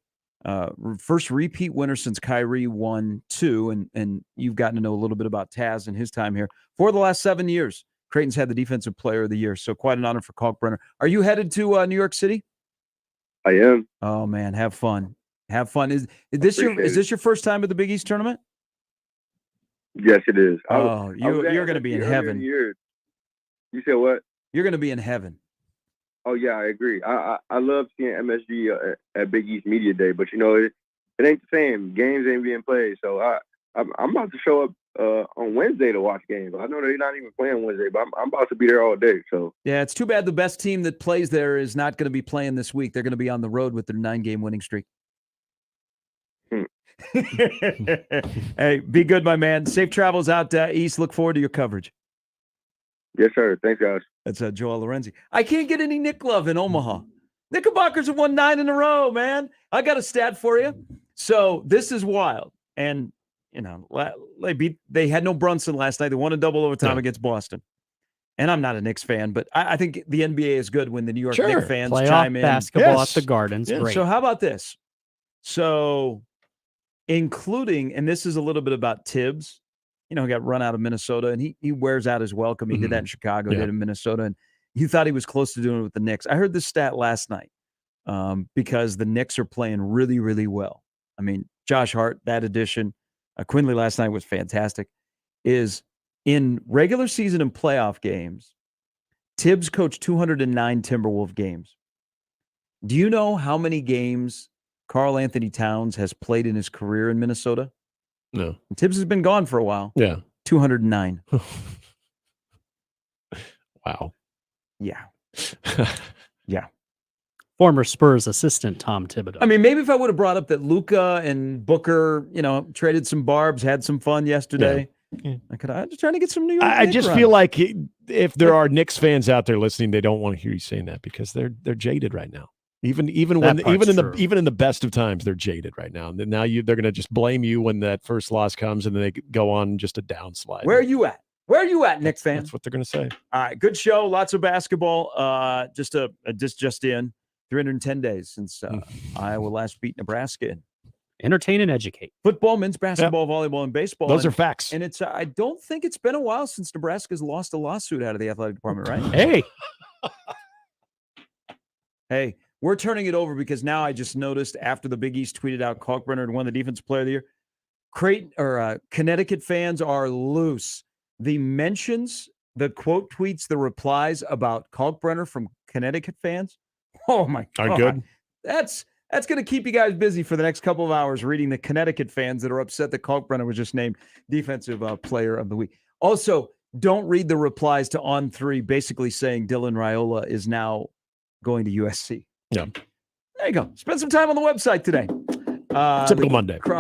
first repeat winner since Kyrie won 2, and you've gotten to know a little bit about Taz and his time here. For the last 7 years, Creighton's had the Defensive Player of the Year, so quite an honor for Kalkbrenner. Are you headed to New York City? I am. Oh man, have fun. Have fun. Is this your first time at the Big East tournament? Yes, it is. Oh, you're going to be in heaven. You said what? You're going to be in heaven. Oh yeah, I agree. I love seeing MSG at Big East Media Day, but it ain't the same. Games ain't being played, so I'm about to show up on Wednesday to watch games. I know they're not even playing Wednesday, but I'm about to be there all day. So yeah, it's too bad the best team that plays there is not going to be playing this week. They're going to be on the road with their 9-game winning streak. Hey, be good, my man. Safe travels out east. Look forward to your coverage. Yes, sir. Thanks, guys. That's Joel Lorenzi. I can't get any Nick love in Omaha. Knickerbockers have won 9 in a row, man. I got a stat for you. So this is wild. And, they had no Brunson last night. They won a double overtime against Boston. And I'm not a Knicks fan, but I think the NBA is good when the New York Knicks fans Playoff chime in. basketball at the Gardens. Great. So how about this? So including, and this is a little bit about Tibbs, he got run out of Minnesota, and he wears out his welcome. He did that in Chicago, did in Minnesota, and he thought he was close to doing it with the Knicks. I heard this stat last night because the Knicks are playing really, really well. Josh Hart, that addition, Quinley last night was fantastic, is in regular season and playoff games, Tibbs coached 209 Timberwolf games. Do you know how many games Karl Anthony Towns has played in his career in Minnesota? No. And Tibbs has been gone for a while. Yeah. 209. Wow. Yeah. Yeah. Former Spurs assistant Tom Thibodeau. Maybe if I would have brought up that Luka and Booker, traded some barbs, had some fun yesterday. Yeah. I'm just trying to get some New York. I just feel like if there are Knicks fans out there listening, they don't want to hear you saying that because they're jaded right now. Even in the best of times, they're jaded right now. And now they're going to just blame you when that first loss comes, and then they go on just a downslide. Where are you at? Where are you at, Knicks fans? That's what they're going to say. All right, good show. Lots of basketball. Just in 310 days since Iowa last beat Nebraska. Entertain and educate. Football, men's basketball, volleyball, and baseball. Those are facts. And it's I don't think it's been a while since Nebraska's lost a lawsuit out of the athletic department, right? Hey, we're turning it over because now I just noticed after the Big East tweeted out Kalkbrenner had won the Defensive Player of the Year, Connecticut fans are loose. The mentions, the quote tweets, the replies about Kalkbrenner from Connecticut fans, oh my God. Are good. That's going to keep you guys busy for the next couple of hours reading the Connecticut fans that are upset that Kalkbrenner was just named Defensive Player of the Week. Also, don't read the replies to On 3 basically saying Dylan Raiola is now going to USC. Yeah. There you go. Spend some time on the website today. Typical Monday.